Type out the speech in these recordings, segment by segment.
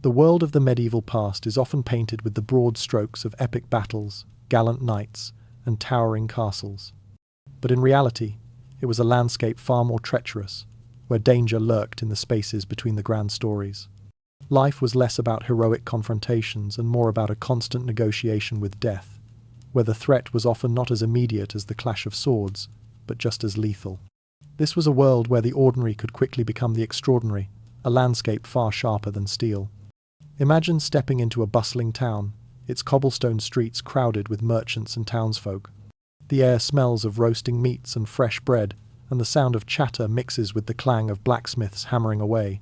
The world of the medieval past is often painted with the broad strokes of epic battles, gallant knights, and towering castles. But in reality, it was a landscape far more treacherous, where danger lurked in the spaces between the grand stories. Life was less about heroic confrontations and more about a constant negotiation with death, where the threat was often not as immediate as the clash of swords, but just as lethal. This was a world where the ordinary could quickly become the extraordinary, a landscape far sharper than steel. Imagine stepping into a bustling town, its cobblestone streets crowded with merchants and townsfolk. The air smells of roasting meats and fresh bread, and the sound of chatter mixes with the clang of blacksmiths hammering away.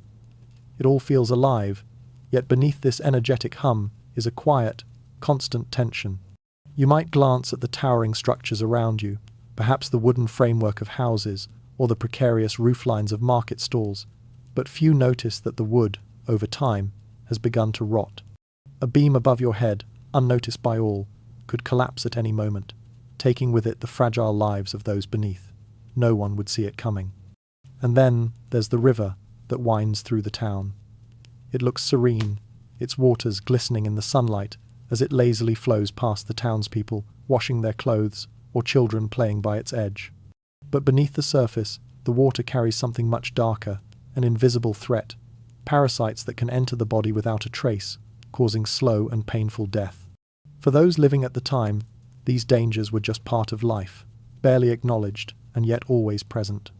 It all feels alive, yet beneath this energetic hum is a quiet, constant tension. You might glance at the towering structures around you, perhaps the wooden framework of houses or the precarious rooflines of market stalls, but few notice that the wood, over time, has begun to rot. A beam above your head, unnoticed by all, could collapse at any moment, taking with it the fragile lives of those beneath. No one would see it coming. And then there's the river that winds through the town. It looks serene, its waters glistening in the sunlight as it lazily flows past the townspeople washing their clothes or children playing by its edge. But beneath the surface, the water carries something much darker, an invisible threat, parasites that can enter the body without a trace, causing slow and painful death. For those living at the time, these dangers were just part of life, barely acknowledged and yet always present.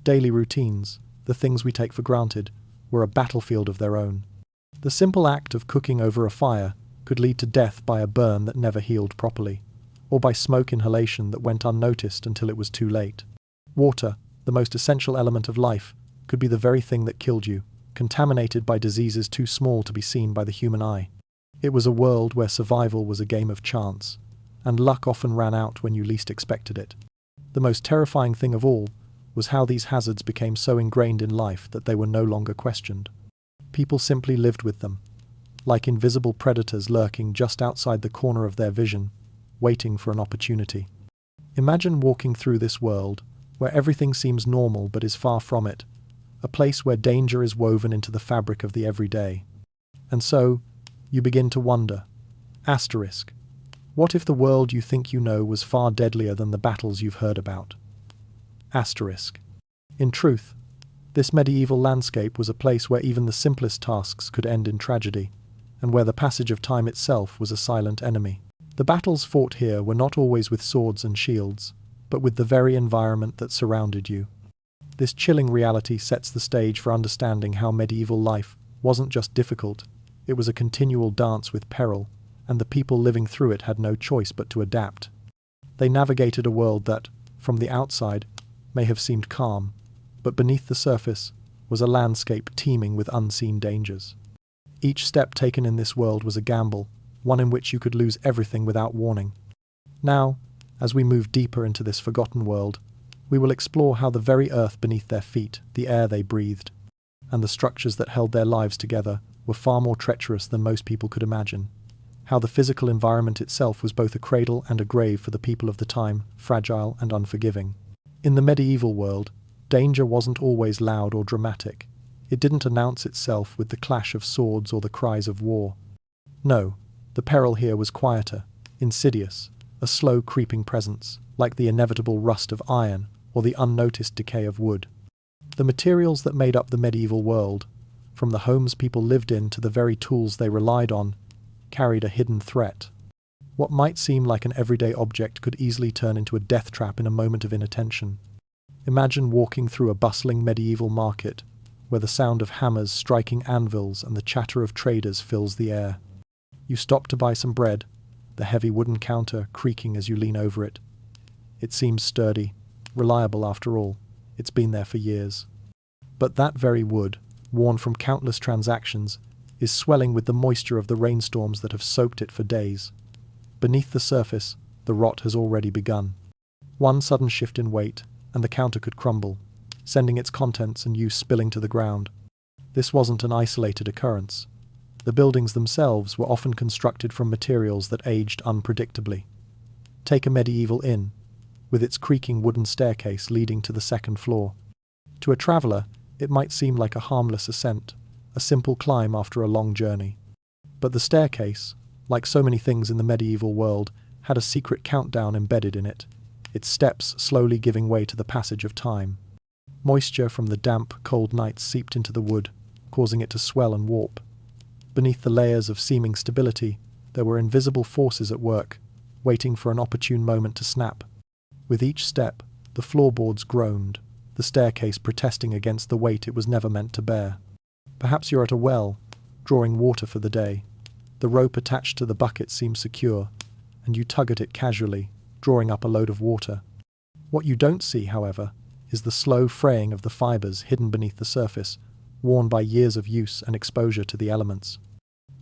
Daily routines, the things we take for granted, were a battlefield of their own. The simple act of cooking over a fire could lead to death by a burn that never healed properly, or by smoke inhalation that went unnoticed until it was too late. Water, the most essential element of life, could be the very thing that killed you, contaminated by diseases too small to be seen by the human eye. It was a world where survival was a game of chance, and luck often ran out when you least expected it. The most terrifying thing of all was how these hazards became so ingrained in life that they were no longer questioned. People simply lived with them, like invisible predators lurking just outside the corner of their vision, waiting for an opportunity. Imagine walking through this world, where everything seems normal but is far from it, a place where danger is woven into the fabric of the everyday. And so, you begin to wonder, asterisk, what if the world you think you know was far deadlier than the battles you've heard about? Asterisk. In truth, this medieval landscape was a place where even the simplest tasks could end in tragedy, and where the passage of time itself was a silent enemy. The battles fought here were not always with swords and shields, but with the very environment that surrounded you. This chilling reality sets the stage for understanding how medieval life wasn't just difficult, it was a continual dance with peril, and the people living through it had no choice but to adapt. They navigated a world that, from the outside, may have seemed calm, but beneath the surface was a landscape teeming with unseen dangers. Each step taken in this world was a gamble, one in which you could lose everything without warning. Now, as we move deeper into this forgotten world, we will explore how the very earth beneath their feet, the air they breathed, and the structures that held their lives together were far more treacherous than most people could imagine. How the physical environment itself was both a cradle and a grave for the people of the time, fragile and unforgiving. In the medieval world, danger wasn't always loud or dramatic. It didn't announce itself with the clash of swords or the cries of war. No, the peril here was quieter, insidious, a slow creeping presence, like the inevitable rust of iron or the unnoticed decay of wood. The materials that made up the medieval world, from the homes people lived in to the very tools they relied on, carried a hidden threat. What might seem like an everyday object could easily turn into a death trap in a moment of inattention. Imagine walking through a bustling medieval market, where the sound of hammers striking anvils and the chatter of traders fills the air. You stop to buy some bread, the heavy wooden counter creaking as you lean over it. It seems sturdy, reliable after all. It's been there for years. But that very wood, worn from countless transactions, is swelling with the moisture of the rainstorms that have soaked it for days. Beneath the surface, the rot has already begun. One sudden shift in weight, and the counter could crumble, sending its contents and use spilling to the ground. This wasn't an isolated occurrence. The buildings themselves were often constructed from materials that aged unpredictably. Take a medieval inn, with its creaking wooden staircase leading to the second floor. To a traveller, it might seem like a harmless ascent, a simple climb after a long journey. But the staircase, like so many things in the medieval world, had a secret countdown embedded in it, its steps slowly giving way to the passage of time. Moisture from the damp, cold nights seeped into the wood, causing it to swell and warp. Beneath the layers of seeming stability, there were invisible forces at work, waiting for an opportune moment to snap. With each step, the floorboards groaned, the staircase protesting against the weight it was never meant to bear. Perhaps you're at a well, drawing water for the day. The rope attached to the bucket seems secure, and you tug at it casually, drawing up a load of water. What you don't see, however, is the slow fraying of the fibers hidden beneath the surface, worn by years of use and exposure to the elements.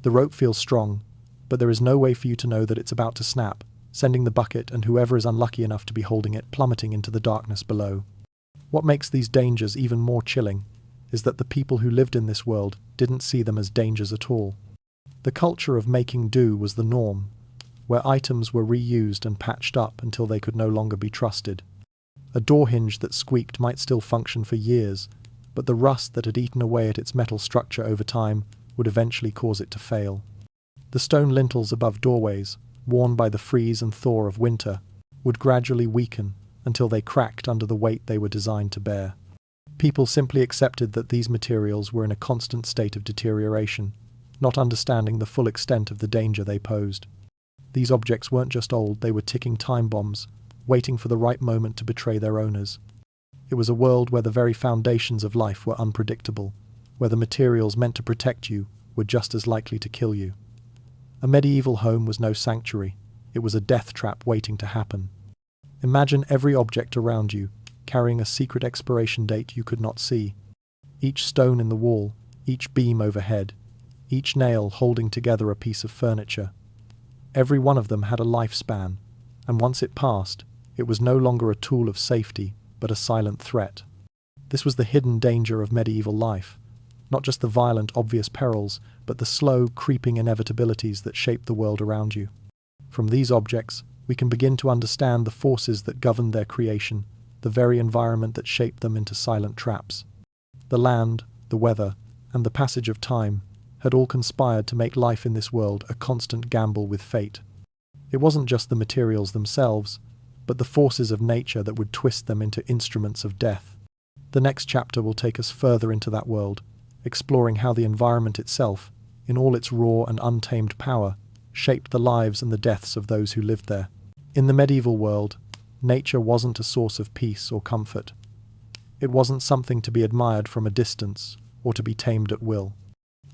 The rope feels strong, but there is no way for you to know that it's about to snap, sending the bucket and whoever is unlucky enough to be holding it plummeting into the darkness below. What makes these dangers even more chilling is that the people who lived in this world didn't see them as dangers at all. The culture of making do was the norm, where items were reused and patched up until they could no longer be trusted. A door hinge that squeaked might still function for years, but the rust that had eaten away at its metal structure over time would eventually cause it to fail. The stone lintels above doorways, worn by the freeze and thaw of winter, would gradually weaken until they cracked under the weight they were designed to bear. People simply accepted that these materials were in a constant state of deterioration, not understanding the full extent of the danger they posed. These objects weren't just old, they were ticking time bombs, waiting for the right moment to betray their owners. It was a world where the very foundations of life were unpredictable, where the materials meant to protect you were just as likely to kill you. A medieval home was no sanctuary, it was a death trap waiting to happen. Imagine every object around you, carrying a secret expiration date you could not see. Each stone in the wall, each beam overhead, each nail holding together a piece of furniture. Every one of them had a lifespan, and once it passed, it was no longer a tool of safety, but a silent threat. This was the hidden danger of medieval life, not just the violent, obvious perils, but the slow, creeping inevitabilities that shape the world around you. From these objects, we can begin to understand the forces that governed their creation, the very environment that shaped them into silent traps. The land, the weather, and the passage of time had all conspired to make life in this world a constant gamble with fate. It wasn't just the materials themselves, but the forces of nature that would twist them into instruments of death. The next chapter will take us further into that world, exploring how the environment itself, in all its raw and untamed power, shaped the lives and the deaths of those who lived there. In the medieval world, nature wasn't a source of peace or comfort. It wasn't something to be admired from a distance or to be tamed at will.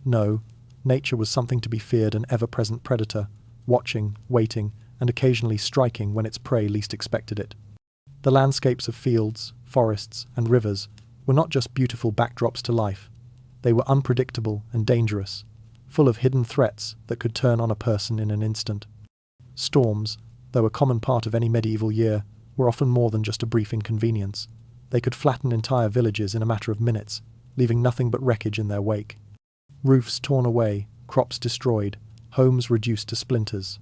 No, nature was something to be feared, an ever-present predator, watching, waiting, and occasionally striking when its prey least expected it. The landscapes of fields, forests, and rivers were not just beautiful backdrops to life. They were unpredictable and dangerous, full of hidden threats that could turn on a person in an instant. Storms, though a common part of any medieval year, were often more than just a brief inconvenience. They could flatten entire villages in a matter of minutes, leaving nothing but wreckage in their wake. Roofs torn away, crops destroyed, homes reduced to splinters.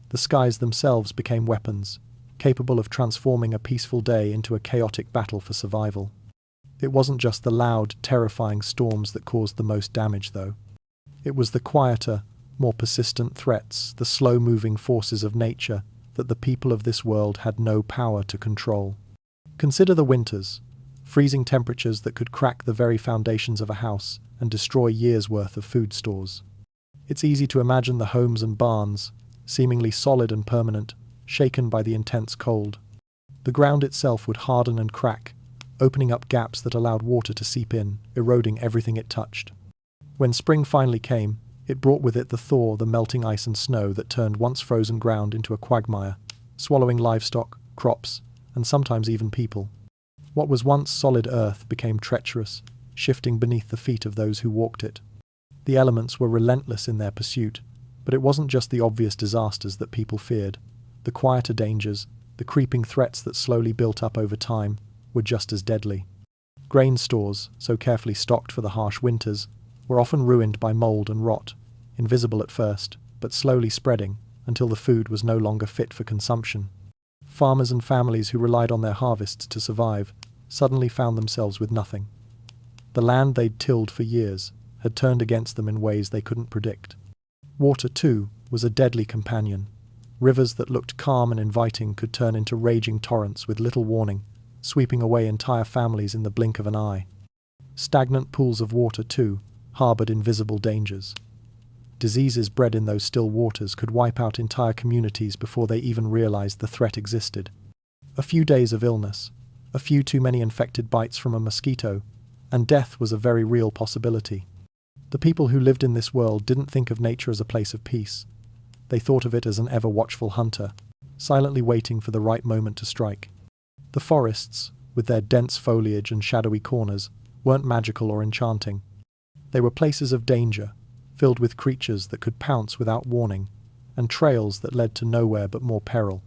The skies themselves became weapons, capable of transforming a peaceful day into a chaotic battle for survival. It wasn't just the loud, terrifying storms that caused the most damage, though. It was the quieter, more persistent threats, the slow-moving forces of nature that the people of this world had no power to control. Consider the winters, freezing temperatures that could crack the very foundations of a house and destroy years' worth of food stores. It's easy to imagine the homes and barns, seemingly solid and permanent, shaken by the intense cold. The ground itself would harden and crack, opening up gaps that allowed water to seep in, eroding everything it touched. When spring finally came, it brought with it the thaw, the melting ice and snow that turned once frozen ground into a quagmire, swallowing livestock, crops, and sometimes even people. What was once solid earth became treacherous, shifting beneath the feet of those who walked it. The elements were relentless in their pursuit, but it wasn't just the obvious disasters that people feared. The quieter dangers, the creeping threats that slowly built up over time, were just as deadly. Grain stores, so carefully stocked for the harsh winters, were often ruined by mold and rot, invisible at first, but slowly spreading until the food was no longer fit for consumption. Farmers and families who relied on their harvests to survive suddenly found themselves with nothing. The land they'd tilled for years, had turned against them in ways they couldn't predict. Water, too, was a deadly companion. Rivers that looked calm and inviting could turn into raging torrents with little warning, sweeping away entire families in the blink of an eye. Stagnant pools of water, too, harbored invisible dangers. Diseases bred in those still waters could wipe out entire communities before they even realized the threat existed. A few days of illness, a few too many infected bites from a mosquito, and death was a very real possibility. The people who lived in this world didn't think of nature as a place of peace. They thought of it as an ever-watchful hunter, silently waiting for the right moment to strike. The forests, with their dense foliage and shadowy corners, weren't magical or enchanting. They were places of danger, filled with creatures that could pounce without warning, and trails that led to nowhere but more peril.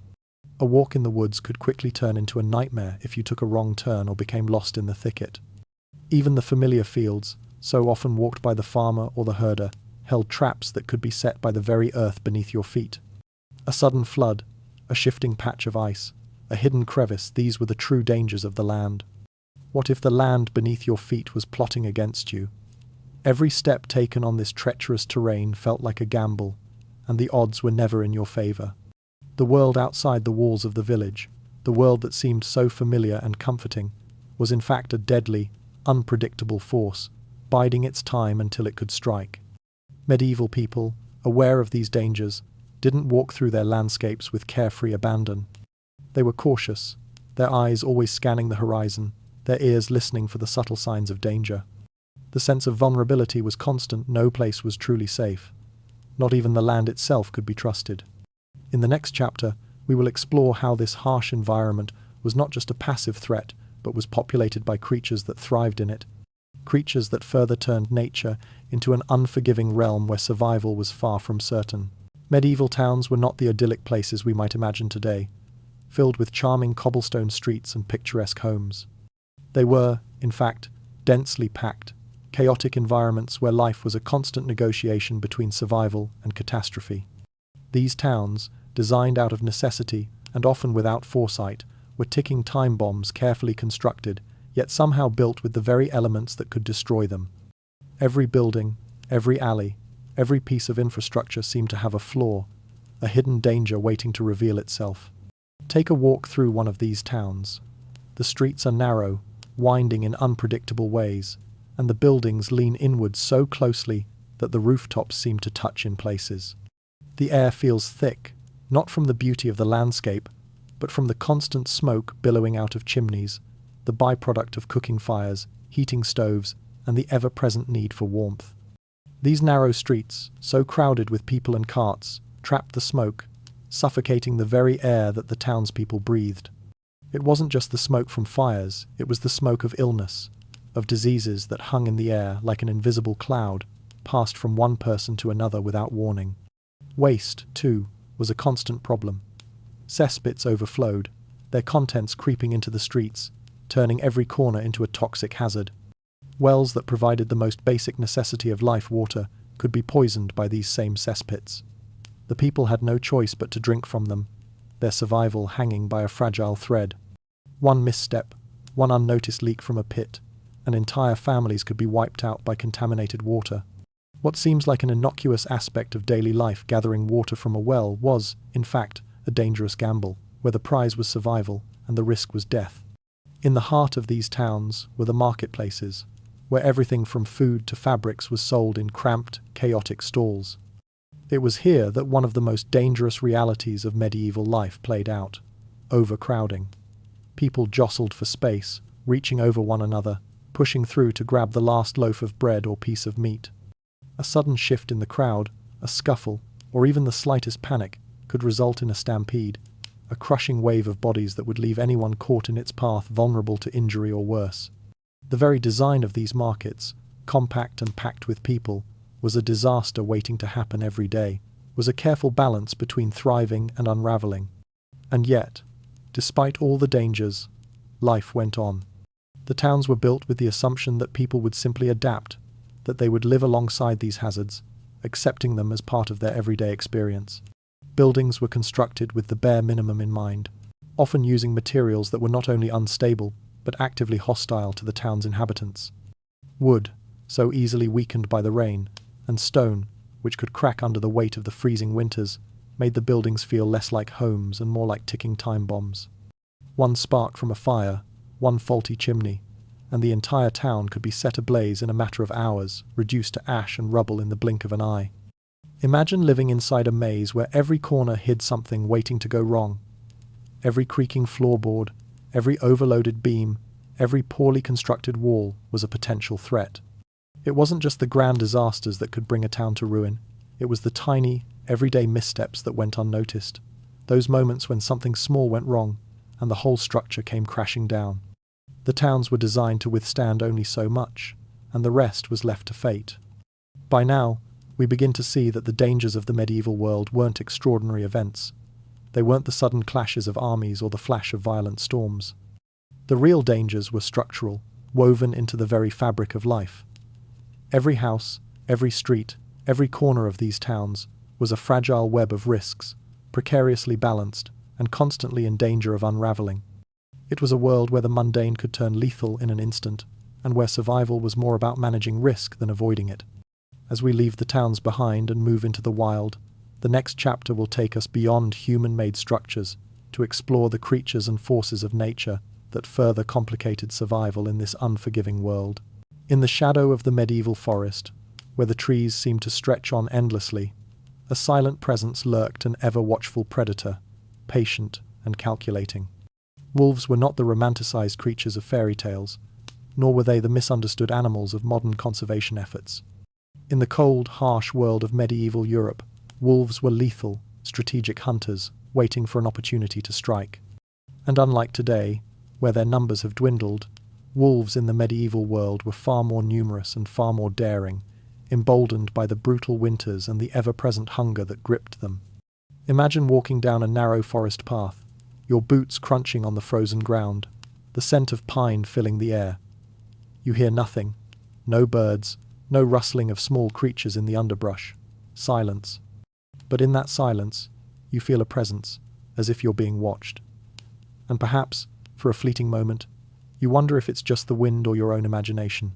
A walk in the woods could quickly turn into a nightmare if you took a wrong turn or became lost in the thicket. Even the familiar fields, so often walked by the farmer or the herder, held traps that could be set by the very earth beneath your feet. A sudden flood, a shifting patch of ice, a hidden crevice, these were the true dangers of the land. What if the land beneath your feet was plotting against you? Every step taken on this treacherous terrain felt like a gamble, and the odds were never in your favor. The world outside the walls of the village, the world that seemed so familiar and comforting, was in fact a deadly, unpredictable force, biding its time until it could strike. Medieval people, aware of these dangers, didn't walk through their landscapes with carefree abandon. They were cautious, their eyes always scanning the horizon, their ears listening for the subtle signs of danger. The sense of vulnerability was constant, no place was truly safe. Not even the land itself could be trusted. In the next chapter, we will explore how this harsh environment was not just a passive threat, but was populated by creatures that thrived in it. Creatures that further turned nature into an unforgiving realm where survival was far from certain. Medieval towns were not the idyllic places we might imagine today, filled with charming cobblestone streets and picturesque homes. They were, in fact, densely packed, chaotic environments where life was a constant negotiation between survival and catastrophe. These towns, designed out of necessity and often without foresight, were ticking time bombs carefully constructed, yet somehow built with the very elements that could destroy them. Every building, every alley, every piece of infrastructure seemed to have a flaw, a hidden danger waiting to reveal itself. Take a walk through one of these towns. The streets are narrow, winding in unpredictable ways, and the buildings lean inward so closely that the rooftops seem to touch in places. The air feels thick, not from the beauty of the landscape, but from the constant smoke billowing out of chimneys, the byproduct of cooking fires, heating stoves, and the ever-present need for warmth. These narrow streets, so crowded with people and carts, trapped the smoke, suffocating the very air that the townspeople breathed. It wasn't just the smoke from fires, it was the smoke of illness, of diseases that hung in the air like an invisible cloud, passed from one person to another without warning. Waste, too, was a constant problem. Cesspits overflowed, their contents creeping into the streets, turning every corner into a toxic hazard. Wells that provided the most basic necessity of life, water, could be poisoned by these same cesspits. The people had no choice but to drink from them, their survival hanging by a fragile thread. One misstep, one unnoticed leak from a pit, and entire families could be wiped out by contaminated water. What seems like an innocuous aspect of daily life, gathering water from a well, was, in fact, a dangerous gamble, where the prize was survival and the risk was death. In the heart of these towns were the marketplaces, where everything from food to fabrics was sold in cramped, chaotic stalls. It was here that one of the most dangerous realities of medieval life played out: overcrowding. People jostled for space, reaching over one another, pushing through to grab the last loaf of bread or piece of meat. A sudden shift in the crowd, a scuffle, or even the slightest panic could result in a stampede, a crushing wave of bodies that would leave anyone caught in its path vulnerable to injury or worse. The very design of these markets, compact and packed with people, was a disaster waiting to happen every day, was a careful balance between thriving and unraveling. And yet, despite all the dangers, life went on. The towns were built with the assumption that people would simply adapt, that they would live alongside these hazards, accepting them as part of their everyday experience. Buildings were constructed with the bare minimum in mind, often using materials that were not only unstable, but actively hostile to the town's inhabitants. Wood, so easily weakened by the rain, and stone, which could crack under the weight of the freezing winters, made the buildings feel less like homes and more like ticking time bombs. One spark from a fire, one faulty chimney, and the entire town could be set ablaze in a matter of hours, reduced to ash and rubble in the blink of an eye. Imagine living inside a maze where every corner hid something waiting to go wrong. Every creaking floorboard, every overloaded beam, every poorly constructed wall was a potential threat. It wasn't just the grand disasters that could bring a town to ruin. It was the tiny, everyday missteps that went unnoticed. Those moments when something small went wrong, and the whole structure came crashing down. The towns were designed to withstand only so much, and the rest was left to fate. By now, we begin to see that the dangers of the medieval world weren't extraordinary events. They weren't the sudden clashes of armies or the flash of violent storms. The real dangers were structural, woven into the very fabric of life. Every house, every street, every corner of these towns was a fragile web of risks, precariously balanced and constantly in danger of unraveling. It was a world where the mundane could turn lethal in an instant, and where survival was more about managing risk than avoiding it. As we leave the towns behind and move into the wild, the next chapter will take us beyond human-made structures to explore the creatures and forces of nature that further complicated survival in this unforgiving world. In the shadow of the medieval forest, where the trees seemed to stretch on endlessly, a silent presence lurked, an ever-watchful predator, patient and calculating. Wolves were not the romanticized creatures of fairy tales, nor were they the misunderstood animals of modern conservation efforts. In the cold, harsh world of medieval Europe, wolves were lethal, strategic hunters, waiting for an opportunity to strike. And unlike today, where their numbers have dwindled, wolves in the medieval world were far more numerous and far more daring, emboldened by the brutal winters and the ever-present hunger that gripped them. Imagine walking down a narrow forest path, your boots crunching on the frozen ground, the scent of pine filling the air. You hear nothing, no birds, no rustling of small creatures in the underbrush, silence. But in that silence, you feel a presence, as if you're being watched. And perhaps, for a fleeting moment, you wonder if it's just the wind or your own imagination.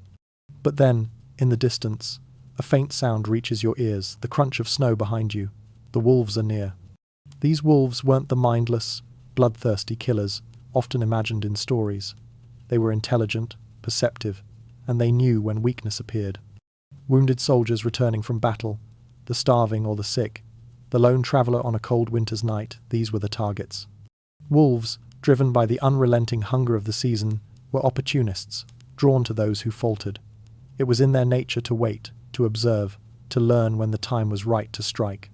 But then, in the distance, a faint sound reaches your ears, the crunch of snow behind you. The wolves are near. These wolves weren't the mindless, bloodthirsty killers often imagined in stories. They were intelligent, perceptive, and they knew when weakness appeared. Wounded soldiers returning from battle, the starving or the sick, the lone traveller on a cold winter's night, these were the targets. Wolves, driven by the unrelenting hunger of the season, were opportunists, drawn to those who faltered. It was in their nature to wait, to observe, to learn when the time was right to strike.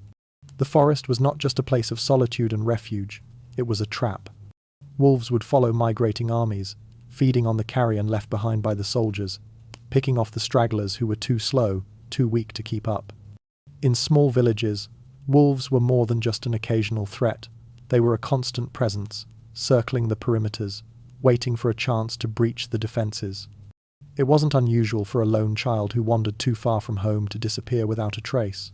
The forest was not just a place of solitude and refuge, it was a trap. Wolves would follow migrating armies, feeding on the carrion left behind by the soldiers, picking off the stragglers who were too slow, too weak to keep up. In small villages, wolves were more than just an occasional threat. They were a constant presence, circling the perimeters, waiting for a chance to breach the defences. It wasn't unusual for a lone child who wandered too far from home to disappear without a trace.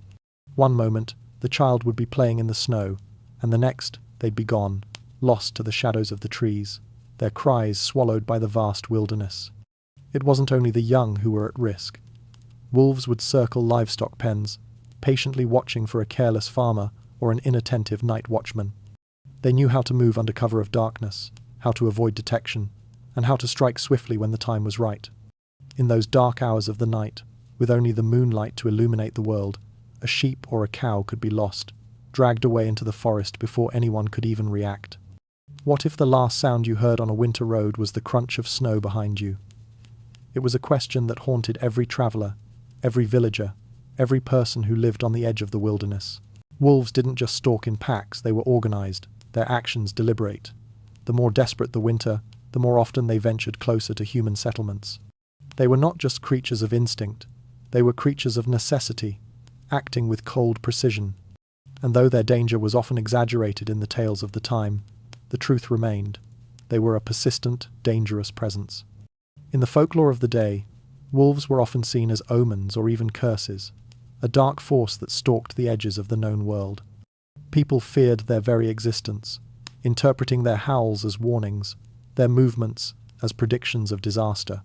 One moment, the child would be playing in the snow, and the next, they'd be gone, lost to the shadows of the trees, their cries swallowed by the vast wilderness. It wasn't only the young who were at risk. Wolves would circle livestock pens, patiently watching for a careless farmer or an inattentive night watchman. They knew how to move under cover of darkness, how to avoid detection, and how to strike swiftly when the time was right. In those dark hours of the night, with only the moonlight to illuminate the world, a sheep or a cow could be lost, dragged away into the forest before anyone could even react. What if the last sound you heard on a winter road was the crunch of snow behind you? It was a question that haunted every traveller, every villager, every person who lived on the edge of the wilderness. Wolves didn't just stalk in packs, they were organised, their actions deliberate. The more desperate the winter, the more often they ventured closer to human settlements. They were not just creatures of instinct, they were creatures of necessity, acting with cold precision. And though their danger was often exaggerated in the tales of the time, the truth remained. They were a persistent, dangerous presence. In the folklore of the day, wolves were often seen as omens or even curses, a dark force that stalked the edges of the known world. People feared their very existence, interpreting their howls as warnings, their movements as predictions of disaster.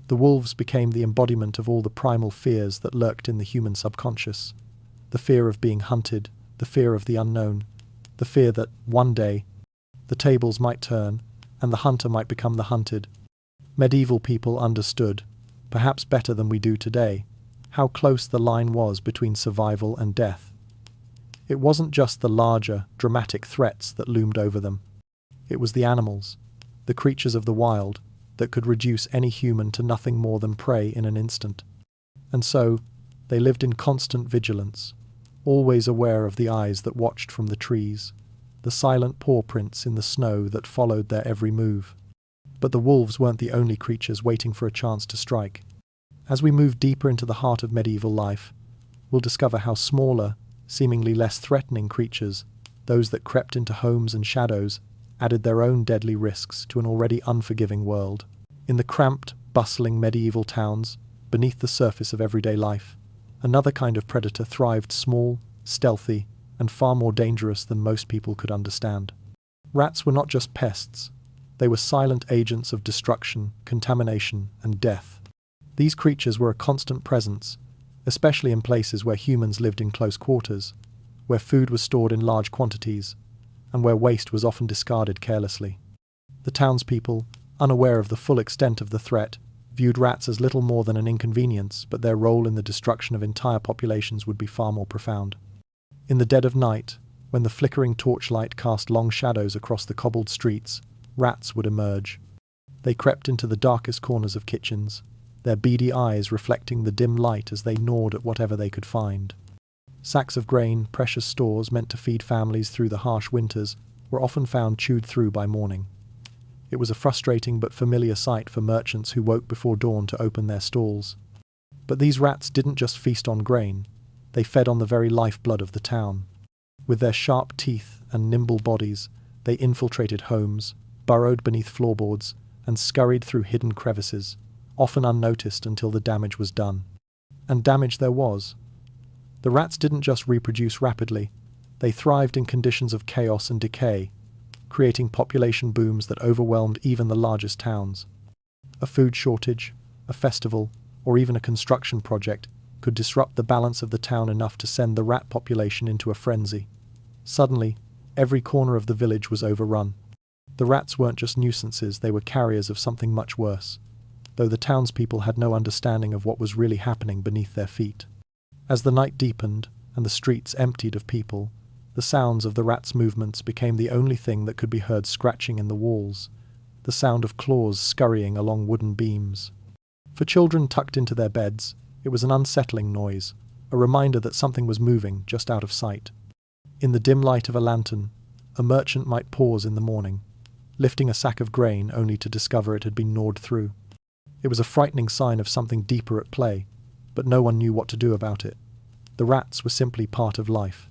The wolves became the embodiment of all the primal fears that lurked in the human subconscious. The fear of being hunted, the fear of the unknown, the fear that, one day, the tables might turn, and the hunter might become the hunted. Medieval people understood, perhaps better than we do today, how close the line was between survival and death. It wasn't just the larger, dramatic threats that loomed over them. It was the animals, the creatures of the wild, that could reduce any human to nothing more than prey in an instant. And so, they lived in constant vigilance, always aware of the eyes that watched from the trees, the silent paw prints in the snow that followed their every move. But the wolves weren't the only creatures waiting for a chance to strike. As we move deeper into the heart of medieval life, we'll discover how smaller, seemingly less threatening creatures, those that crept into homes and shadows, added their own deadly risks to an already unforgiving world. In the cramped, bustling medieval towns, beneath the surface of everyday life, another kind of predator thrived, small, stealthy, and far more dangerous than most people could understand. Rats were not just pests. They were silent agents of destruction, contamination, and death. These creatures were a constant presence, especially in places where humans lived in close quarters, where food was stored in large quantities, and where waste was often discarded carelessly. The townspeople, unaware of the full extent of the threat, viewed rats as little more than an inconvenience, but their role in the destruction of entire populations would be far more profound. In the dead of night, when the flickering torchlight cast long shadows across the cobbled streets, rats would emerge. They crept into the darkest corners of kitchens, their beady eyes reflecting the dim light as they gnawed at whatever they could find. Sacks of grain, precious stores meant to feed families through the harsh winters, were often found chewed through by morning. It was a frustrating but familiar sight for merchants who woke before dawn to open their stalls. But these rats didn't just feast on grain, they fed on the very lifeblood of the town. With their sharp teeth and nimble bodies, they infiltrated homes, burrowed beneath floorboards, and scurried through hidden crevices, often unnoticed until the damage was done. And damage there was. The rats didn't just reproduce rapidly, they thrived in conditions of chaos and decay, creating population booms that overwhelmed even the largest towns. A food shortage, a festival, or even a construction project could disrupt the balance of the town enough to send the rat population into a frenzy. Suddenly, every corner of the village was overrun. The rats weren't just nuisances, they were carriers of something much worse, though the townspeople had no understanding of what was really happening beneath their feet. As the night deepened and the streets emptied of people, the sounds of the rats' movements became the only thing that could be heard scratching in the walls, the sound of claws scurrying along wooden beams. For children tucked into their beds, it was an unsettling noise, a reminder that something was moving just out of sight. In the dim light of a lantern, a merchant might pause in the morning, lifting a sack of grain only to discover it had been gnawed through. It was a frightening sign of something deeper at play, but no one knew what to do about it. The rats were simply part of life.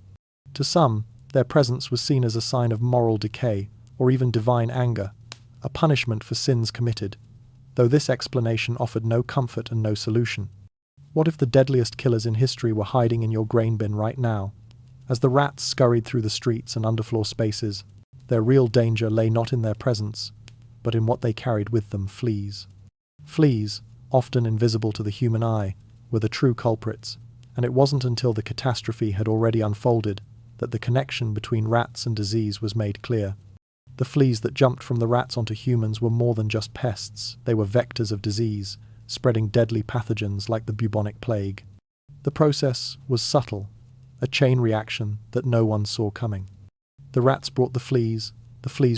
To some, their presence was seen as a sign of moral decay or even divine anger, a punishment for sins committed, though this explanation offered no comfort and no solution. What if the deadliest killers in history were hiding in your grain bin right now? As the rats scurried through the streets and underfloor spaces, their real danger lay not in their presence, but in what they carried with them: fleas. Fleas, often invisible to the human eye, were the true culprits, and it wasn't until the catastrophe had already unfolded that the connection between rats and disease was made clear. The fleas that jumped from the rats onto humans were more than just pests, they were vectors of disease, spreading deadly pathogens like the bubonic plague. The process was subtle, a chain reaction that no one saw coming. The rats brought the fleas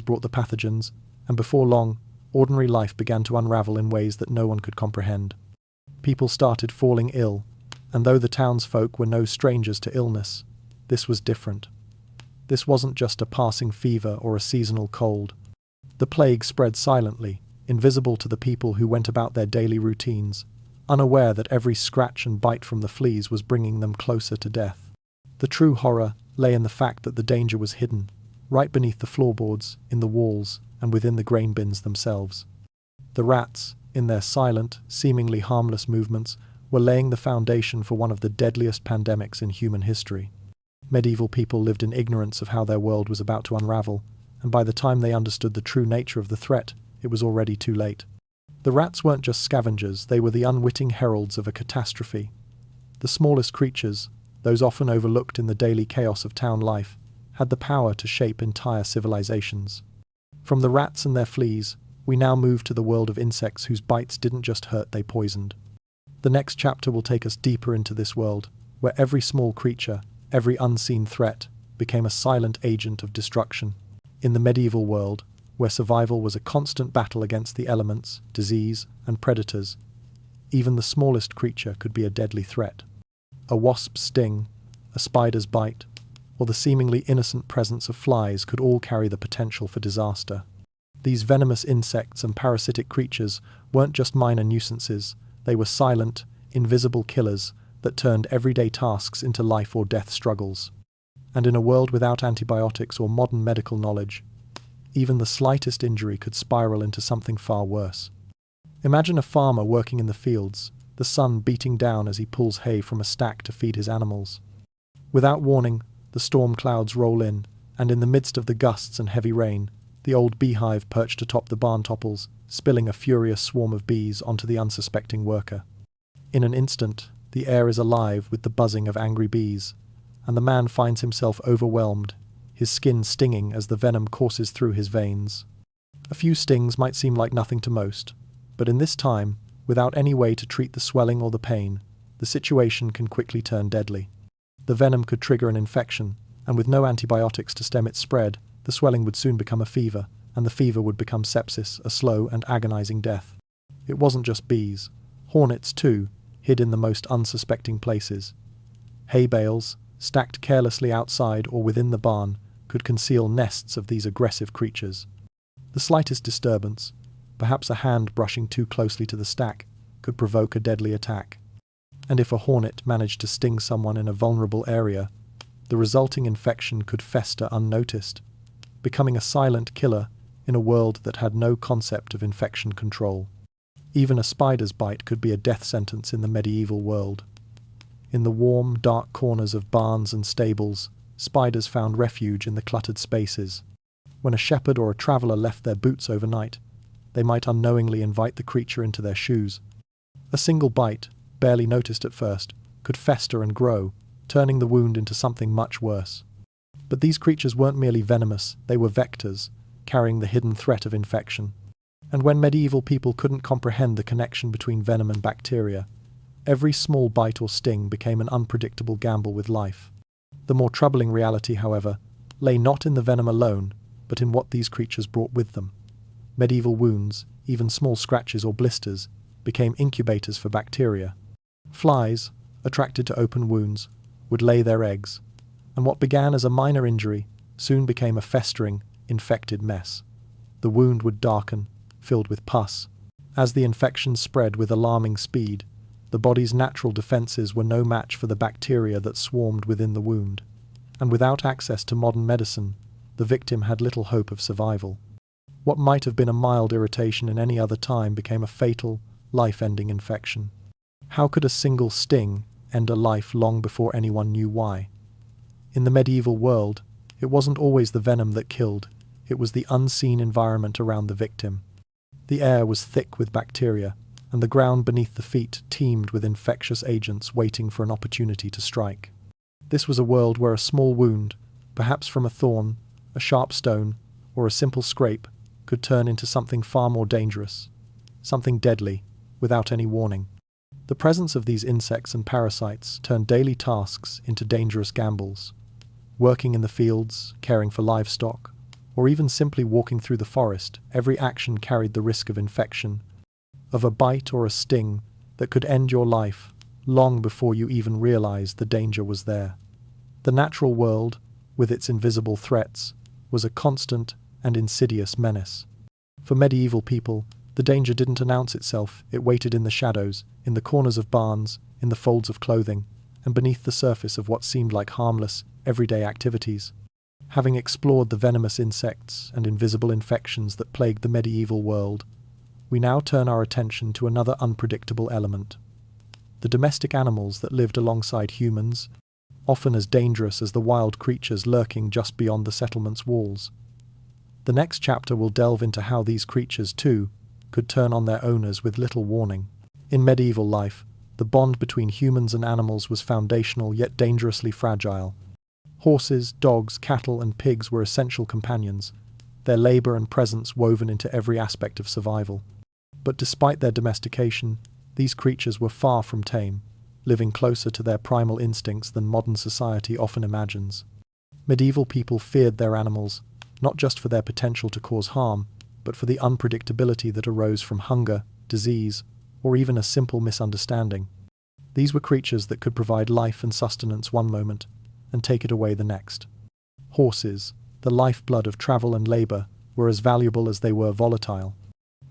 brought the pathogens, and before long, ordinary life began to unravel in ways that no one could comprehend. People started falling ill, and though the townsfolk were no strangers to illness, this was different. This wasn't just a passing fever or a seasonal cold. The plague spread silently, invisible to the people who went about their daily routines, unaware that every scratch and bite from the fleas was bringing them closer to death. The true horror lay in the fact that the danger was hidden, right beneath the floorboards, in the walls, and within the grain bins themselves. The rats, in their silent, seemingly harmless movements, were laying the foundation for one of the deadliest pandemics in human history. Medieval people lived in ignorance of how their world was about to unravel, and by the time they understood the true nature of the threat, it was already too late. The rats weren't just scavengers, they were the unwitting heralds of a catastrophe. The smallest creatures, those often overlooked in the daily chaos of town life, had the power to shape entire civilizations. From the rats and their fleas, we now move to the world of insects whose bites didn't just hurt, they poisoned. The next chapter will take us deeper into this world, where every small creature, every unseen threat, became a silent agent of destruction. In the medieval world, where survival was a constant battle against the elements, disease, and predators, even the smallest creature could be a deadly threat. A wasp's sting, a spider's bite, or the seemingly innocent presence of flies could all carry the potential for disaster. These venomous insects and parasitic creatures weren't just minor nuisances, they were silent, invisible killers that turned everyday tasks into life or death struggles. And in a world without antibiotics or modern medical knowledge, even the slightest injury could spiral into something far worse. Imagine a farmer working in the fields, the sun beating down as he pulls hay from a stack to feed his animals. Without warning, the storm clouds roll in, and in the midst of the gusts and heavy rain, the old beehive perched atop the barn topples, spilling a furious swarm of bees onto the unsuspecting worker. In an instant, the air is alive with the buzzing of angry bees, and the man finds himself overwhelmed, his skin stinging as the venom courses through his veins. A few stings might seem like nothing to most, but in this time, without any way to treat the swelling or the pain, the situation can quickly turn deadly. The venom could trigger an infection, and with no antibiotics to stem its spread, the swelling would soon become a fever, and the fever would become sepsis, a slow and agonizing death. It wasn't just bees. Hornets, too, hid in the most unsuspecting places. Hay bales, stacked carelessly outside or within the barn, could conceal nests of these aggressive creatures. The slightest disturbance, perhaps a hand brushing too closely to the stack, could provoke a deadly attack. And if a hornet managed to sting someone in a vulnerable area, the resulting infection could fester unnoticed, becoming a silent killer in a world that had no concept of infection control. Even a spider's bite could be a death sentence in the medieval world. In the warm, dark corners of barns and stables, spiders found refuge in the cluttered spaces. When a shepherd or a traveller left their boots overnight, they might unknowingly invite the creature into their shoes. A single bite, barely noticed at first, could fester and grow, turning the wound into something much worse. But these creatures weren't merely venomous, they were vectors, carrying the hidden threat of infection. And when medieval people couldn't comprehend the connection between venom and bacteria, every small bite or sting became an unpredictable gamble with life. The more troubling reality, however, lay not in the venom alone, but in what these creatures brought with them. Medieval wounds, even small scratches or blisters, became incubators for bacteria. Flies, attracted to open wounds, would lay their eggs, and what began as a minor injury soon became a festering, infected mess. The wound would darken, filled with pus. As the infection spread with alarming speed, the body's natural defenses were no match for the bacteria that swarmed within the wound, and without access to modern medicine, the victim had little hope of survival. What might have been a mild irritation in any other time became a fatal, life-ending infection. How could a single sting end a life long before anyone knew why? In the medieval world, it wasn't always the venom that killed, it was the unseen environment around the victim. The air was thick with bacteria, and the ground beneath the feet teemed with infectious agents waiting for an opportunity to strike. This was a world where a small wound, perhaps from a thorn, a sharp stone, or a simple scrape, could turn into something far more dangerous, something deadly, without any warning. The presence of these insects and parasites turned daily tasks into dangerous gambles. Working in the fields, caring for livestock, or even simply walking through the forest, every action carried the risk of infection, of a bite or a sting that could end your life long before you even realized the danger was there. The natural world, with its invisible threats, was a constant and insidious menace. For medieval people, the danger didn't announce itself, it waited in the shadows, in the corners of barns, in the folds of clothing, and beneath the surface of what seemed like harmless, everyday activities. Having explored the venomous insects and invisible infections that plagued the medieval world, we now turn our attention to another unpredictable element: the domestic animals that lived alongside humans, often as dangerous as the wild creatures lurking just beyond the settlement's walls. The next chapter will delve into how these creatures, too, could turn on their owners with little warning. In medieval life, the bond between humans and animals was foundational yet dangerously fragile. Horses, dogs, cattle, and pigs were essential companions, their labor and presence woven into every aspect of survival. But despite their domestication, these creatures were far from tame, living closer to their primal instincts than modern society often imagines. Medieval people feared their animals, not just for their potential to cause harm, but for the unpredictability that arose from hunger, disease, or even a simple misunderstanding. These were creatures that could provide life and sustenance one moment, and take it away the next. Horses, the lifeblood of travel and labor, were as valuable as they were volatile.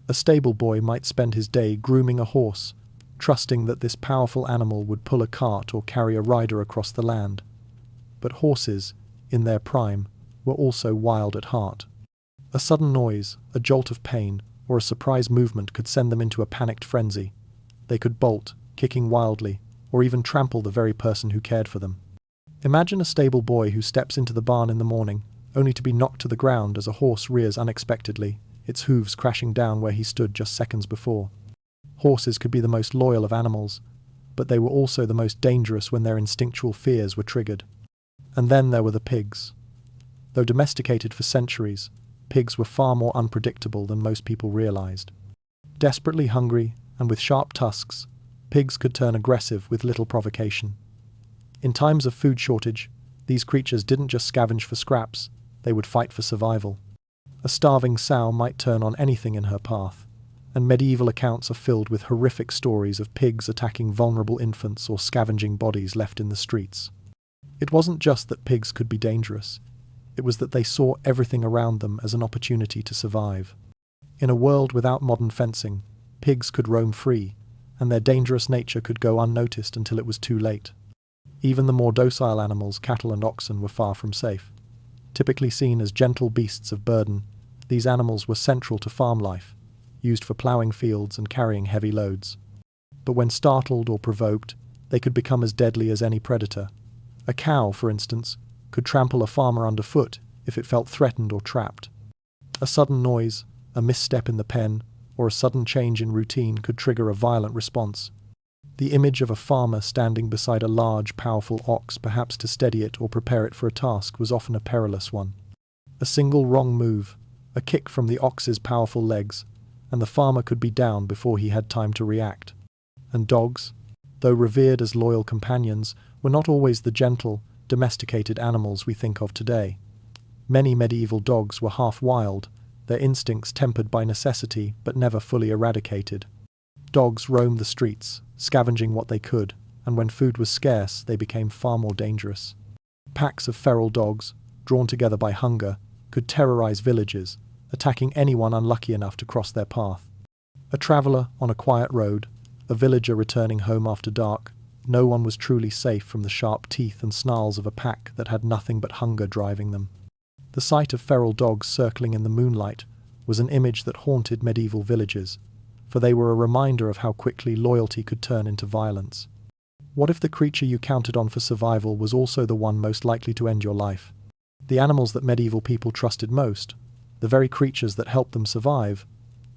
A stable boy might spend his day grooming a horse, trusting that this powerful animal would pull a cart or carry a rider across the land. But horses, in their prime, were also wild at heart. A sudden noise, a jolt of pain, or a surprise movement could send them into a panicked frenzy. They could bolt, kicking wildly, or even trample the very person who cared for them. Imagine a stable boy who steps into the barn in the morning, only to be knocked to the ground as a horse rears unexpectedly, its hooves crashing down where he stood just seconds before. Horses could be the most loyal of animals, but they were also the most dangerous when their instinctual fears were triggered. And then there were the pigs. Though domesticated for centuries, pigs were far more unpredictable than most people realized. Desperately hungry, and with sharp tusks, pigs could turn aggressive with little provocation. In times of food shortage, these creatures didn't just scavenge for scraps, they would fight for survival. A starving sow might turn on anything in her path, and medieval accounts are filled with horrific stories of pigs attacking vulnerable infants or scavenging bodies left in the streets. It wasn't just that pigs could be dangerous, it was that they saw everything around them as an opportunity to survive. In a world without modern fencing, pigs could roam free, and their dangerous nature could go unnoticed until it was too late. Even the more docile animals, cattle and oxen, were far from safe. Typically seen as gentle beasts of burden, these animals were central to farm life, used for ploughing fields and carrying heavy loads. But when startled or provoked, they could become as deadly as any predator. A cow, for instance, could trample a farmer underfoot if it felt threatened or trapped. A sudden noise, a misstep in the pen, or a sudden change in routine could trigger a violent response. The image of a farmer standing beside a large, powerful ox, perhaps to steady it or prepare it for a task, was often a perilous one. A single wrong move, a kick from the ox's powerful legs, and the farmer could be down before he had time to react. And dogs, though revered as loyal companions, were not always the gentle, domesticated animals we think of today. Many medieval dogs were half wild, their instincts tempered by necessity but never fully eradicated. Dogs roamed the streets, scavenging what they could, and when food was scarce, they became far more dangerous. Packs of feral dogs, drawn together by hunger, could terrorize villages, attacking anyone unlucky enough to cross their path. A traveler on a quiet road, a villager returning home after dark, no one was truly safe from the sharp teeth and snarls of a pack that had nothing but hunger driving them. The sight of feral dogs circling in the moonlight was an image that haunted medieval villages, for they were a reminder of how quickly loyalty could turn into violence. What if the creature you counted on for survival was also the one most likely to end your life? The animals that medieval people trusted most, the very creatures that helped them survive,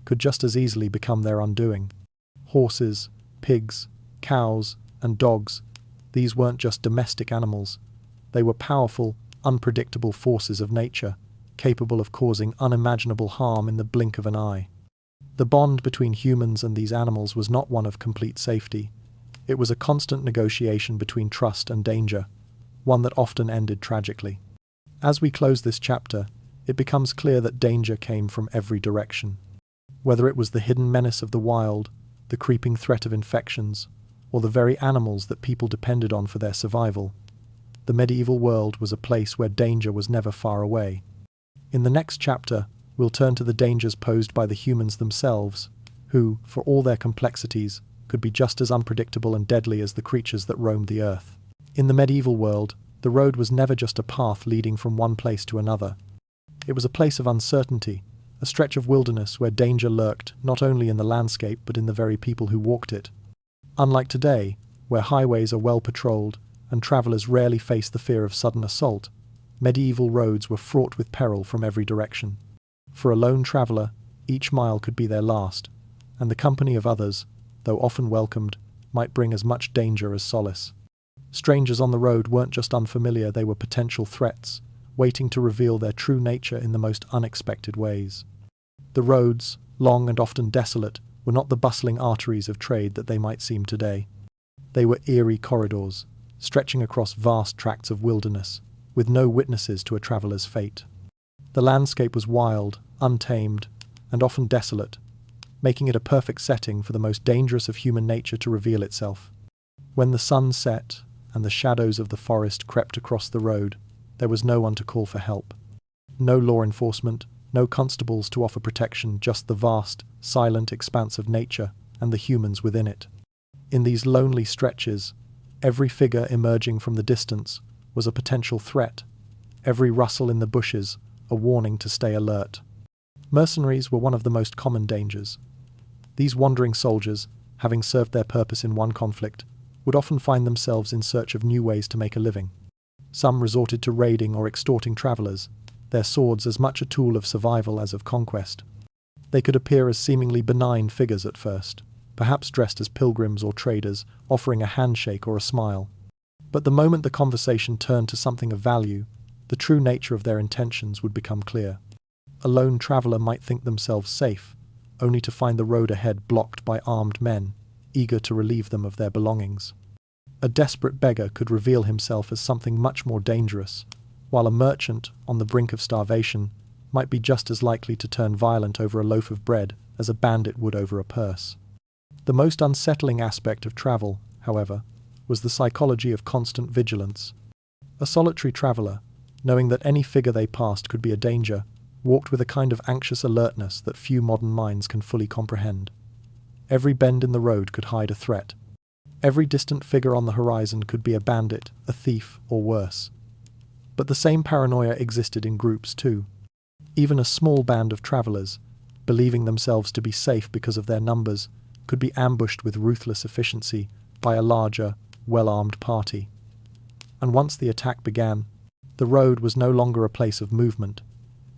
could just as easily become their undoing. Horses, pigs, cows, and dogs, these weren't just domestic animals. They were powerful, unpredictable forces of nature, capable of causing unimaginable harm in the blink of an eye. The bond between humans and these animals was not one of complete safety. It was a constant negotiation between trust and danger, one that often ended tragically. As we close this chapter, it becomes clear that danger came from every direction. Whether it was the hidden menace of the wild, the creeping threat of infections, or the very animals that people depended on for their survival, the medieval world was a place where danger was never far away. In the next chapter, we'll turn to the dangers posed by the humans themselves, who, for all their complexities, could be just as unpredictable and deadly as the creatures that roamed the earth. In the medieval world, the road was never just a path leading from one place to another. It was a place of uncertainty, a stretch of wilderness where danger lurked not only in the landscape but in the very people who walked it. Unlike today, where highways are well patrolled and travelers rarely face the fear of sudden assault, medieval roads were fraught with peril from every direction. For a lone traveler, each mile could be their last, and the company of others, though often welcomed, might bring as much danger as solace. Strangers on the road weren't just unfamiliar, they were potential threats, waiting to reveal their true nature in the most unexpected ways. The roads, long and often desolate, were not the bustling arteries of trade that they might seem today. They were eerie corridors, stretching across vast tracts of wilderness, with no witnesses to a traveller's fate. The landscape was wild, untamed, and often desolate, making it a perfect setting for the most dangerous of human nature to reveal itself. When the sun set and the shadows of the forest crept across the road, there was no one to call for help. No law enforcement, no constables to offer protection, just the vast, silent expanse of nature and the humans within it. In these lonely stretches, every figure emerging from the distance was a potential threat, every rustle in the bushes a warning to stay alert. Mercenaries were one of the most common dangers. These wandering soldiers, having served their purpose in one conflict, would often find themselves in search of new ways to make a living. Some resorted to raiding or extorting travelers, their swords as much a tool of survival as of conquest. They could appear as seemingly benign figures at first, perhaps dressed as pilgrims or traders, offering a handshake or a smile. But the moment the conversation turned to something of value, the true nature of their intentions would become clear. A lone traveller might think themselves safe, only to find the road ahead blocked by armed men, eager to relieve them of their belongings. A desperate beggar could reveal himself as something much more dangerous, while a merchant, on the brink of starvation, might be just as likely to turn violent over a loaf of bread as a bandit would over a purse. The most unsettling aspect of travel, however, was the psychology of constant vigilance. A solitary traveller, knowing that any figure they passed could be a danger, walked with a kind of anxious alertness that few modern minds can fully comprehend. Every bend in the road could hide a threat. Every distant figure on the horizon could be a bandit, a thief, or worse. But the same paranoia existed in groups too. Even a small band of travellers, believing themselves to be safe because of their numbers, could be ambushed with ruthless efficiency by a larger, well-armed party. And once the attack began, the road was no longer a place of movement.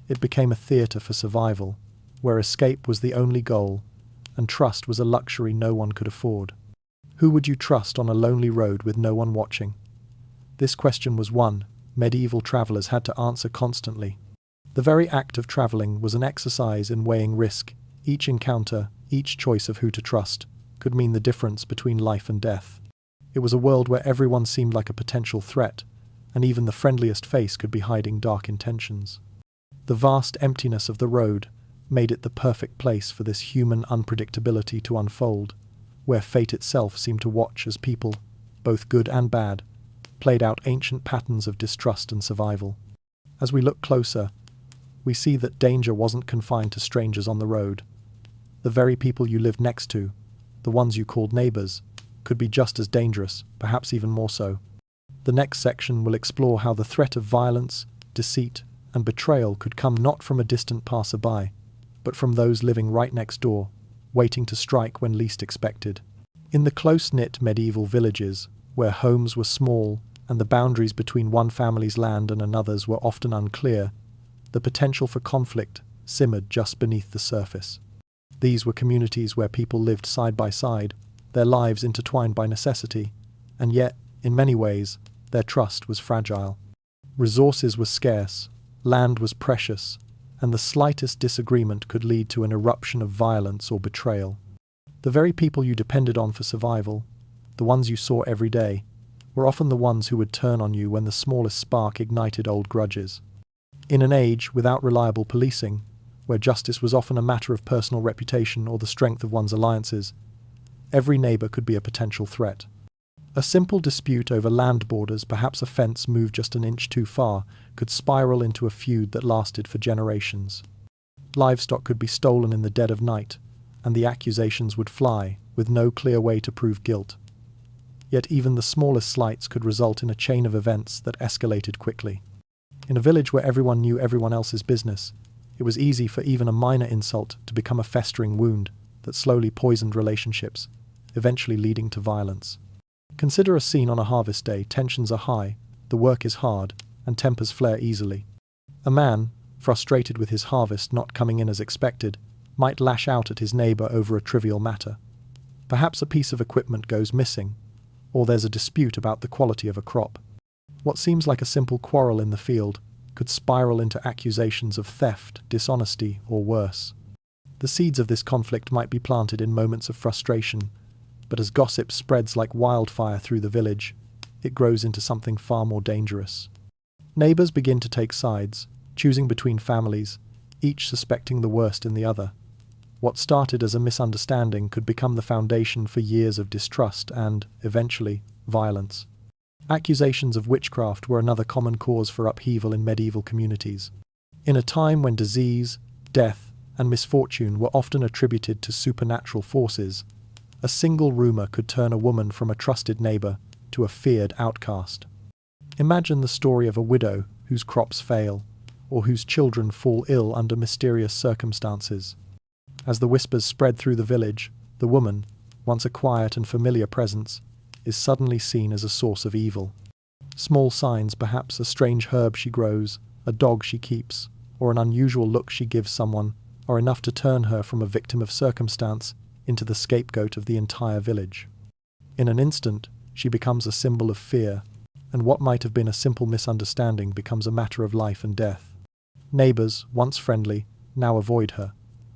It became a theatre for survival, where escape was the only goal, and trust was a luxury no one could afford. Who would you trust on a lonely road with no one watching? This question was one medieval travellers had to answer constantly. The very act of travelling was an exercise in weighing risk. Each encounter, each choice of who to trust, could mean the difference between life and death. It was a world where everyone seemed like a potential threat, and even the friendliest face could be hiding dark intentions. The vast emptiness of the road made it the perfect place for this human unpredictability to unfold, where fate itself seemed to watch as people, both good and bad, played out ancient patterns of distrust and survival. As we look closer, we see that danger wasn't confined to strangers on the road. The very people you lived next to, the ones you called neighbours, could be just as dangerous, perhaps even more so. The next section will explore how the threat of violence, deceit, and betrayal could come not from a distant passerby, but from those living right next door, waiting to strike when least expected. In the close-knit medieval villages, where homes were small and the boundaries between one family's land and another's were often unclear, the potential for conflict simmered just beneath the surface. These were communities where people lived side by side, their lives intertwined by necessity, and yet, in many ways, their trust was fragile. Resources were scarce, land was precious, and the slightest disagreement could lead to an eruption of violence or betrayal. The very people you depended on for survival, the ones you saw every day, were often the ones who would turn on you when the smallest spark ignited old grudges. In an age without reliable policing, where justice was often a matter of personal reputation or the strength of one's alliances, every neighbour could be a potential threat. A simple dispute over land borders, perhaps a fence moved just an inch too far, could spiral into a feud that lasted for generations. Livestock could be stolen in the dead of night, and the accusations would fly, with no clear way to prove guilt. Yet even the smallest slights could result in a chain of events that escalated quickly. In a village where everyone knew everyone else's business, it was easy for even a minor insult to become a festering wound that slowly poisoned relationships, eventually leading to violence. Consider a scene on a harvest day. Tensions are high, the work is hard, and tempers flare easily. A man, frustrated with his harvest not coming in as expected, might lash out at his neighbour over a trivial matter. Perhaps a piece of equipment goes missing, or there's a dispute about the quality of a crop. What seems like a simple quarrel in the field could spiral into accusations of theft, dishonesty, or worse. The seeds of this conflict might be planted in moments of frustration, but as gossip spreads like wildfire through the village, it grows into something far more dangerous. Neighbours begin to take sides, choosing between families, each suspecting the worst in the other. What started as a misunderstanding could become the foundation for years of distrust and, eventually, violence. Accusations of witchcraft were another common cause for upheaval in medieval communities. In a time when disease, death, and misfortune were often attributed to supernatural forces, a single rumour could turn a woman from a trusted neighbour to a feared outcast. Imagine the story of a widow whose crops fail, or whose children fall ill under mysterious circumstances. As the whispers spread through the village, the woman, once a quiet and familiar presence, is suddenly seen as a source of evil. Small signs, perhaps a strange herb she grows, a dog she keeps, or an unusual look she gives someone, are enough to turn her from a victim of circumstance into the scapegoat of the entire village. In an instant, she becomes a symbol of fear, and what might have been a simple misunderstanding becomes a matter of life and death. Neighbours, once friendly, now avoid her.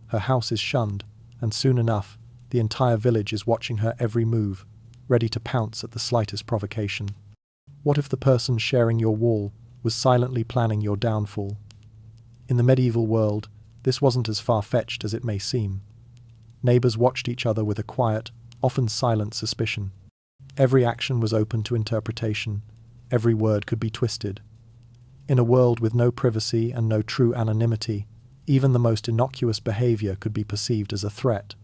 Her house is shunned, and soon enough, the entire village is watching her every move, ready to pounce at the slightest provocation. What if the person sharing your wall was silently planning your downfall? In the medieval world, this wasn't as far-fetched as it may seem. Neighbours watched each other with a quiet, often silent suspicion. Every action was open to interpretation. Every word could be twisted. In a world with no privacy and no true anonymity, even the most innocuous behaviour could be perceived as a threat.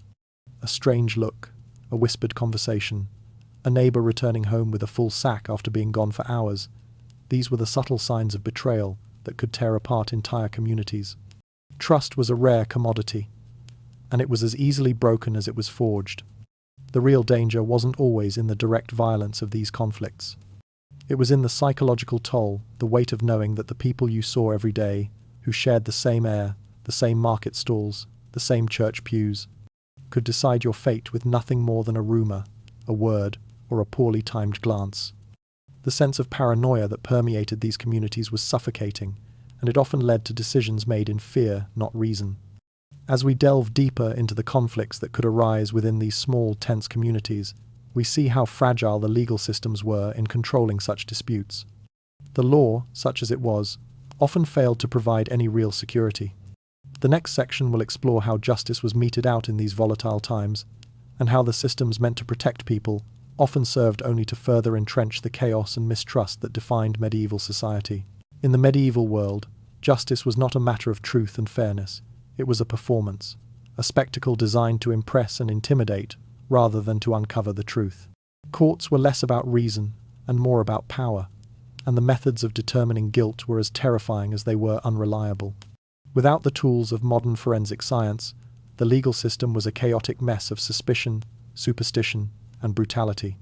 A strange look, a whispered conversation, a neighbour returning home with a full sack after being gone for hours. These were the subtle signs of betrayal that could tear apart entire communities. Trust was a rare commodity, and it was as easily broken as it was forged. The real danger wasn't always in the direct violence of these conflicts. It was in the psychological toll, the weight of knowing that the people you saw every day, who shared the same air, the same market stalls, the same church pews, could decide your fate with nothing more than a rumour, a word, or a poorly timed glance. The sense of paranoia that permeated these communities was suffocating, and it often led to decisions made in fear, not reason. As we delve deeper into the conflicts that could arise within these small, tense communities, we see how fragile the legal systems were in controlling such disputes. The law, such as it was, often failed to provide any real security. The next section will explore how justice was meted out in these volatile times, and how the systems meant to protect people often served only to further entrench the chaos and mistrust that defined medieval society. In the medieval world, justice was not a matter of truth and fairness. It was a performance, a spectacle designed to impress and intimidate rather than to uncover the truth. Courts were less about reason and more about power, and the methods of determining guilt were as terrifying as they were unreliable. Without the tools of modern forensic science, the legal system was a chaotic mess of suspicion, superstition, and brutality.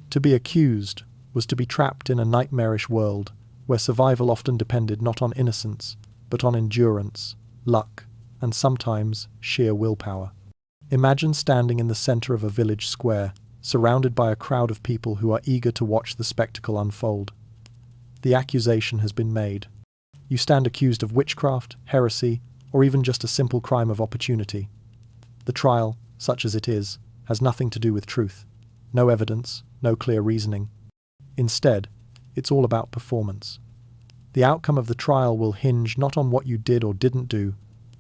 To be accused was to be trapped in a nightmarish world where survival often depended not on innocence, but on endurance, luck, and sometimes sheer willpower. Imagine standing in the centre of a village square, surrounded by a crowd of people who are eager to watch the spectacle unfold. The accusation has been made. You stand accused of witchcraft, heresy, or even just a simple crime of opportunity. The trial, such as it is, has nothing to do with truth. No evidence, no clear reasoning. Instead, it's all about performance. The outcome of the trial will hinge not on what you did or didn't do,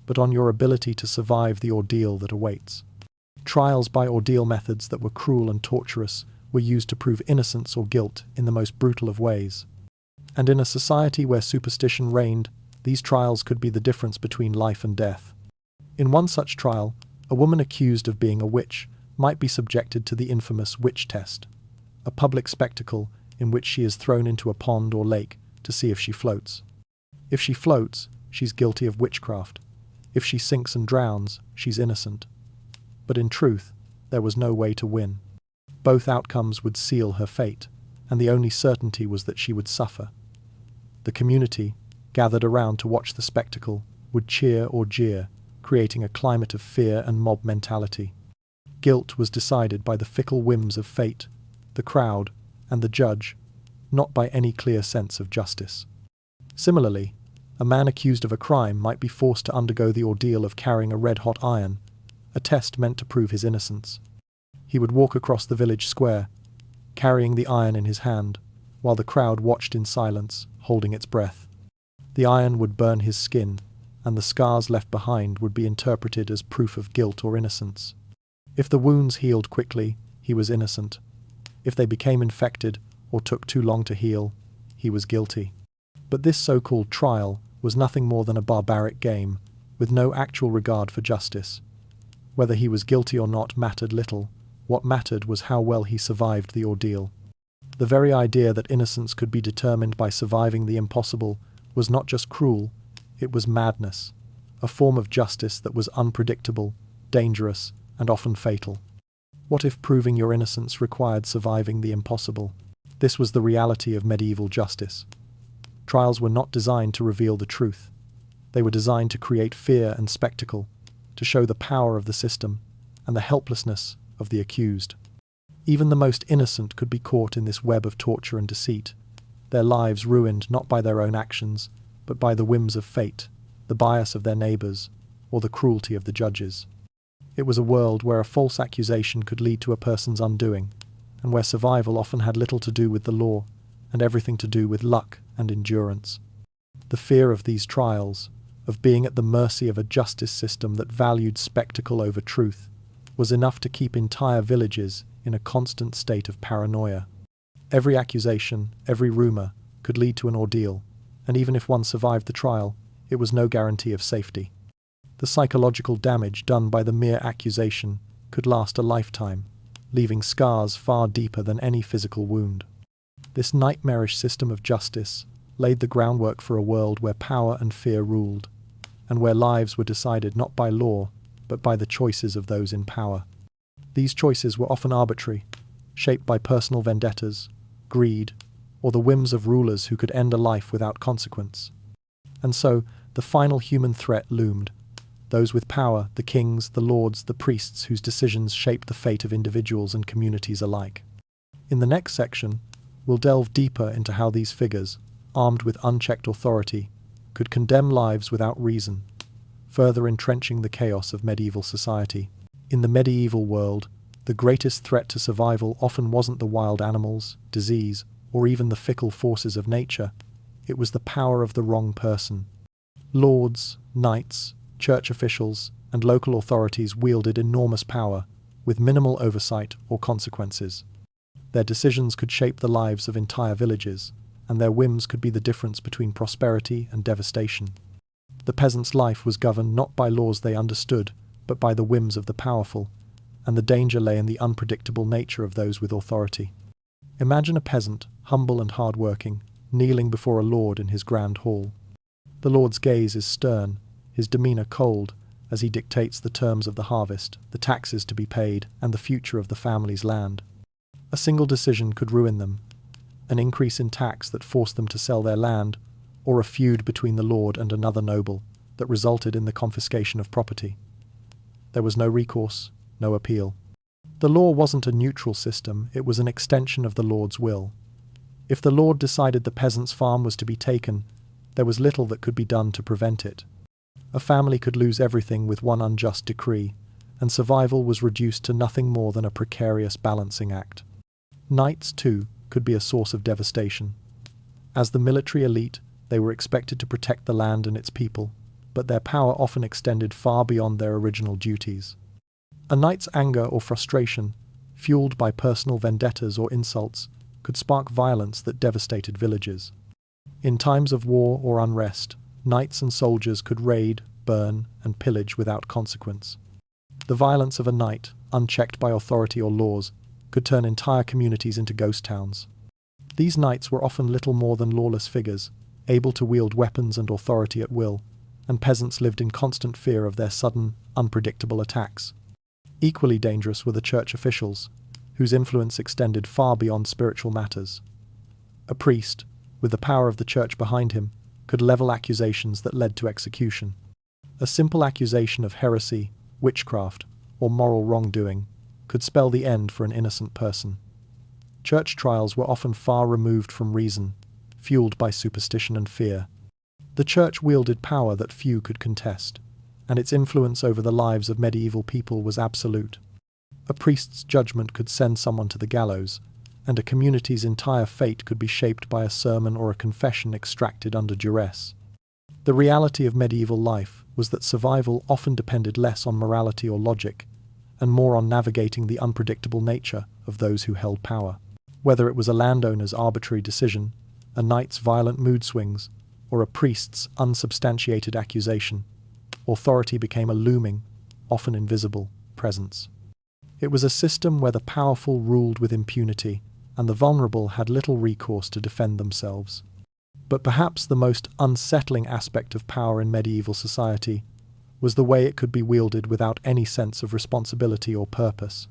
but on your ability to survive the ordeal that awaits. Trials by ordeal methods that were cruel and torturous were used to prove innocence or guilt in the most brutal of ways. And in a society where superstition reigned, these trials could be the difference between life and death. In one such trial, a woman accused of being a witch might be subjected to the infamous witch test, a public spectacle in which she is thrown into a pond or lake to see if she floats. If she floats, she's guilty of witchcraft. If she sinks and drowns, she's innocent. But in truth, there was no way to win. Both outcomes would seal her fate, and the only certainty was that she would suffer. The community, gathered around to watch the spectacle, would cheer or jeer, creating a climate of fear and mob mentality. Guilt was decided by the fickle whims of fate, the crowd, and the judge, not by any clear sense of justice. Similarly, a man accused of a crime might be forced to undergo the ordeal of carrying a red-hot iron, a test meant to prove his innocence. He would walk across the village square, carrying the iron in his hand, while the crowd watched in silence, holding its breath. The iron would burn his skin, and the scars left behind would be interpreted as proof of guilt or innocence. If the wounds healed quickly, he was innocent. If they became infected or took too long to heal, he was guilty. But this so-called trial was nothing more than a barbaric game, with no actual regard for justice. Whether he was guilty or not mattered little. What mattered was how well he survived the ordeal. The very idea that innocence could be determined by surviving the impossible was not just cruel, it was madness, a form of justice that was unpredictable, dangerous, and often fatal. What if proving your innocence required surviving the impossible? This was the reality of medieval justice. Trials were not designed to reveal the truth. They were designed to create fear and spectacle, to show the power of the system and the helplessness of the accused. Even the most innocent could be caught in this web of torture and deceit, their lives ruined not by their own actions, but by the whims of fate, the bias of their neighbours, or the cruelty of the judges. It was a world where a false accusation could lead to a person's undoing, and where survival often had little to do with the law, and everything to do with luck and endurance. The fear of these trials, of being at the mercy of a justice system that valued spectacle over truth, was enough to keep entire villages in a constant state of paranoia. Every accusation, every rumour, could lead to an ordeal, and even if one survived the trial, it was no guarantee of safety. The psychological damage done by the mere accusation could last a lifetime, leaving scars far deeper than any physical wound. This nightmarish system of justice laid the groundwork for a world where power and fear ruled, and where lives were decided not by law, but by the choices of those in power. These choices were often arbitrary, shaped by personal vendettas, greed, or the whims of rulers who could end a life without consequence. And so, the final human threat loomed. Those with power, the kings, the lords, the priests whose decisions shaped the fate of individuals and communities alike. In the next section, we'll delve deeper into how these figures, armed with unchecked authority, could condemn lives without reason, further entrenching the chaos of medieval society. In the medieval world, the greatest threat to survival often wasn't the wild animals, disease, or even the fickle forces of nature. It was the power of the wrong person. Lords, knights, church officials, and local authorities wielded enormous power, with minimal oversight or consequences. Their decisions could shape the lives of entire villages, and their whims could be the difference between prosperity and devastation. The peasant's life was governed not by laws they understood, but by the whims of the powerful, and the danger lay in the unpredictable nature of those with authority. Imagine a peasant, humble and hard-working, kneeling before a lord in his grand hall. The lord's gaze is stern, his demeanour cold, as he dictates the terms of the harvest, the taxes to be paid, and the future of the family's land. A single decision could ruin them, an increase in tax that forced them to sell their land, or a feud between the lord and another noble that resulted in the confiscation of property. There was no recourse, no appeal. The law wasn't a neutral system, it was an extension of the lord's will. If the lord decided the peasant's farm was to be taken, there was little that could be done to prevent it. A family could lose everything with one unjust decree, and survival was reduced to nothing more than a precarious balancing act. Knights, too, could be a source of devastation. As the military elite, they were expected to protect the land and its people, but their power often extended far beyond their original duties. A knight's anger or frustration, fueled by personal vendettas or insults, could spark violence that devastated villages. In times of war or unrest, knights and soldiers could raid, burn, and pillage without consequence. The violence of a knight, unchecked by authority or laws, could turn entire communities into ghost towns. These knights were often little more than lawless figures, able to wield weapons and authority at will, and peasants lived in constant fear of their sudden, unpredictable attacks. Equally dangerous were the church officials, whose influence extended far beyond spiritual matters. A priest, with the power of the church behind him, could level accusations that led to execution. A simple accusation of heresy, witchcraft, or moral wrongdoing could spell the end for an innocent person. Church trials were often far removed from reason, fueled by superstition and fear. The church wielded power that few could contest, and its influence over the lives of medieval people was absolute. A priest's judgment could send someone to the gallows, and a community's entire fate could be shaped by a sermon or a confession extracted under duress. The reality of medieval life was that survival often depended less on morality or logic, and more on navigating the unpredictable nature of those who held power. Whether it was a landowner's arbitrary decision, a knight's violent mood swings, or a priest's unsubstantiated accusation, authority became a looming, often invisible, presence. It was a system where the powerful ruled with impunity, and the vulnerable had little recourse to defend themselves. But perhaps the most unsettling aspect of power in medieval society was the way it could be wielded without any sense of responsibility or purpose.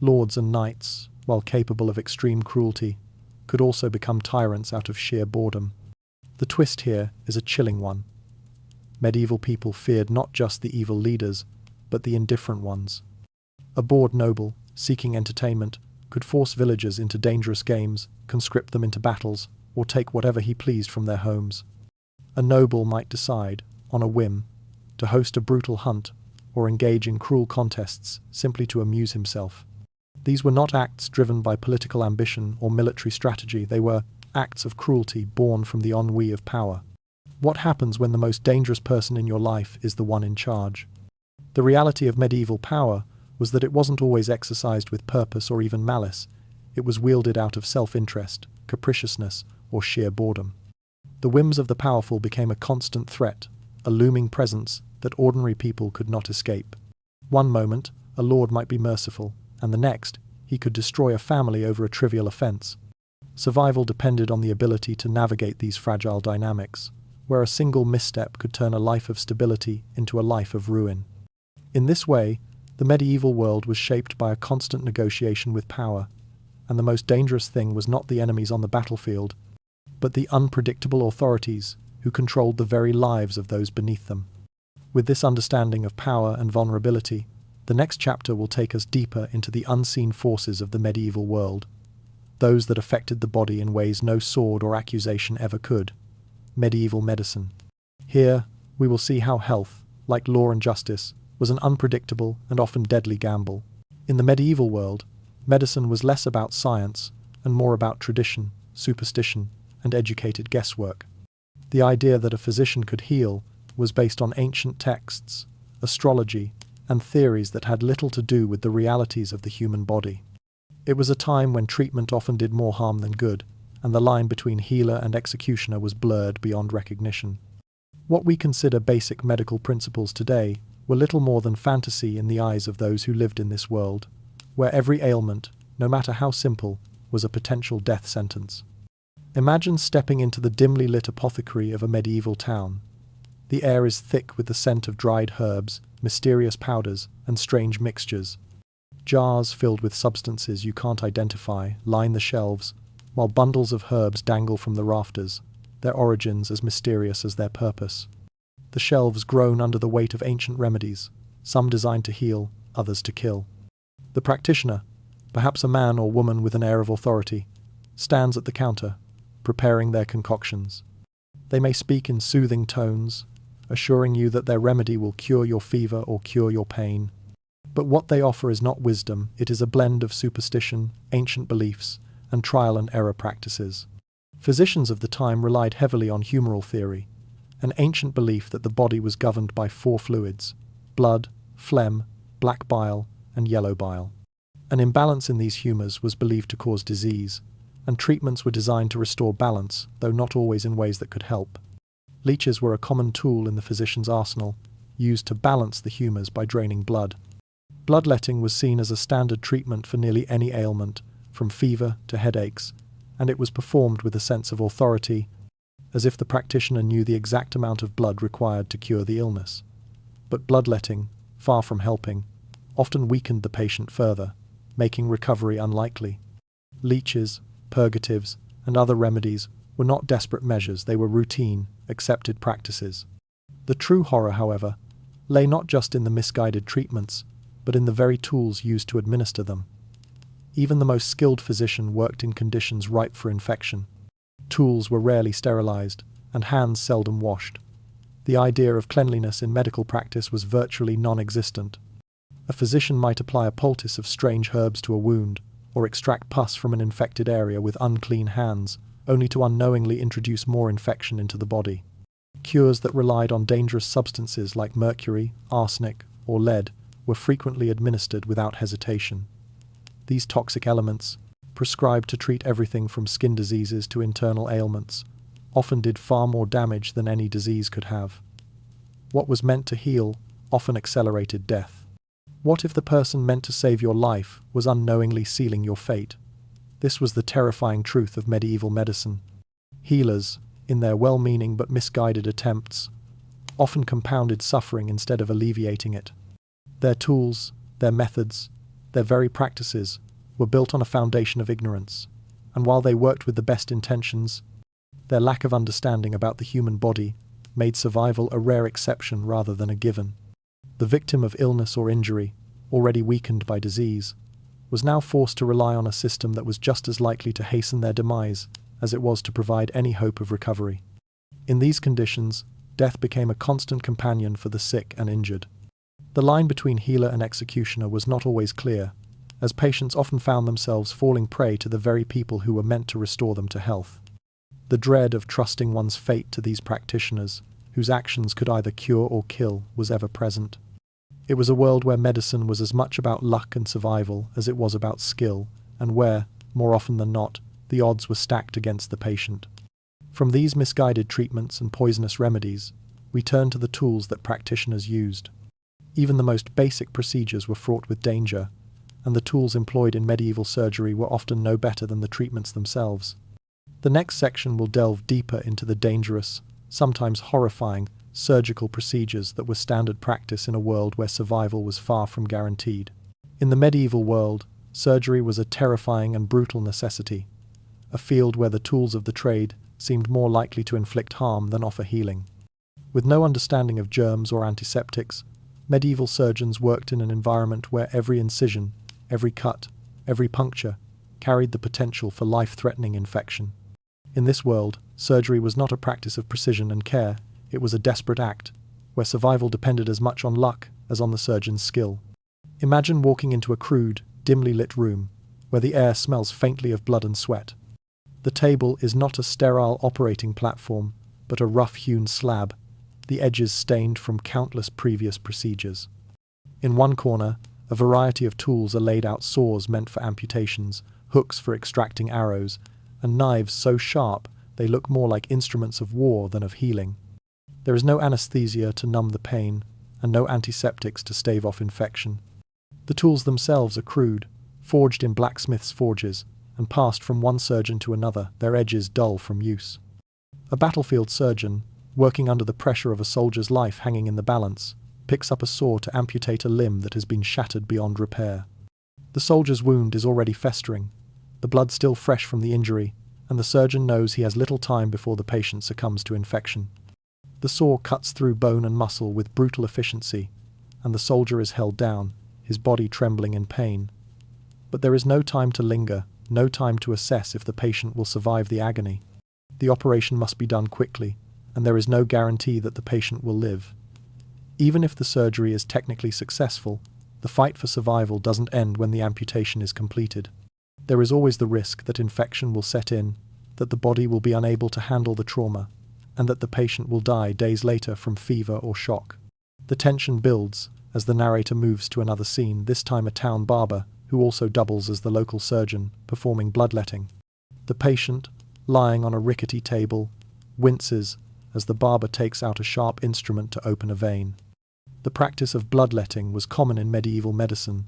Lords and knights, while capable of extreme cruelty, could also become tyrants out of sheer boredom. The twist here is a chilling one. Medieval people feared not just the evil leaders, but the indifferent ones. A bored noble, seeking entertainment, could force villagers into dangerous games, conscript them into battles, or take whatever he pleased from their homes. A noble might decide, on a whim, to host a brutal hunt or engage in cruel contests simply to amuse himself. These were not acts driven by political ambition or military strategy, they were acts of cruelty born from the ennui of power. What happens when the most dangerous person in your life is the one in charge? The reality of medieval power was that it wasn't always exercised with purpose or even malice. It was wielded out of self-interest, capriciousness, or sheer boredom. The whims of the powerful became a constant threat, a looming presence that ordinary people could not escape. One moment, a lord might be merciful, and the next, he could destroy a family over a trivial offense. Survival depended on the ability to navigate these fragile dynamics, where a single misstep could turn a life of stability into a life of ruin. In this way, the medieval world was shaped by a constant negotiation with power, and the most dangerous thing was not the enemies on the battlefield, but the unpredictable authorities who controlled the very lives of those beneath them. With this understanding of power and vulnerability, the next chapter will take us deeper into the unseen forces of the medieval world, those that affected the body in ways no sword or accusation ever could. Medieval medicine. Here, we will see how health, like law and justice, was an unpredictable and often deadly gamble. In the medieval world, medicine was less about science and more about tradition, superstition, and educated guesswork. The idea that a physician could heal was based on ancient texts, astrology, and theories that had little to do with the realities of the human body. It was a time when treatment often did more harm than good, and the line between healer and executioner was blurred beyond recognition. What we consider basic medical principles today were little more than fantasy in the eyes of those who lived in this world, where every ailment, no matter how simple, was a potential death sentence. Imagine stepping into the dimly lit apothecary of a medieval town. The air is thick with the scent of dried herbs, mysterious powders, and strange mixtures. Jars filled with substances you can't identify line the shelves, while bundles of herbs dangle from the rafters, their origins as mysterious as their purpose. The shelves groan under the weight of ancient remedies, some designed to heal, others to kill. The practitioner, perhaps a man or woman with an air of authority, stands at the counter, preparing their concoctions. They may speak in soothing tones, assuring you that their remedy will cure your fever or cure your pain. But what they offer is not wisdom, it is a blend of superstition, ancient beliefs, and trial and error practices. Physicians of the time relied heavily on humoral theory, an ancient belief that the body was governed by four fluids: blood, phlegm, black bile, and yellow bile. An imbalance in these humours was believed to cause disease, and treatments were designed to restore balance, though not always in ways that could help. Leeches were a common tool in the physician's arsenal, used to balance the humours by draining blood. Bloodletting was seen as a standard treatment for nearly any ailment, from fever to headaches, and it was performed with a sense of authority, as if the practitioner knew the exact amount of blood required to cure the illness. But bloodletting, far from helping, often weakened the patient further, making recovery unlikely. Leeches, purgatives, and other remedies were not desperate measures, they were routine, accepted practices. The true horror, however, lay not just in the misguided treatments, but in the very tools used to administer them. Even the most skilled physician worked in conditions ripe for infection. Tools were rarely sterilized, and hands seldom washed. The idea of cleanliness in medical practice was virtually non-existent. A physician might apply a poultice of strange herbs to a wound, or extract pus from an infected area with unclean hands, only to unknowingly introduce more infection into the body. Cures that relied on dangerous substances like mercury, arsenic, or lead were frequently administered without hesitation. These toxic elements, prescribed to treat everything from skin diseases to internal ailments, often did far more damage than any disease could have. What was meant to heal often accelerated death. What if the person meant to save your life was unknowingly sealing your fate? This was the terrifying truth of medieval medicine. Healers, in their well-meaning but misguided attempts, often compounded suffering instead of alleviating it. Their tools, their methods, their very practices were built on a foundation of ignorance, and while they worked with the best intentions, their lack of understanding about the human body made survival a rare exception rather than a given. The victim of illness or injury, already weakened by disease, was now forced to rely on a system that was just as likely to hasten their demise as it was to provide any hope of recovery. In these conditions, death became a constant companion for the sick and injured. The line between healer and executioner was not always clear, as patients often found themselves falling prey to the very people who were meant to restore them to health. The dread of trusting one's fate to these practitioners, whose actions could either cure or kill, was ever present. It was a world where medicine was as much about luck and survival as it was about skill, and where, more often than not, the odds were stacked against the patient. From these misguided treatments and poisonous remedies, we turn to the tools that practitioners used. Even the most basic procedures were fraught with danger, and the tools employed in medieval surgery were often no better than the treatments themselves. The next section will delve deeper into the dangerous, sometimes horrifying, surgical procedures that were standard practice in a world where survival was far from guaranteed. In the medieval world, surgery was a terrifying and brutal necessity, a field where the tools of the trade seemed more likely to inflict harm than offer healing. With no understanding of germs or antiseptics, medieval surgeons worked in an environment where every incision, every cut, every puncture carried the potential for life-threatening infection. In this world, surgery was not a practice of precision and care, it was a desperate act, where survival depended as much on luck as on the surgeon's skill. Imagine walking into a crude, dimly lit room, where the air smells faintly of blood and sweat. The table is not a sterile operating platform, but a rough-hewn slab, the edges stained from countless previous procedures. In one corner, a variety of tools are laid out: saws meant for amputations, hooks for extracting arrows, and knives so sharp they look more like instruments of war than of healing. There is no anesthesia to numb the pain, and no antiseptics to stave off infection. The tools themselves are crude, forged in blacksmiths' forges, and passed from one surgeon to another, their edges dull from use. A battlefield surgeon, working under the pressure of a soldier's life hanging in the balance, picks up a saw to amputate a limb that has been shattered beyond repair. The soldier's wound is already festering, the blood still fresh from the injury, and the surgeon knows he has little time before the patient succumbs to infection. The saw cuts through bone and muscle with brutal efficiency, and the soldier is held down, his body trembling in pain. But there is no time to linger, no time to assess if the patient will survive the agony. The operation must be done quickly, and there is no guarantee that the patient will live. Even if the surgery is technically successful, the fight for survival doesn't end when the amputation is completed. There is always the risk that infection will set in, that the body will be unable to handle the trauma, and that the patient will die days later from fever or shock. The tension builds as the narrator moves to another scene, this time a town barber, who also doubles as the local surgeon, performing bloodletting. The patient, lying on a rickety table, winces as the barber takes out a sharp instrument to open a vein. The practice of bloodletting was common in medieval medicine,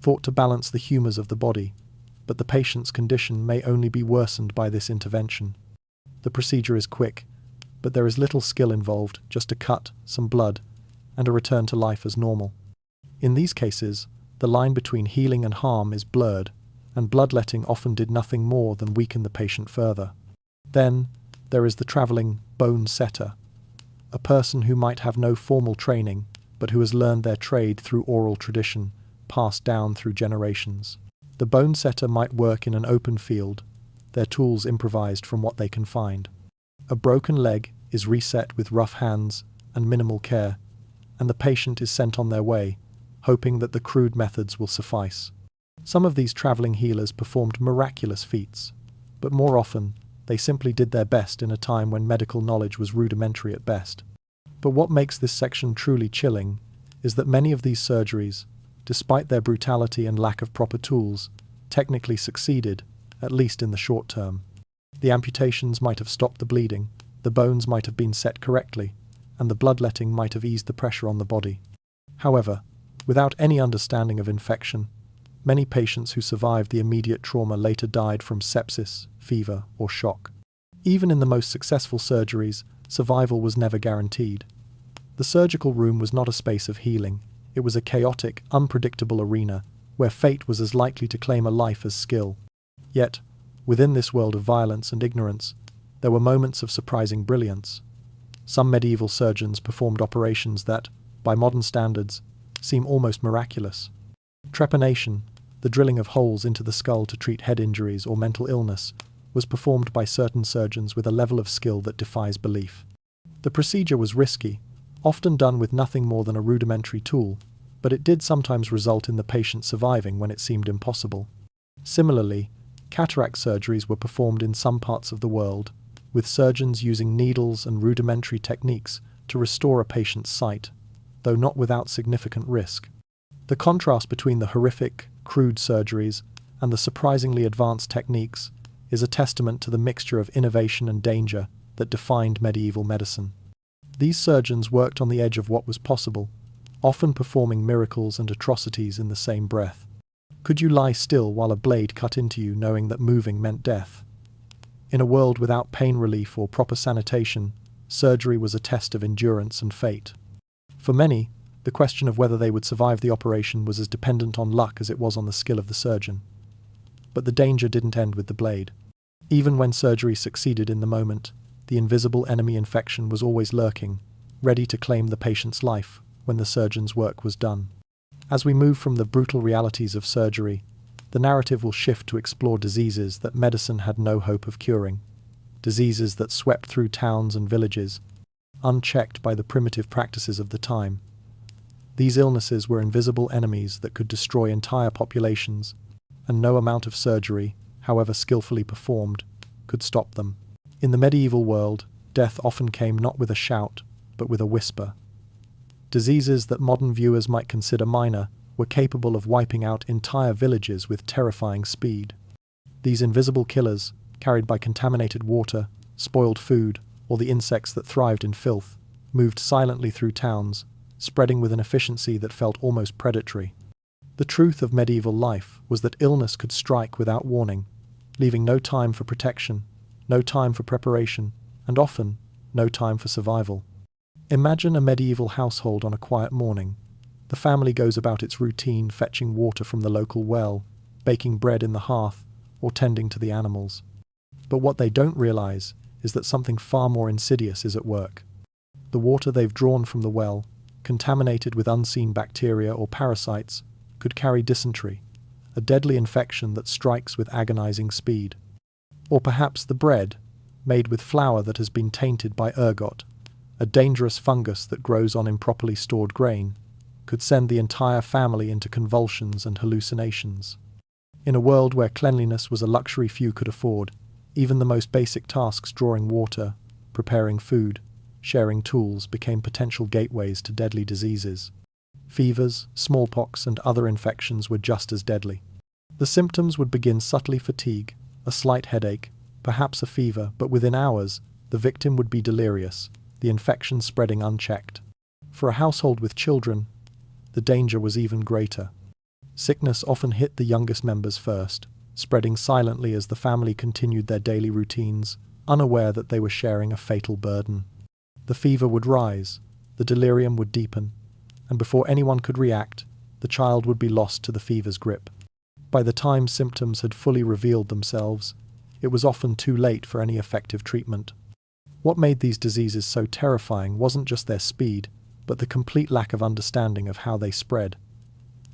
thought to balance the humours of the body, but the patient's condition may only be worsened by this intervention. The procedure is quick, but there is little skill involved, just a cut, some blood, and a return to life as normal. In these cases, the line between healing and harm is blurred, and bloodletting often did nothing more than weaken the patient further. Then, there is the travelling bone setter, a person who might have no formal training, but who has learned their trade through oral tradition, passed down through generations. The bone setter might work in an open field, their tools improvised from what they can find. A broken leg is reset with rough hands and minimal care, and the patient is sent on their way, hoping that the crude methods will suffice. Some of these traveling healers performed miraculous feats, but more often they simply did their best in a time when medical knowledge was rudimentary at best. But what makes this section truly chilling is that many of these surgeries, despite their brutality and lack of proper tools, technically succeeded, at least in the short term. The amputations might have stopped the bleeding, the bones might have been set correctly, and the bloodletting might have eased the pressure on the body. However, without any understanding of infection, many patients who survived the immediate trauma later died from sepsis, fever, or shock. Even in the most successful surgeries, survival was never guaranteed. The surgical room was not a space of healing. It was a chaotic, unpredictable arena where fate was as likely to claim a life as skill. Yet, within this world of violence and ignorance, there were moments of surprising brilliance. Some medieval surgeons performed operations that, by modern standards, seem almost miraculous. Trepanation, the drilling of holes into the skull to treat head injuries or mental illness, was performed by certain surgeons with a level of skill that defies belief. The procedure was risky, often done with nothing more than a rudimentary tool, but it did sometimes result in the patient surviving when it seemed impossible. Similarly, cataract surgeries were performed in some parts of the world, with surgeons using needles and rudimentary techniques to restore a patient's sight, though not without significant risk. The contrast between the horrific, crude surgeries and the surprisingly advanced techniques is a testament to the mixture of innovation and danger that defined medieval medicine. These surgeons worked on the edge of what was possible, often performing miracles and atrocities in the same breath. Could you lie still while a blade cut into you, knowing that moving meant death? In a world without pain relief or proper sanitation, surgery was a test of endurance and fate. For many, the question of whether they would survive the operation was as dependent on luck as it was on the skill of the surgeon. But the danger didn't end with the blade. Even when surgery succeeded in the moment, the invisible enemy infection was always lurking, ready to claim the patient's life when the surgeon's work was done. As we move from the brutal realities of surgery, the narrative will shift to explore diseases that medicine had no hope of curing, diseases that swept through towns and villages, unchecked by the primitive practices of the time. These illnesses were invisible enemies that could destroy entire populations, and no amount of surgery, however skillfully performed, could stop them. In the medieval world, death often came not with a shout, but with a whisper. Diseases that modern viewers might consider minor were capable of wiping out entire villages with terrifying speed. These invisible killers, carried by contaminated water, spoiled food, or the insects that thrived in filth, moved silently through towns, spreading with an efficiency that felt almost predatory. The truth of medieval life was that illness could strike without warning, leaving no time for protection, no time for preparation, and often no time for survival. Imagine a medieval household on a quiet morning. The family goes about its routine, fetching water from the local well, baking bread in the hearth, or tending to the animals. But what they don't realize is that something far more insidious is at work. The water they've drawn from the well, contaminated with unseen bacteria or parasites, could carry dysentery, a deadly infection that strikes with agonizing speed. Or perhaps the bread, made with flour that has been tainted by ergot, a dangerous fungus that grows on improperly stored grain, could send the entire family into convulsions and hallucinations. In a world where cleanliness was a luxury few could afford, even the most basic tasks, drawing water, preparing food, sharing tools, became potential gateways to deadly diseases. Fevers, smallpox, and other infections were just as deadly. The symptoms would begin subtly: fatigue, a slight headache, perhaps a fever, but within hours, the victim would be delirious, the infection spreading unchecked. For a household with children, the danger was even greater. Sickness often hit the youngest members first, spreading silently as the family continued their daily routines, unaware that they were sharing a fatal burden. The fever would rise, the delirium would deepen, and before anyone could react, the child would be lost to the fever's grip. By the time symptoms had fully revealed themselves, it was often too late for any effective treatment. What made these diseases so terrifying wasn't just their speed, but the complete lack of understanding of how they spread.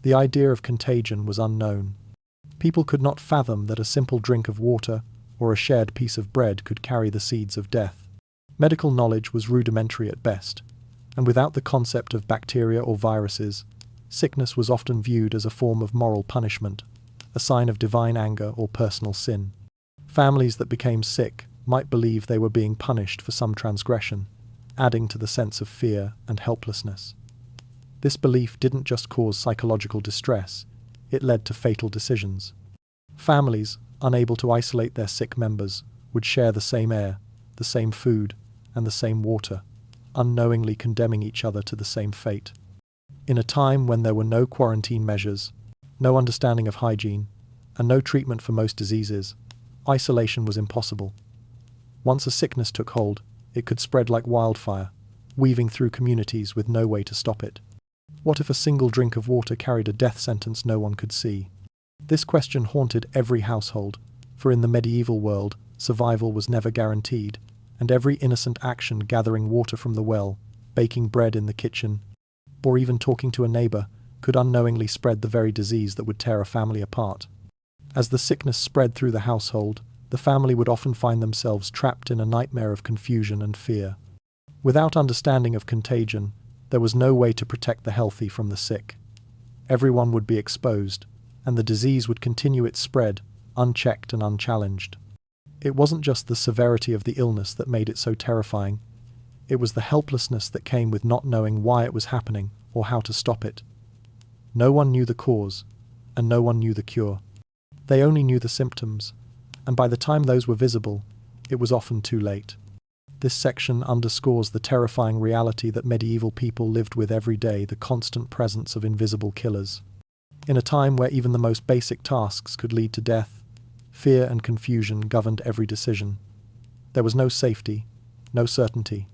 The idea of contagion was unknown. People could not fathom that a simple drink of water or a shared piece of bread could carry the seeds of death. Medical knowledge was rudimentary at best, and without the concept of bacteria or viruses, sickness was often viewed as a form of moral punishment, a sign of divine anger or personal sin. Families that became sick might believe they were being punished for some transgression, adding to the sense of fear and helplessness. This belief didn't just cause psychological distress, it led to fatal decisions. Families, unable to isolate their sick members, would share the same air, the same food, and the same water, unknowingly condemning each other to the same fate. In a time when there were no quarantine measures, no understanding of hygiene, and no treatment for most diseases, isolation was impossible. Once a sickness took hold, it could spread like wildfire, weaving through communities with no way to stop it. What if a single drink of water carried a death sentence no one could see? This question haunted every household, for in the medieval world, survival was never guaranteed, and every innocent action gathering water from the well, baking bread in the kitchen, or even talking to a neighbor could unknowingly spread the very disease that would tear a family apart. As the sickness spread through the household, the family would often find themselves trapped in a nightmare of confusion and fear. Without understanding of contagion, there was no way to protect the healthy from the sick. Everyone would be exposed, and the disease would continue its spread, unchecked and unchallenged. It wasn't just the severity of the illness that made it so terrifying. It was the helplessness that came with not knowing why it was happening or how to stop it. No one knew the cause, and no one knew the cure. They only knew the symptoms, and by the time those were visible, it was often too late. This section underscores the terrifying reality that medieval people lived with every day, the constant presence of invisible killers. In a time where even the most basic tasks could lead to death, fear and confusion governed every decision. There was no safety, no certainty.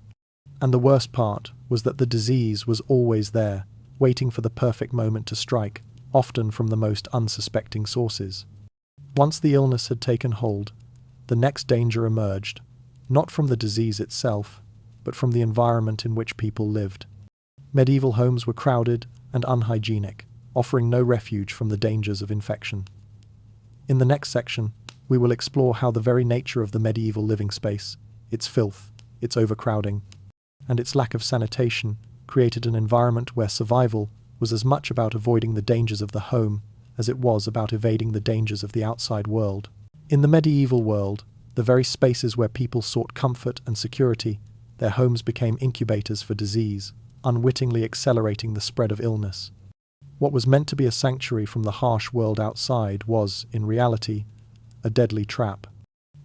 And the worst part was that the disease was always there, waiting for the perfect moment to strike, often from the most unsuspecting sources. Once the illness had taken hold, the next danger emerged, not from the disease itself, but from the environment in which people lived. Medieval homes were crowded and unhygienic, offering no refuge from the dangers of infection. In the next section, we will explore how the very nature of the medieval living space, its filth, its overcrowding, and its lack of sanitation created an environment where survival was as much about avoiding the dangers of the home as it was about evading the dangers of the outside world. In the medieval world, the very spaces where people sought comfort and security, their homes became incubators for disease, unwittingly accelerating the spread of illness. What was meant to be a sanctuary from the harsh world outside was, in reality, a deadly trap.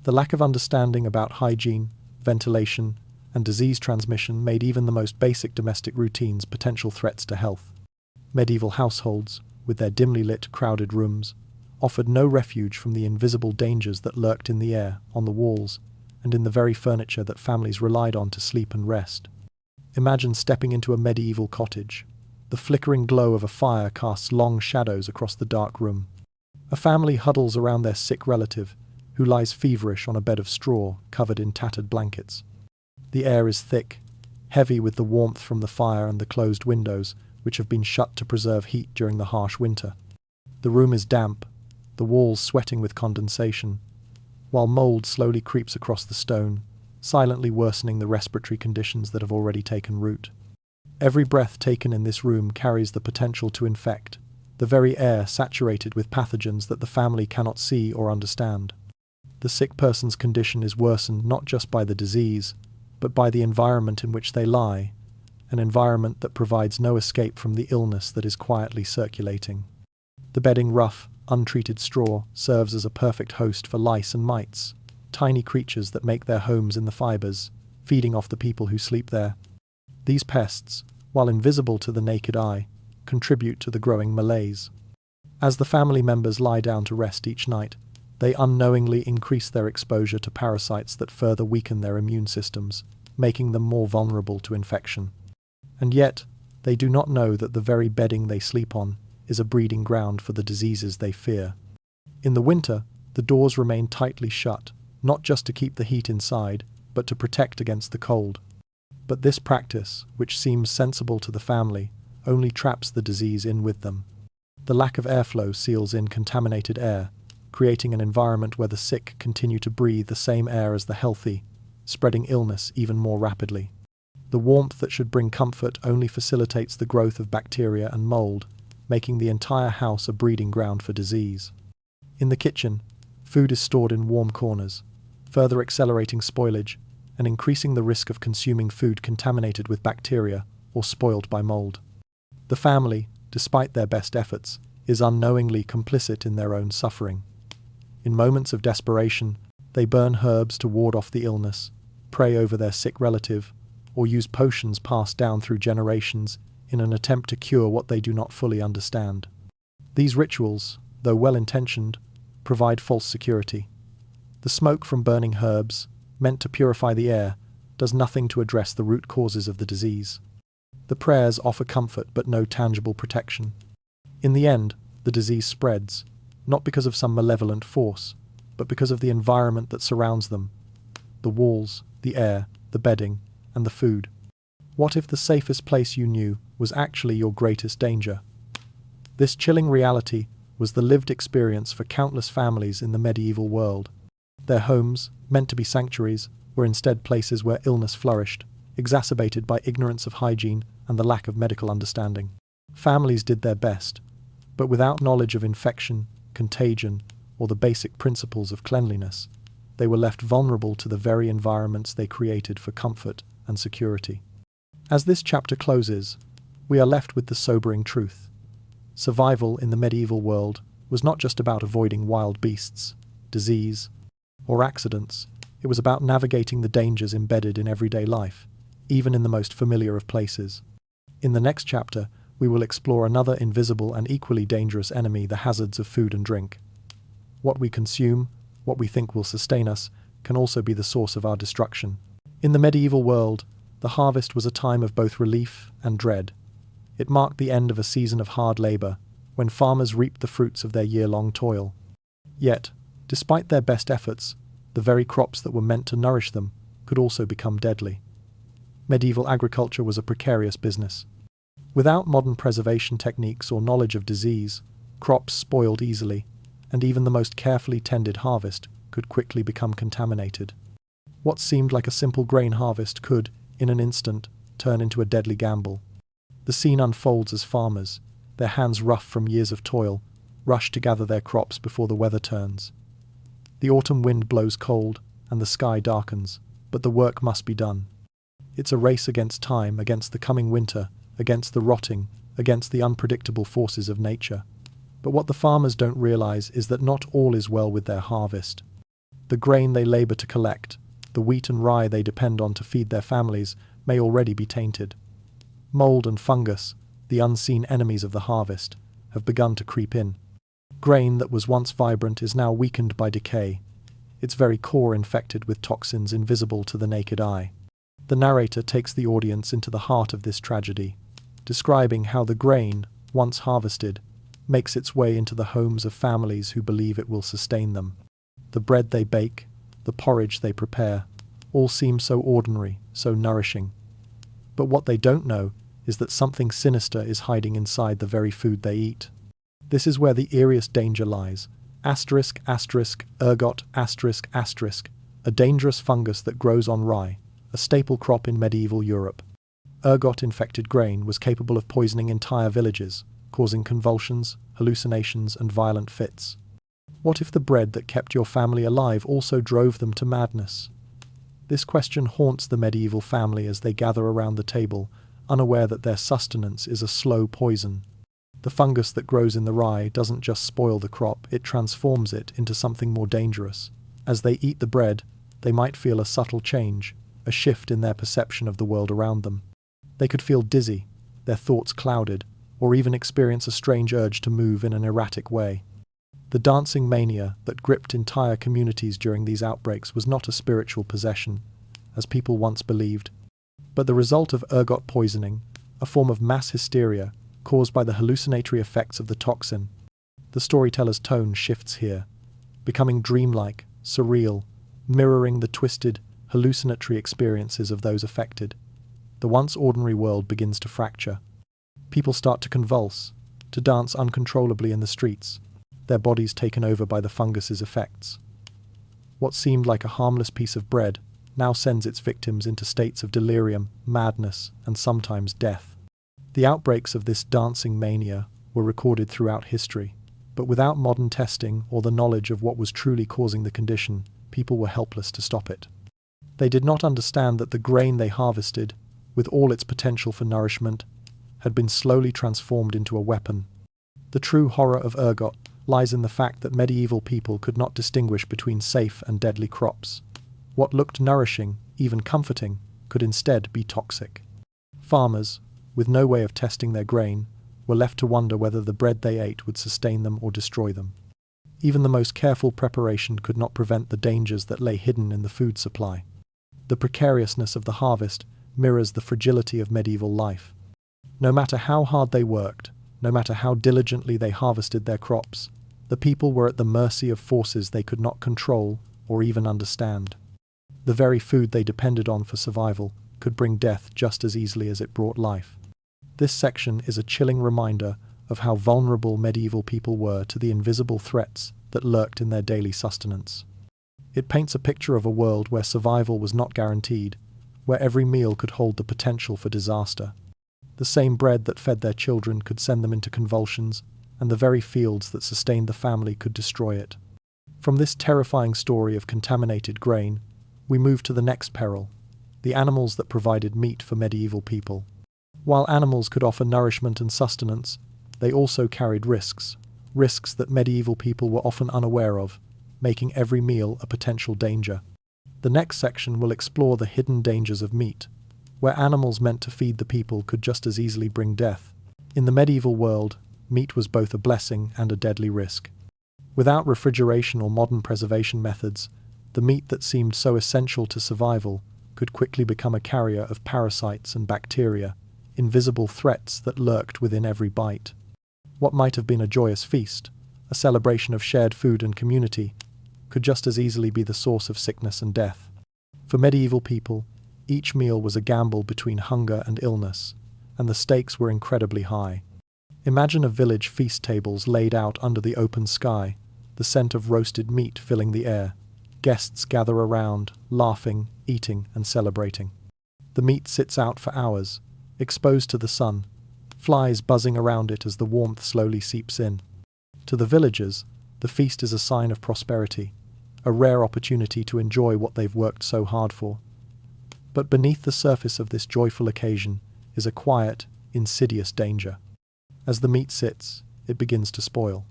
The lack of understanding about hygiene, ventilation, and disease transmission made even the most basic domestic routines potential threats to health. Medieval households, with their dimly lit, crowded rooms, offered no refuge from the invisible dangers that lurked in the air, on the walls, and in the very furniture that families relied on to sleep and rest. Imagine stepping into a medieval cottage. The flickering glow of a fire casts long shadows across the dark room. A family huddles around their sick relative, who lies feverish on a bed of straw covered in tattered blankets. The air is thick, heavy with the warmth from the fire and the closed windows, which have been shut to preserve heat during the harsh winter. The room is damp, the walls sweating with condensation, while mold slowly creeps across the stone, silently worsening the respiratory conditions that have already taken root. Every breath taken in this room carries the potential to infect, the very air saturated with pathogens that the family cannot see or understand. The sick person's condition is worsened not just by the disease, but by the environment in which they lie, an environment that provides no escape from the illness that is quietly circulating. The bedding, rough, untreated straw, serves as a perfect host for lice and mites, tiny creatures that make their homes in the fibers, feeding off the people who sleep there. These pests, while invisible to the naked eye, contribute to the growing malaise. As the family members lie down to rest each night, they unknowingly increase their exposure to parasites that further weaken their immune systems, making them more vulnerable to infection. And yet, they do not know that the very bedding they sleep on is a breeding ground for the diseases they fear. In the winter, the doors remain tightly shut, not just to keep the heat inside, but to protect against the cold. But this practice, which seems sensible to the family, only traps the disease in with them. The lack of airflow seals in contaminated air, creating an environment where the sick continue to breathe the same air as the healthy, spreading illness even more rapidly. The warmth that should bring comfort only facilitates the growth of bacteria and mold, making the entire house a breeding ground for disease. In the kitchen, food is stored in warm corners, further accelerating spoilage and increasing the risk of consuming food contaminated with bacteria or spoiled by mold. The family, despite their best efforts, is unknowingly complicit in their own suffering. In moments of desperation, they burn herbs to ward off the illness, pray over their sick relative, or use potions passed down through generations in an attempt to cure what they do not fully understand. These rituals, though well-intentioned, provide false security. The smoke from burning herbs, meant to purify the air, does nothing to address the root causes of the disease. The prayers offer comfort but no tangible protection. In the end, the disease spreads, not because of some malevolent force, but because of the environment that surrounds them: the walls, the air, the bedding, and the food. What if the safest place you knew was actually your greatest danger? This chilling reality was the lived experience for countless families in the medieval world. Their homes, meant to be sanctuaries, were instead places where illness flourished, exacerbated by ignorance of hygiene and the lack of medical understanding. Families did their best, but without knowledge of infection, contagion, or the basic principles of cleanliness, they were left vulnerable to the very environments they created for comfort and security. As this chapter closes, we are left with the sobering truth. Survival in the medieval world was not just about avoiding wild beasts, disease, or accidents. It was about navigating the dangers embedded in everyday life, even in the most familiar of places. In the next chapter, we will explore another invisible and equally dangerous enemy: the hazards of food and drink. What we consume, what we think will sustain us, can also be the source of our destruction. In the medieval world, the harvest was a time of both relief and dread. It marked the end of a season of hard labor, when farmers reaped the fruits of their year-long toil. Yet, despite their best efforts, the very crops that were meant to nourish them could also become deadly. Medieval agriculture was a precarious business. Without modern preservation techniques or knowledge of disease, crops spoiled easily, and even the most carefully tended harvest could quickly become contaminated. What seemed like a simple grain harvest could, in an instant, turn into a deadly gamble. The scene unfolds as farmers, their hands rough from years of toil, rush to gather their crops before the weather turns. The autumn wind blows cold, and the sky darkens, but the work must be done. It's a race against time, against the coming winter, against the rotting, against the unpredictable forces of nature. But what the farmers don't realize is that not all is well with their harvest. The grain they labor to collect, the wheat and rye they depend on to feed their families, may already be tainted. Mold and fungus, the unseen enemies of the harvest, have begun to creep in. Grain that was once vibrant is now weakened by decay, its very core infected with toxins invisible to the naked eye. The narrator takes the audience into the heart of this tragedy, describing how the grain, once harvested, makes its way into the homes of families who believe it will sustain them. The bread they bake, the porridge they prepare, all seem so ordinary, so nourishing. But what they don't know is that something sinister is hiding inside the very food they eat. This is where the eeriest danger lies. Ergot, a dangerous fungus that grows on rye, a staple crop in medieval Europe. Ergot-infected grain was capable of poisoning entire villages, causing convulsions, hallucinations, and violent fits. What if the bread that kept your family alive also drove them to madness? This question haunts the medieval family as they gather around the table, unaware that their sustenance is a slow poison. The fungus that grows in the rye doesn't just spoil the crop, it transforms it into something more dangerous. As they eat the bread, they might feel a subtle change, a shift in their perception of the world around them. They could feel dizzy, their thoughts clouded, or even experience a strange urge to move in an erratic way. The dancing mania that gripped entire communities during these outbreaks was not a spiritual possession, as people once believed, but the result of ergot poisoning, a form of mass hysteria caused by the hallucinatory effects of the toxin. The storyteller's tone shifts here, becoming dreamlike, surreal, mirroring the twisted, hallucinatory experiences of those affected. the once ordinary world begins to fracture. People start to convulse, to dance uncontrollably in the streets, their bodies taken over by the fungus's effects. What seemed like a harmless piece of bread now sends its victims into states of delirium, madness, and sometimes death. The outbreaks of this dancing mania were recorded throughout history, but without modern testing or the knowledge of what was truly causing the condition, people were helpless to stop it. They did not understand that the grain they harvested, with all its potential for nourishment, had been slowly transformed into a weapon. The true horror of ergot lies in the fact that medieval people could not distinguish between safe and deadly crops. What looked nourishing, even comforting, could instead be toxic. Farmers, with no way of testing their grain, were left to wonder whether the bread they ate would sustain them or destroy them. Even the most careful preparation could not prevent the dangers that lay hidden in the food supply. The precariousness of the harvest mirrors the fragility of medieval life. No matter how hard they worked, no matter how diligently they harvested their crops, the people were at the mercy of forces they could not control or even understand. The very food they depended on for survival could bring death just as easily as it brought life. This section is a chilling reminder of how vulnerable medieval people were to the invisible threats that lurked in their daily sustenance. It paints a picture of a world where survival was not guaranteed, where every meal could hold the potential for disaster. The same bread that fed their children could send them into convulsions, and the very fields that sustained the family could destroy it. From this terrifying story of contaminated grain, we move to the next peril, the animals that provided meat for medieval people. While animals could offer nourishment and sustenance, they also carried risks that medieval people were often unaware of, making every meal a potential danger. The next section will explore the hidden dangers of meat, where animals meant to feed the people could just as easily bring death. In the medieval world, meat was both a blessing and a deadly risk. Without refrigeration or modern preservation methods, the meat that seemed so essential to survival could quickly become a carrier of parasites and bacteria, invisible threats that lurked within every bite. What might have been a joyous feast, a celebration of shared food and community, could just as easily be the source of sickness and death. For medieval people, each meal was a gamble between hunger and illness, and the stakes were incredibly high. Imagine a village feast tables laid out under the open sky, the scent of roasted meat filling the air. Guests gather around, laughing, eating, and celebrating. The meat sits out for hours, exposed to the sun, flies buzzing around it as the warmth slowly seeps in. To the villagers, the feast is a sign of prosperity, a rare opportunity to enjoy what they've worked so hard for. But beneath the surface of this joyful occasion is a quiet, insidious danger. As the meat sits, it begins to spoil.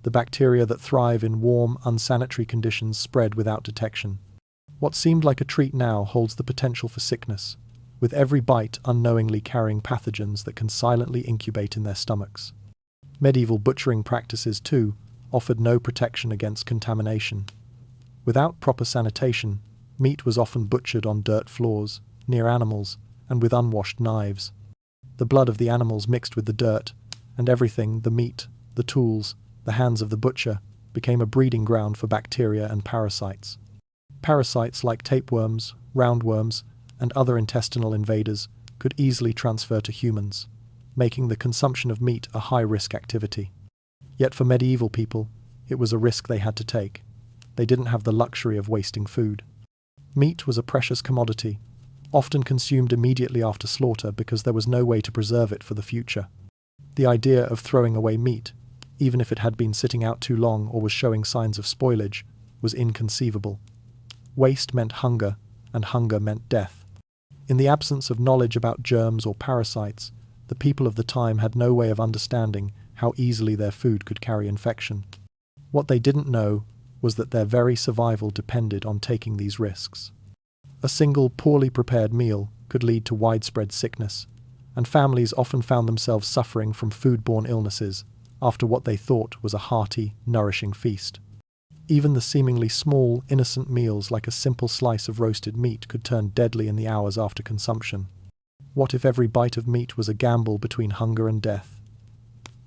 The bacteria that thrive in warm, unsanitary conditions spread without detection. What seemed like a treat now holds the potential for sickness, with every bite unknowingly carrying pathogens that can silently incubate in their stomachs. Medieval butchering practices, too, offered no protection against contamination. Without proper sanitation, meat was often butchered on dirt floors, near animals, and with unwashed knives. The blood of the animals mixed with the dirt, and everything, the meat, the tools, the hands of the butcher, became a breeding ground for bacteria and parasites. Parasites like tapeworms, roundworms, and other intestinal invaders could easily transfer to humans, making the consumption of meat a high-risk activity. Yet for medieval people, it was a risk they had to take. They didn't have the luxury of wasting food. Meat was a precious commodity, often consumed immediately after slaughter because there was no way to preserve it for the future. The idea of throwing away meat, even if it had been sitting out too long or was showing signs of spoilage, was inconceivable. Waste meant hunger, and hunger meant death. In the absence of knowledge about germs or parasites, the people of the time had no way of understanding how easily their food could carry infection. What they didn't know was that their very survival depended on taking these risks. A single poorly prepared meal could lead to widespread sickness, and families often found themselves suffering from foodborne illnesses after what they thought was a hearty, nourishing feast. Even the seemingly small, innocent meals like a simple slice of roasted meat could turn deadly in the hours after consumption. What if every bite of meat was a gamble between hunger and death?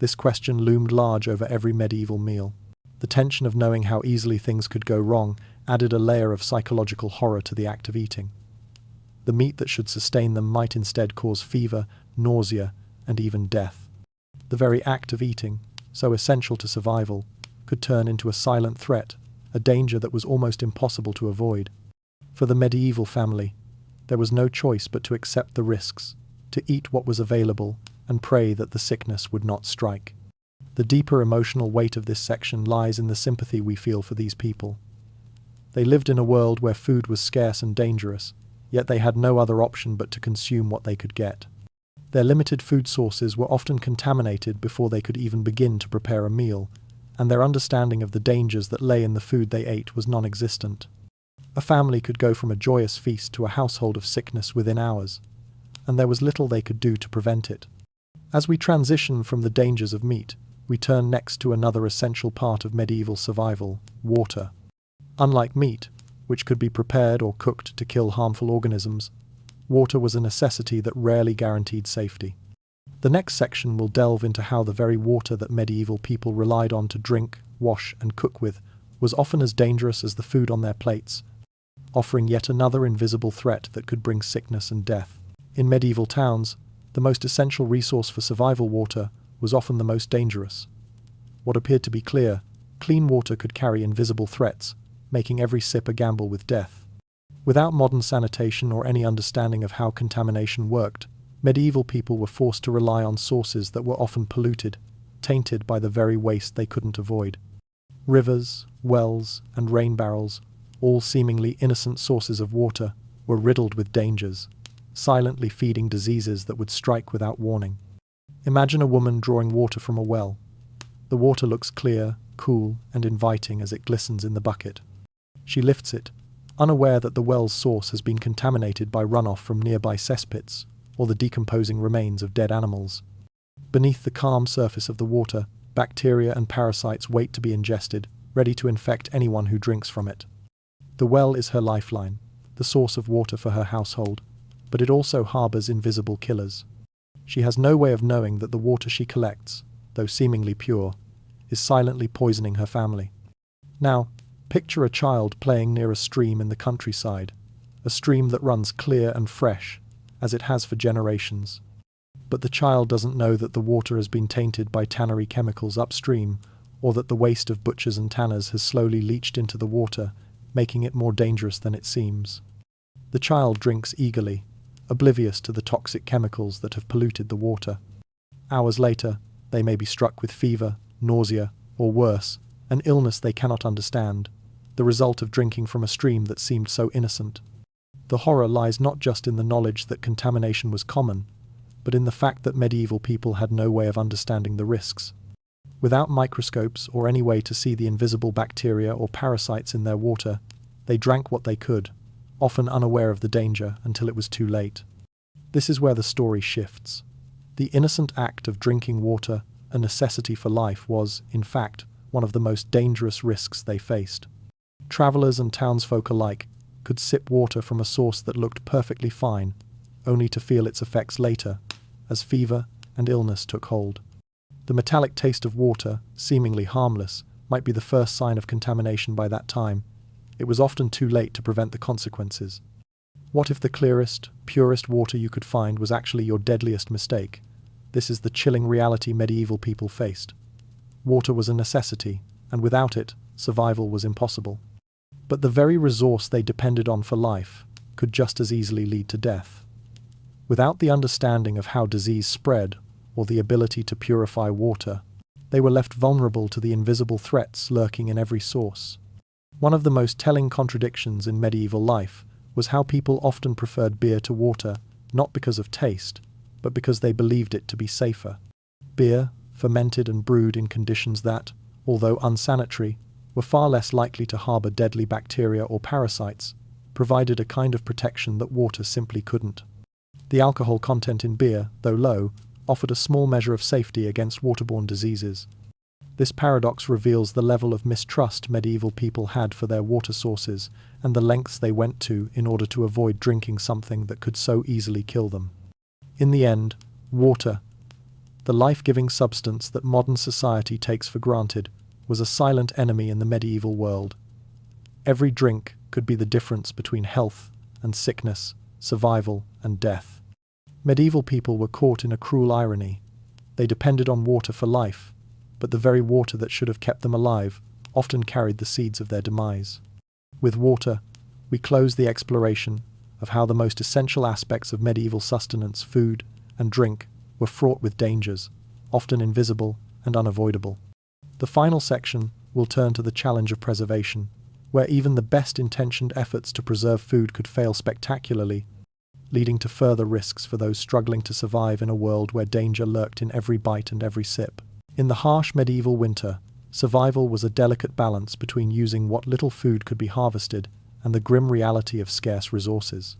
This question loomed large over every medieval meal. The tension of knowing how easily things could go wrong added a layer of psychological horror to the act of eating. The meat that should sustain them might instead cause fever, nausea, and even death. The very act of eating, so essential to survival, could turn into a silent threat, a danger that was almost impossible to avoid. For the medieval family, there was no choice but to accept the risks, to eat what was available, and pray that the sickness would not strike. The deeper emotional weight of this section lies in the sympathy we feel for these people. They lived in a world where food was scarce and dangerous, yet they had no other option but to consume what they could get. Their limited food sources were often contaminated before they could even begin to prepare a meal, and their understanding of the dangers that lay in the food they ate was non-existent. A family could go from a joyous feast to a household of sickness within hours, and there was little they could do to prevent it. As we transition from the dangers of meat, we turn next to another essential part of medieval survival: water. Unlike meat, which could be prepared or cooked to kill harmful organisms, water was a necessity that rarely guaranteed safety. The next section will delve into how the very water that medieval people relied on to drink, wash, and cook with was often as dangerous as the food on their plates, offering yet another invisible threat that could bring sickness and death. In medieval towns, the most essential resource for survival, water, was often the most dangerous. What appeared to be clear, clean water could carry invisible threats, making every sip a gamble with death. Without modern sanitation or any understanding of how contamination worked, medieval people were forced to rely on sources that were often polluted, tainted by the very waste they couldn't avoid. Rivers, wells, and rain barrels, all seemingly innocent sources of water, were riddled with dangers, silently feeding diseases that would strike without warning. Imagine a woman drawing water from a well. The water looks clear, cool, and inviting as it glistens in the bucket. She lifts it, unaware that the well's source has been contaminated by runoff from nearby cesspits or the decomposing remains of dead animals. Beneath the calm surface of the water, bacteria and parasites wait to be ingested, ready to infect anyone who drinks from it. The well is her lifeline, the source of water for her household, but it also harbors invisible killers. She has no way of knowing that the water she collects, though seemingly pure, is silently poisoning her family. Now, picture a child playing near a stream in the countryside, a stream that runs clear and fresh, as it has for generations. But the child doesn't know that the water has been tainted by tannery chemicals upstream, or that the waste of butchers and tanners has slowly leached into the water, making it more dangerous than it seems. The child drinks eagerly, oblivious to the toxic chemicals that have polluted the water. Hours later, they may be struck with fever, nausea, or worse, an illness they cannot understand, the result of drinking from a stream that seemed so innocent. The horror lies not just in the knowledge that contamination was common, but in the fact that medieval people had no way of understanding the risks. Without microscopes or any way to see the invisible bacteria or parasites in their water, they drank what they could, often unaware of the danger until it was too late. This is where the story shifts. The innocent act of drinking water, a necessity for life, was, in fact, one of the most dangerous risks they faced. Travelers and townsfolk alike could sip water from a source that looked perfectly fine, only to feel its effects later, as fever and illness took hold. The metallic taste of water, seemingly harmless, might be the first sign of contamination by that time. It was often too late to prevent the consequences. What if the clearest, purest water you could find was actually your deadliest mistake? This is the chilling reality medieval people faced. Water was a necessity, and without it, survival was impossible. But the very resource they depended on for life could just as easily lead to death. Without the understanding of how disease spread, or the ability to purify water, they were left vulnerable to the invisible threats lurking in every source. One of the most telling contradictions in medieval life was how people often preferred beer to water, not because of taste, but because they believed it to be safer. Beer, fermented and brewed in conditions that, although unsanitary, were far less likely to harbor deadly bacteria or parasites, provided a kind of protection that water simply couldn't. The alcohol content in beer, though low, offered a small measure of safety against waterborne diseases. This paradox reveals the level of mistrust medieval people had for their water sources and the lengths they went to in order to avoid drinking something that could so easily kill them. In the end, water, the life-giving substance that modern society takes for granted, was a silent enemy in the medieval world. Every drink could be the difference between health and sickness, survival, and death. Medieval people were caught in a cruel irony. They depended on water for life, but the very water that should have kept them alive often carried the seeds of their demise. With water, we close the exploration of how the most essential aspects of medieval sustenance, food and drink, were fraught with dangers, often invisible and unavoidable. The final section will turn to the challenge of preservation, where even the best-intentioned efforts to preserve food could fail spectacularly, leading to further risks for those struggling to survive in a world where danger lurked in every bite and every sip. In the harsh medieval winter, survival was a delicate balance between using what little food could be harvested and the grim reality of scarce resources.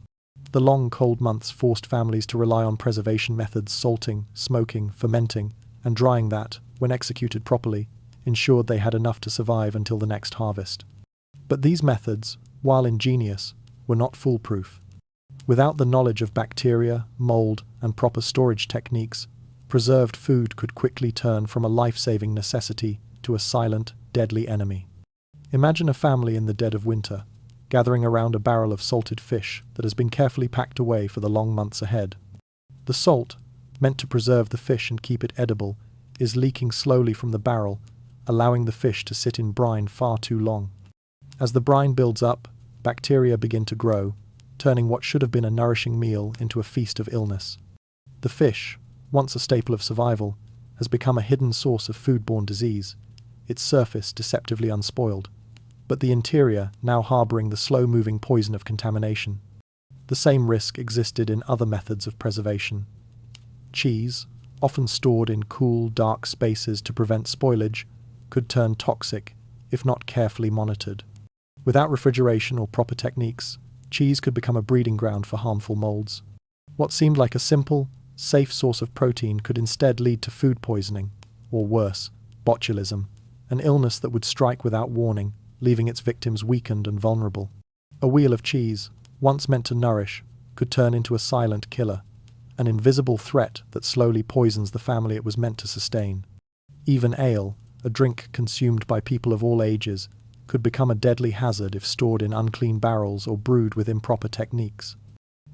The long, cold months forced families to rely on preservation methods, salting, smoking, fermenting, and drying that, when executed properly, ensured they had enough to survive until the next harvest. But these methods, while ingenious, were not foolproof. Without the knowledge of bacteria, mold, and proper storage techniques, preserved food could quickly turn from a life-saving necessity to a silent, deadly enemy. Imagine a family in the dead of winter, gathering around a barrel of salted fish that has been carefully packed away for the long months ahead. The salt, meant to preserve the fish and keep it edible, is leaking slowly from the barrel, allowing the fish to sit in brine far too long. As the brine builds up, bacteria begin to grow, turning what should have been a nourishing meal into a feast of illness. The fish, once a staple of survival, has become a hidden source of foodborne disease, its surface deceptively unspoiled, but the interior now harboring the slow-moving poison of contamination. The same risk existed in other methods of preservation. Cheese, often stored in cool, dark spaces to prevent spoilage, could turn toxic if not carefully monitored. Without refrigeration or proper techniques, cheese could become a breeding ground for harmful molds. What seemed like a simple, safe source of protein could instead lead to food poisoning, or worse, botulism, an illness that would strike without warning, leaving its victims weakened and vulnerable. A wheel of cheese, once meant to nourish, could turn into a silent killer, an invisible threat that slowly poisons the family it was meant to sustain. Even ale, a drink consumed by people of all ages, could become a deadly hazard if stored in unclean barrels or brewed with improper techniques.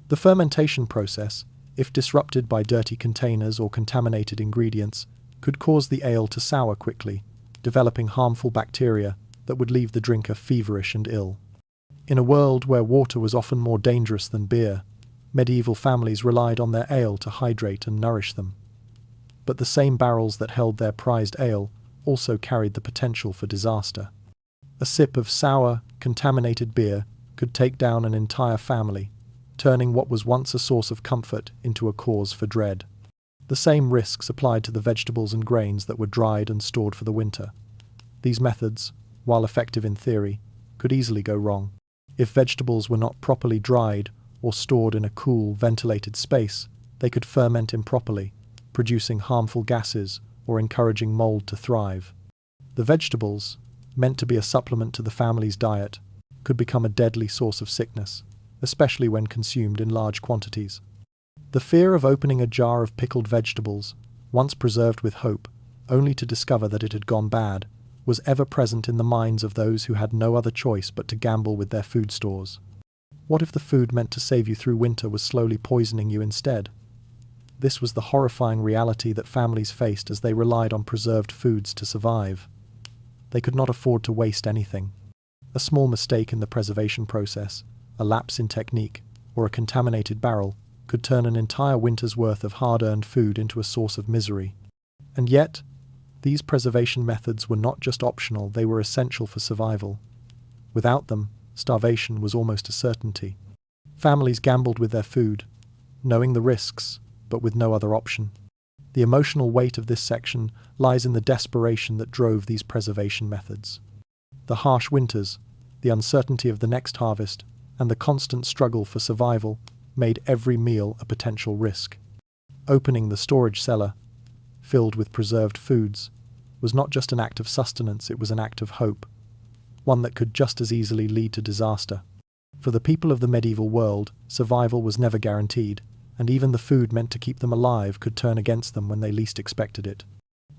The fermentation process, if disrupted by dirty containers or contaminated ingredients, could cause the ale to sour quickly, developing harmful bacteria that would leave the drinker feverish and ill. In a world where water was often more dangerous than beer, medieval families relied on their ale to hydrate and nourish them. But the same barrels that held their prized ale also carried the potential for disaster. A sip of sour, contaminated beer could take down an entire family, turning what was once a source of comfort into a cause for dread. The same risks applied to the vegetables and grains that were dried and stored for the winter. These methods, while effective in theory, could easily go wrong. If vegetables were not properly dried or stored in a cool, ventilated space, they could ferment improperly, producing harmful gases or encouraging mold to thrive. The vegetables, meant to be a supplement to the family's diet, could become a deadly source of sickness, especially when consumed in large quantities. The fear of opening a jar of pickled vegetables, once preserved with hope, only to discover that it had gone bad, was ever present in the minds of those who had no other choice but to gamble with their food stores. What if the food meant to save you through winter was slowly poisoning you instead? This was the horrifying reality that families faced as they relied on preserved foods to survive. They could not afford to waste anything. A small mistake in the preservation process, a lapse in technique, or a contaminated barrel could turn an entire winter's worth of hard-earned food into a source of misery. And yet, these preservation methods were not just optional, they were essential for survival. Without them, starvation was almost a certainty. Families gambled with their food, knowing the risks, but with no other option. The emotional weight of this section lies in the desperation that drove these preservation methods. The harsh winters, the uncertainty of the next harvest, and the constant struggle for survival made every meal a potential risk. Opening the storage cellar, filled with preserved foods, was not just an act of sustenance, it was an act of hope, one that could just as easily lead to disaster. For the people of the medieval world, survival was never guaranteed, and even the food meant to keep them alive could turn against them when they least expected it.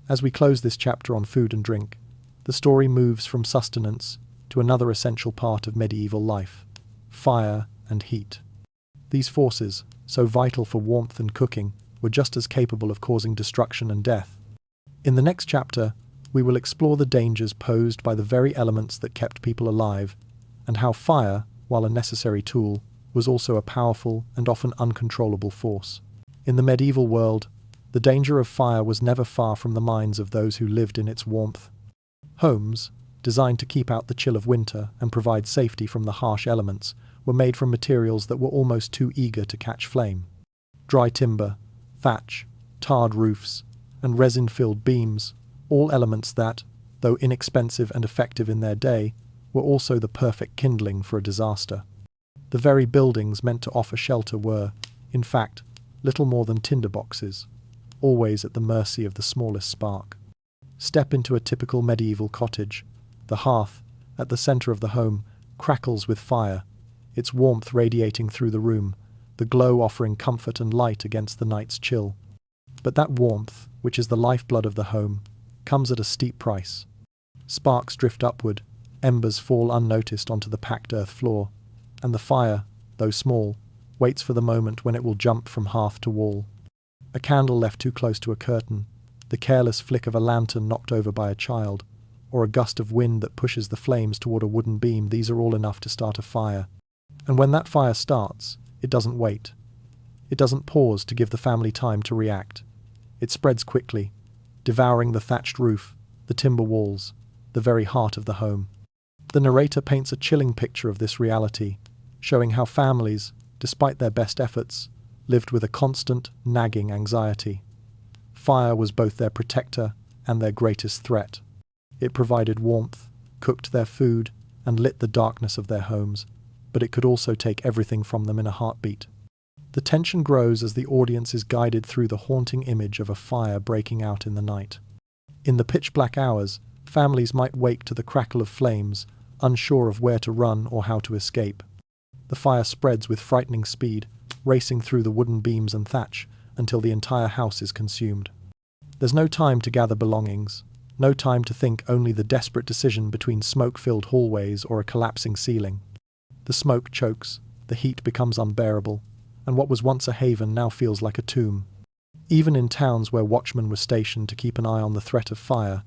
As we close this chapter on food and drink, the story moves from sustenance to another essential part of medieval life: fire and heat. These forces, so vital for warmth and cooking, were just as capable of causing destruction and death. In the next chapter, we will explore the dangers posed by the very elements that kept people alive, and how fire, while a necessary tool, was also a powerful and often uncontrollable force. In the medieval world, the danger of fire was never far from the minds of those who lived in its warmth. Homes, designed to keep out the chill of winter and provide safety from the harsh elements, were made from materials that were almost too eager to catch flame. Dry timber, thatch, tarred roofs, and resin-filled beams, all elements that, though inexpensive and effective in their day, were also the perfect kindling for a disaster. The very buildings meant to offer shelter were, in fact, little more than tinderboxes, always at the mercy of the smallest spark. Step into a typical medieval cottage. The hearth, at the centre of the home, crackles with fire, its warmth radiating through the room, the glow offering comfort and light against the night's chill. But that warmth, which is the lifeblood of the home, comes at a steep price. Sparks drift upward, embers fall unnoticed onto the packed earth floor, and the fire, though small, waits for the moment when it will jump from hearth to wall. A candle left too close to a curtain, the careless flick of a lantern knocked over by a child, or a gust of wind that pushes the flames toward a wooden beam, these are all enough to start a fire. And when that fire starts, it doesn't wait. It doesn't pause to give the family time to react. It spreads quickly, devouring the thatched roof, the timber walls, the very heart of the home. The narrator paints a chilling picture of this reality, showing how families, despite their best efforts, lived with a constant, nagging anxiety. Fire was both their protector and their greatest threat. It provided warmth, cooked their food, and lit the darkness of their homes, but it could also take everything from them in a heartbeat. The tension grows as the audience is guided through the haunting image of a fire breaking out in the night. In the pitch-black hours, families might wake to the crackle of flames, unsure of where to run or how to escape. The fire spreads with frightening speed, racing through the wooden beams and thatch until the entire house is consumed. There's no time to gather belongings, no time to think, only the desperate decision between smoke-filled hallways or a collapsing ceiling. The smoke chokes, the heat becomes unbearable, and what was once a haven now feels like a tomb. Even in towns where watchmen were stationed to keep an eye on the threat of fire,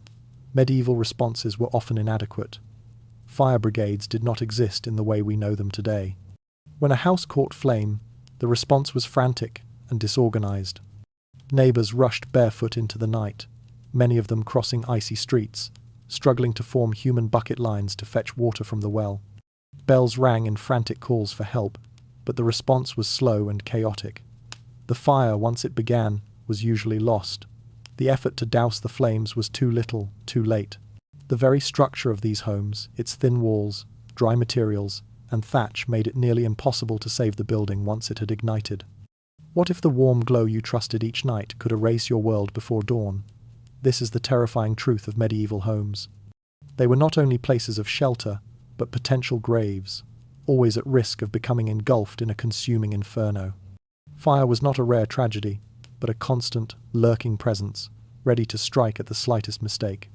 medieval responses were often inadequate. Fire brigades did not exist in the way we know them today. When a house caught flame, the response was frantic and disorganized. Neighbors rushed barefoot into the night, many of them crossing icy streets, struggling to form human bucket lines to fetch water from the well. Bells rang in frantic calls for help, but the response was slow and chaotic. The fire, once it began, was usually lost. The effort to douse the flames was too little, too late. The very structure of these homes, its thin walls, dry materials, and thatch made it nearly impossible to save the building once it had ignited. What if the warm glow you trusted each night could erase your world before dawn? This is the terrifying truth of medieval homes. They were not only places of shelter, but potential graves, always at risk of becoming engulfed in a consuming inferno. Fire was not a rare tragedy, but a constant, lurking presence, ready to strike at the slightest mistake.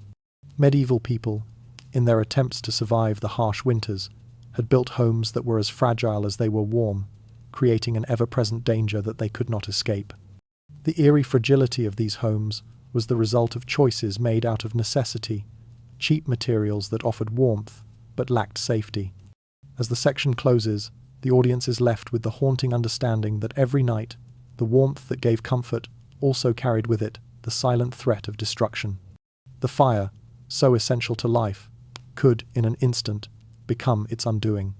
Medieval people, in their attempts to survive the harsh winters, had built homes that were as fragile as they were warm, creating an ever-present danger that they could not escape. The eerie fragility of these homes was the result of choices made out of necessity, cheap materials that offered warmth but lacked safety. As the section closes, the audience is left with the haunting understanding that every night, the warmth that gave comfort also carried with it the silent threat of destruction. The fire, so essential to life, could, in an instant, become its undoing.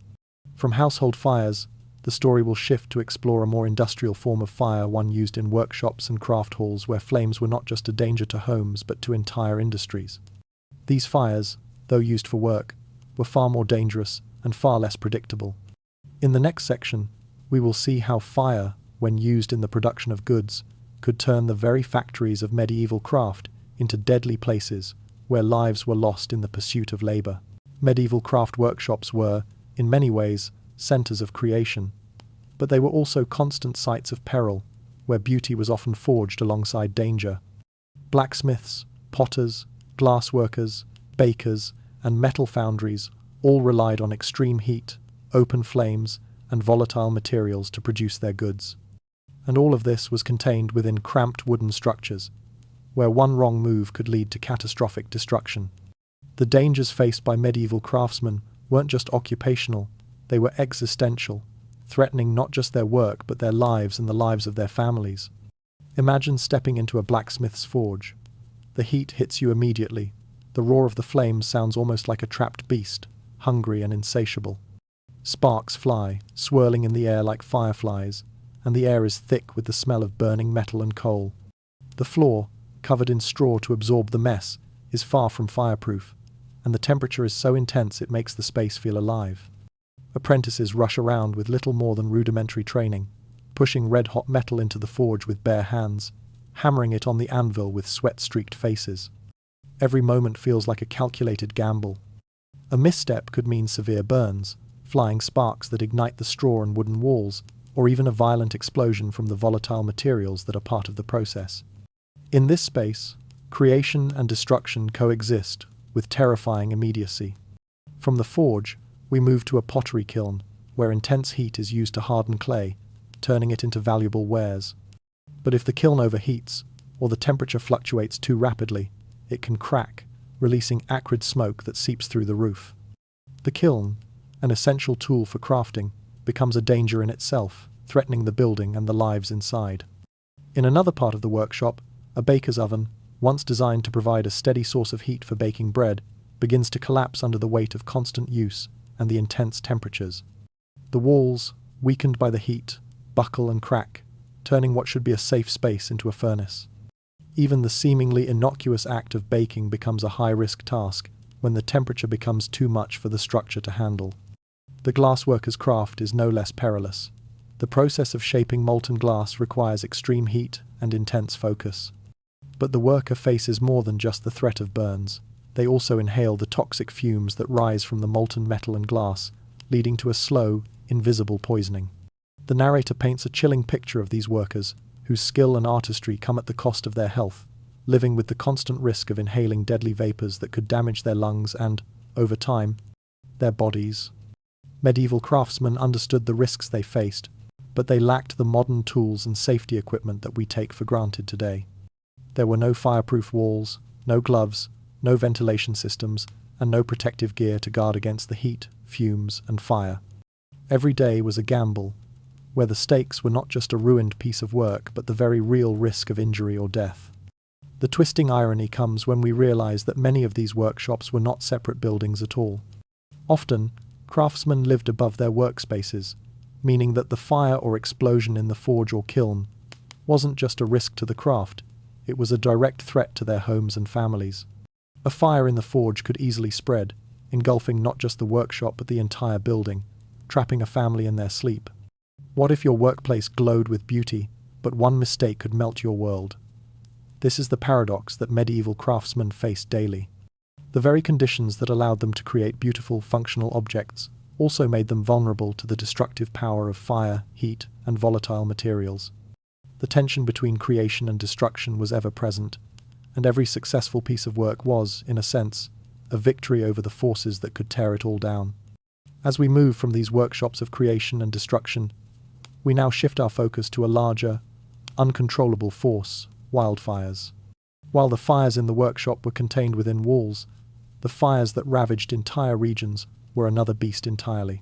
From household fires, the story will shift to explore a more industrial form of fire, one used in workshops and craft halls where flames were not just a danger to homes but to entire industries. These fires, though used for work, were far more dangerous and far less predictable. In the next section, we will see how fire, when used in the production of goods, could turn the very factories of medieval craft into deadly places where lives were lost in the pursuit of labor. Medieval craft workshops were, in many ways, centers of creation, but they were also constant sites of peril, where beauty was often forged alongside danger. Blacksmiths, potters, glassworkers, bakers, and metal foundries all relied on extreme heat, open flames, and volatile materials to produce their goods. And all of this was contained within cramped wooden structures, where one wrong move could lead to catastrophic destruction. The dangers faced by medieval craftsmen weren't just occupational, they were existential, threatening not just their work but their lives and the lives of their families. Imagine stepping into a blacksmith's forge. The heat hits you immediately. The roar of the flames sounds almost like a trapped beast, hungry and insatiable. Sparks fly, swirling in the air like fireflies, and the air is thick with the smell of burning metal and coal. The floor, covered in straw to absorb the mess, is far from fireproof, and the temperature is so intense it makes the space feel alive. Apprentices rush around with little more than rudimentary training, pushing red-hot metal into the forge with bare hands, hammering it on the anvil with sweat-streaked faces. Every moment feels like a calculated gamble. A misstep could mean severe burns, flying sparks that ignite the straw and wooden walls, or even a violent explosion from the volatile materials that are part of the process. In this space, creation and destruction coexist with terrifying immediacy. From the forge, we move to a pottery kiln, where intense heat is used to harden clay, turning it into valuable wares. But if the kiln overheats, or the temperature fluctuates too rapidly, it can crack, releasing acrid smoke that seeps through the roof. The kiln, an essential tool for crafting, becomes a danger in itself, threatening the building and the lives inside. In another part of the workshop, a baker's oven, once designed to provide a steady source of heat for baking bread, begins to collapse under the weight of constant use and the intense temperatures. The walls, weakened by the heat, buckle and crack, turning what should be a safe space into a furnace. Even the seemingly innocuous act of baking becomes a high-risk task when the temperature becomes too much for the structure to handle. The glassworker's craft is no less perilous. The process of shaping molten glass requires extreme heat and intense focus. But the worker faces more than just the threat of burns. They also inhale the toxic fumes that rise from the molten metal and glass, leading to a slow, invisible poisoning. The narrator paints a chilling picture of these workers, whose skill and artistry come at the cost of their health, living with the constant risk of inhaling deadly vapors that could damage their lungs and, over time, their bodies. Medieval craftsmen understood the risks they faced, but they lacked the modern tools and safety equipment that we take for granted today. There were no fireproof walls, no gloves, no ventilation systems, and no protective gear to guard against the heat, fumes, and fire. Every day was a gamble, where the stakes were not just a ruined piece of work, but the very real risk of injury or death. The twisting irony comes when we realize that many of these workshops were not separate buildings at all. Often, craftsmen lived above their workspaces, meaning that the fire or explosion in the forge or kiln wasn't just a risk to the craft, it was a direct threat to their homes and families. A fire in the forge could easily spread, engulfing not just the workshop but the entire building, trapping a family in their sleep. What if your workplace glowed with beauty, but one mistake could melt your world? This is the paradox that medieval craftsmen faced daily. The very conditions that allowed them to create beautiful, functional objects also made them vulnerable to the destructive power of fire, heat, and volatile materials. The tension between creation and destruction was ever present, and every successful piece of work was, in a sense, a victory over the forces that could tear it all down. As we move from these workshops of creation and destruction, we now shift our focus to a larger, uncontrollable force, wildfires. While the fires in the workshop were contained within walls, the fires that ravaged entire regions were another beast entirely.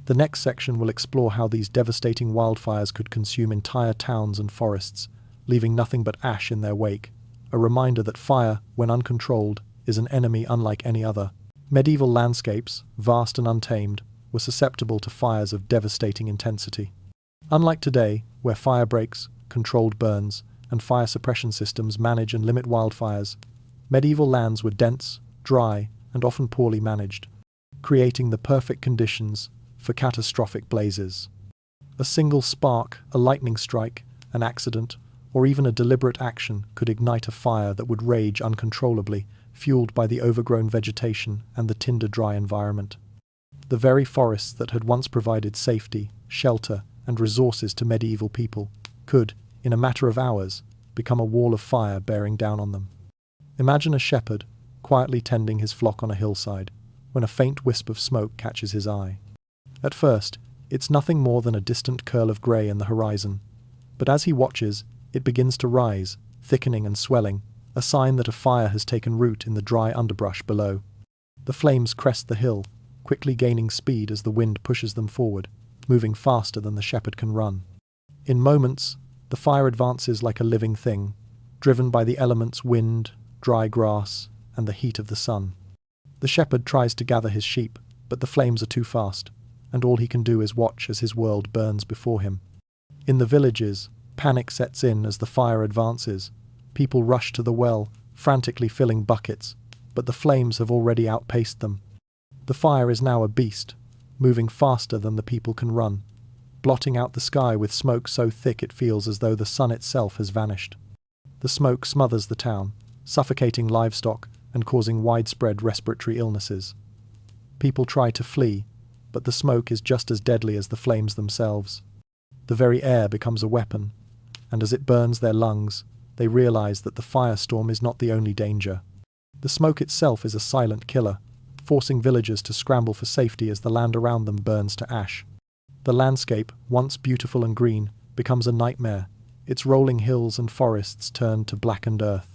The next section will explore how these devastating wildfires could consume entire towns and forests, leaving nothing but ash in their wake, a reminder that fire, when uncontrolled, is an enemy unlike any other. Medieval landscapes, vast and untamed, were susceptible to fires of devastating intensity. Unlike today, where fire breaks, controlled burns, and fire suppression systems manage and limit wildfires, medieval lands were dense, dry, and often poorly managed, creating the perfect conditions for catastrophic blazes. A single spark, a lightning strike, an accident, or even a deliberate action could ignite a fire that would rage uncontrollably, fueled by the overgrown vegetation and the tinder-dry environment. The very forests that had once provided safety, shelter, and resources to medieval people could, in a matter of hours, become a wall of fire bearing down on them. Imagine a shepherd quietly tending his flock on a hillside, when a faint wisp of smoke catches his eye. At first, It's nothing more than a distant curl of grey in the horizon. But as he watches, it begins to rise, thickening and swelling, a sign that a fire has taken root in the dry underbrush below. The flames crest the hill, quickly gaining speed as the wind pushes them forward, moving faster than the shepherd can run. In moments, the fire advances like a living thing, driven by the elements wind, dry grass, and the heat of the sun. The shepherd tries to gather his sheep, but the flames are too fast, and all he can do is watch as his world burns before him. In the villages, panic sets in as the fire advances. People rush to the well, frantically filling buckets, but the flames have already outpaced them. The fire is now a beast, moving faster than the people can run, blotting out the sky with smoke so thick it feels as though the sun itself has vanished. The smoke smothers the town, suffocating livestock and causing widespread respiratory illnesses. People try to flee, but the smoke is just as deadly as the flames themselves. The very air becomes a weapon, and as it burns their lungs, they realize that the firestorm is not the only danger. The smoke itself is a silent killer, forcing villagers to scramble for safety as the land around them burns to ash. The landscape, once beautiful and green, becomes a nightmare, its rolling hills and forests turn to blackened earth.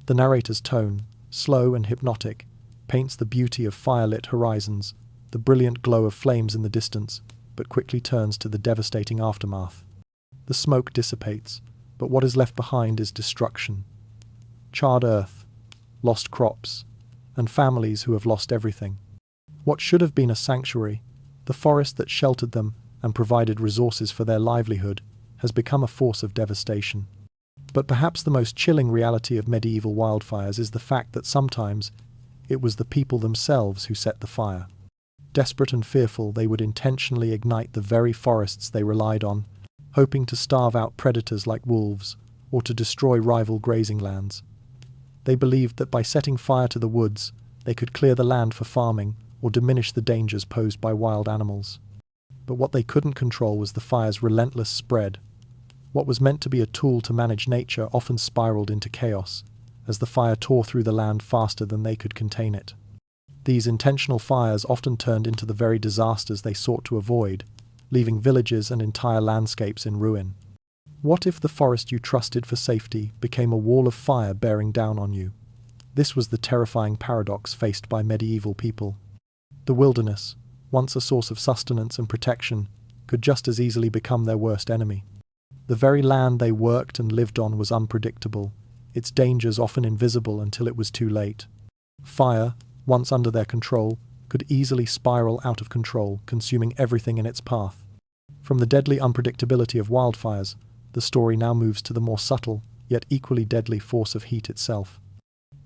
The narrator's tone, slow and hypnotic, paints the beauty of firelit horizons, the brilliant glow of flames in the distance, but quickly turns to the devastating aftermath. The smoke dissipates, but what is left behind is destruction. Charred earth, lost crops, and families who have lost everything. What should have been a sanctuary, the forest that sheltered them and provided resources for their livelihood, has become a force of devastation. But perhaps the most chilling reality of medieval wildfires is the fact that sometimes it was the people themselves who set the fire. Desperate and fearful, they would intentionally ignite the very forests they relied on, hoping to starve out predators like wolves or to destroy rival grazing lands. They believed that by setting fire to the woods, they could clear the land for farming or diminish the dangers posed by wild animals. But what they couldn't control was the fire's relentless spread. What was meant to be a tool to manage nature often spiraled into chaos, as the fire tore through the land faster than they could contain it. These intentional fires often turned into the very disasters they sought to avoid, leaving villages and entire landscapes in ruin. What if the forest you trusted for safety became a wall of fire bearing down on you? This was the terrifying paradox faced by medieval people. The wilderness, once a source of sustenance and protection, could just as easily become their worst enemy. The very land they worked and lived on was unpredictable, its dangers often invisible until it was too late. Fire, once under their control, could easily spiral out of control, consuming everything in its path. From the deadly unpredictability of wildfires, the story now moves to the more subtle, yet equally deadly force of heat itself.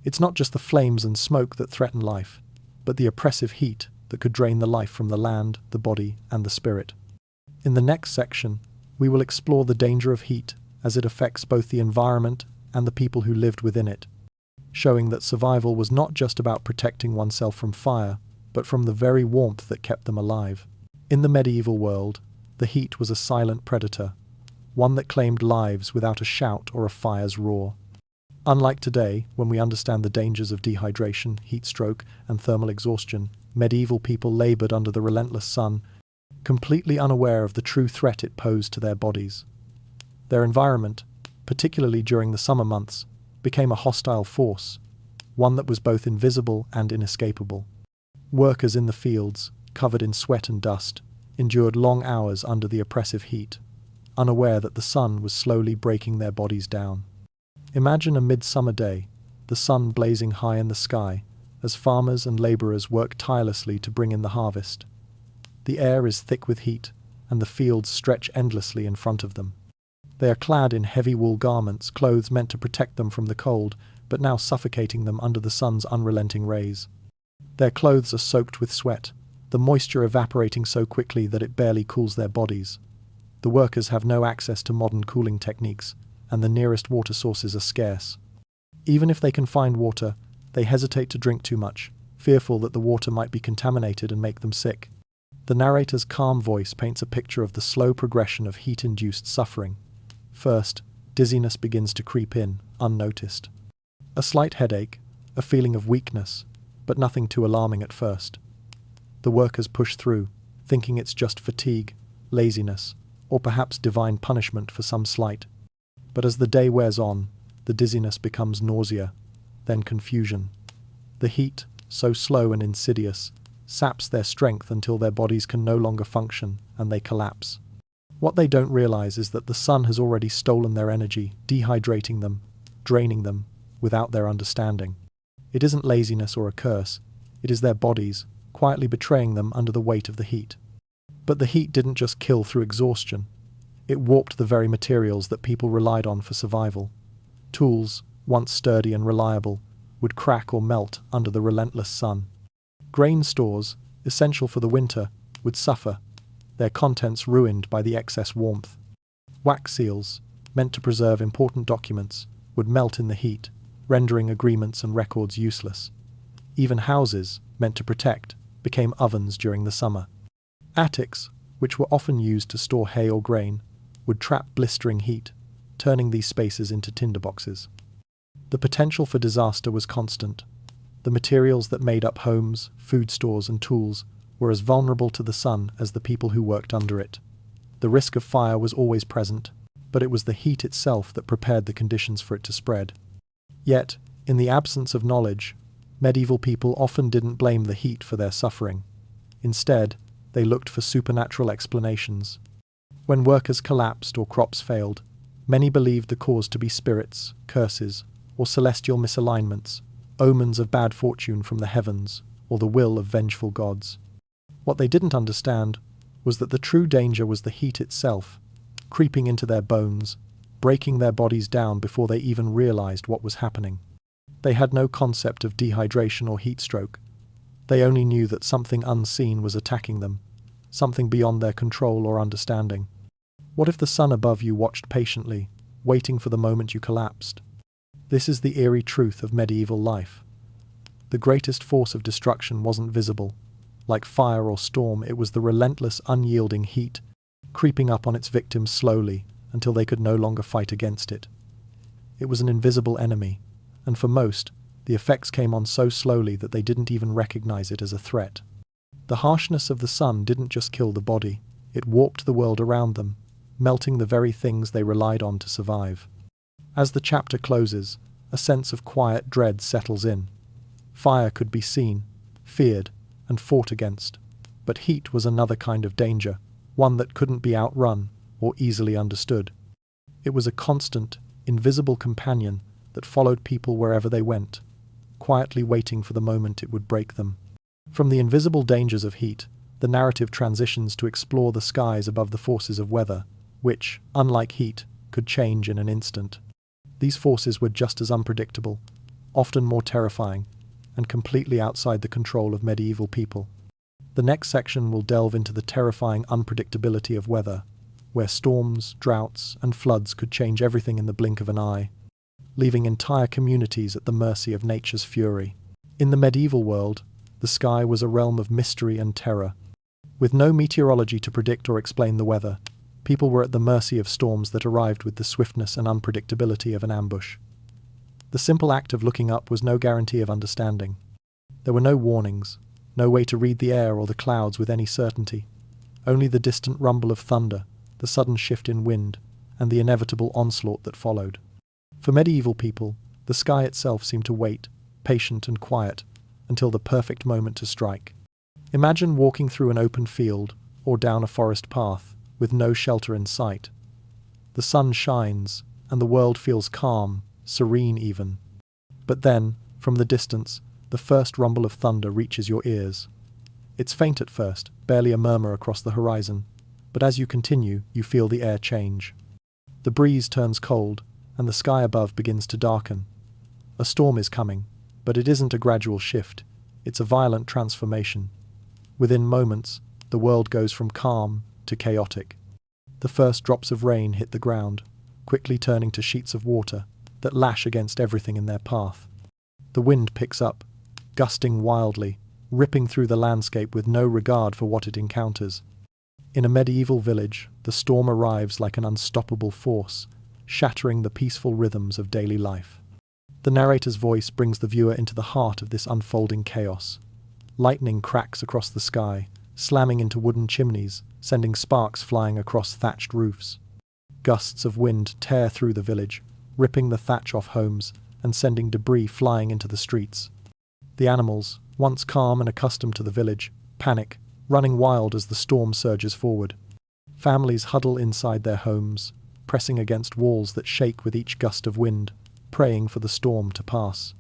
It's not just the flames and smoke that threaten life, but the oppressive heat that could drain the life from the land, the body, and the spirit. In the next section, we will explore the danger of heat as it affects both the environment and the people who lived within it, showing that survival was not just about protecting oneself from fire, but from the very warmth that kept them alive. In the medieval world, the heat was a silent predator, one that claimed lives without a shout or a fire's roar. Unlike today, when we understand the dangers of dehydration, heat stroke, and thermal exhaustion, medieval people labored under the relentless sun, completely unaware of the true threat it posed to their bodies. Their environment, particularly during the summer months, became a hostile force, one that was both invisible and inescapable. Workers in the fields, covered in sweat and dust, endured long hours under the oppressive heat, unaware that the sun was slowly breaking their bodies down. Imagine a midsummer day, the sun blazing high in the sky, as farmers and labourers work tirelessly to bring in the harvest. The air is thick with heat, and the fields stretch endlessly in front of them. They are clad in heavy wool garments, clothes meant to protect them from the cold, but now suffocating them under the sun's unrelenting rays. Their clothes are soaked with sweat, the moisture evaporating so quickly that it barely cools their bodies. The workers have no access to modern cooling techniques, and the nearest water sources are scarce. Even if they can find water, they hesitate to drink too much, fearful that the water might be contaminated and make them sick. The narrator's calm voice paints a picture of the slow progression of heat-induced suffering. First, dizziness begins to creep in, unnoticed. A slight headache, a feeling of weakness, but nothing too alarming at first. The workers push through, thinking it's just fatigue, laziness, or perhaps divine punishment for some slight. But as the day wears on, the dizziness becomes nausea, then confusion. The heat, so slow and insidious, saps their strength until their bodies can no longer function and they collapse. What they don't realize is that the sun has already stolen their energy, dehydrating them, draining them, without their understanding. It isn't laziness or a curse, it is their bodies, quietly betraying them under the weight of the heat. But the heat didn't just kill through exhaustion. It warped the very materials that people relied on for survival. Tools, once sturdy and reliable, would crack or melt under the relentless sun. Grain stores, essential for the winter, would suffer, their contents ruined by the excess warmth. Wax seals, meant to preserve important documents, would melt in the heat, rendering agreements and records useless. Even houses, meant to protect, became ovens during the summer. Attics, which were often used to store hay or grain, would trap blistering heat, turning these spaces into tinderboxes. The potential for disaster was constant. The materials that made up homes, food stores, and tools were as vulnerable to the sun as the people who worked under it. The risk of fire was always present, but it was the heat itself that prepared the conditions for it to spread. Yet, in the absence of knowledge, medieval people often didn't blame the heat for their suffering. Instead, they looked for supernatural explanations. When workers collapsed or crops failed, many believed the cause to be spirits, curses, or celestial misalignments, omens of bad fortune from the heavens, or the will of vengeful gods. What they didn't understand was that the true danger was the heat itself, creeping into their bones, breaking their bodies down before they even realized what was happening. They had no concept of dehydration or heat stroke. They only knew that something unseen was attacking them, something beyond their control or understanding. What if the sun above you watched patiently, waiting for the moment you collapsed? This is the eerie truth of medieval life. The greatest force of destruction wasn't visible. Like fire or storm, it was the relentless, unyielding heat, creeping up on its victims slowly until they could no longer fight against it. It was an invisible enemy, and for most, the effects came on so slowly that they didn't even recognize it as a threat. The harshness of the sun didn't just kill the body, it warped the world around them, melting the very things they relied on to survive. As the chapter closes, a sense of quiet dread settles in. Fire could be seen, feared, and fought against, but heat was another kind of danger, one that couldn't be outrun or easily understood. It was a constant, invisible companion that followed people wherever they went, quietly waiting for the moment it would break them. From the invisible dangers of heat, the narrative transitions to explore the skies above the forces of weather, which, unlike heat, could change in an instant. These forces were just as unpredictable, often more terrifying, and completely outside the control of medieval people. The next section will delve into the terrifying unpredictability of weather, where storms, droughts, and floods could change everything in the blink of an eye, leaving entire communities at the mercy of nature's fury. In the medieval world, the sky was a realm of mystery and terror. With no meteorology to predict or explain the weather, people were at the mercy of storms that arrived with the swiftness and unpredictability of an ambush. The simple act of looking up was no guarantee of understanding. There were no warnings, no way to read the air or the clouds with any certainty, only the distant rumble of thunder, the sudden shift in wind, and the inevitable onslaught that followed. For medieval people, the sky itself seemed to wait, patient and quiet, until the perfect moment to strike. Imagine walking through an open field or down a forest path with no shelter in sight. The sun shines, and the world feels calm, serene even. But then, from the distance, the first rumble of thunder reaches your ears. It's faint at first, barely a murmur across the horizon, but as you continue, you feel the air change. The breeze turns cold, and the sky above begins to darken. A storm is coming, but it isn't a gradual shift, it's a violent transformation. Within moments, the world goes from calm to chaotic. The first drops of rain hit the ground, quickly turning to sheets of water that lash against everything in their path. The wind picks up, gusting wildly, ripping through the landscape with no regard for what it encounters. In a medieval village, the storm arrives like an unstoppable force, shattering the peaceful rhythms of daily life. The narrator's voice brings the viewer into the heart of this unfolding chaos. Lightning cracks across the sky, slamming into wooden chimneys, sending sparks flying across thatched roofs. Gusts of wind tear through the village, ripping the thatch off homes and sending debris flying into the streets. The animals, once calm and accustomed to the village, panic, running wild as the storm surges forward. Families huddle inside their homes, pressing against walls that shake with each gust of wind, praying for the storm to pass.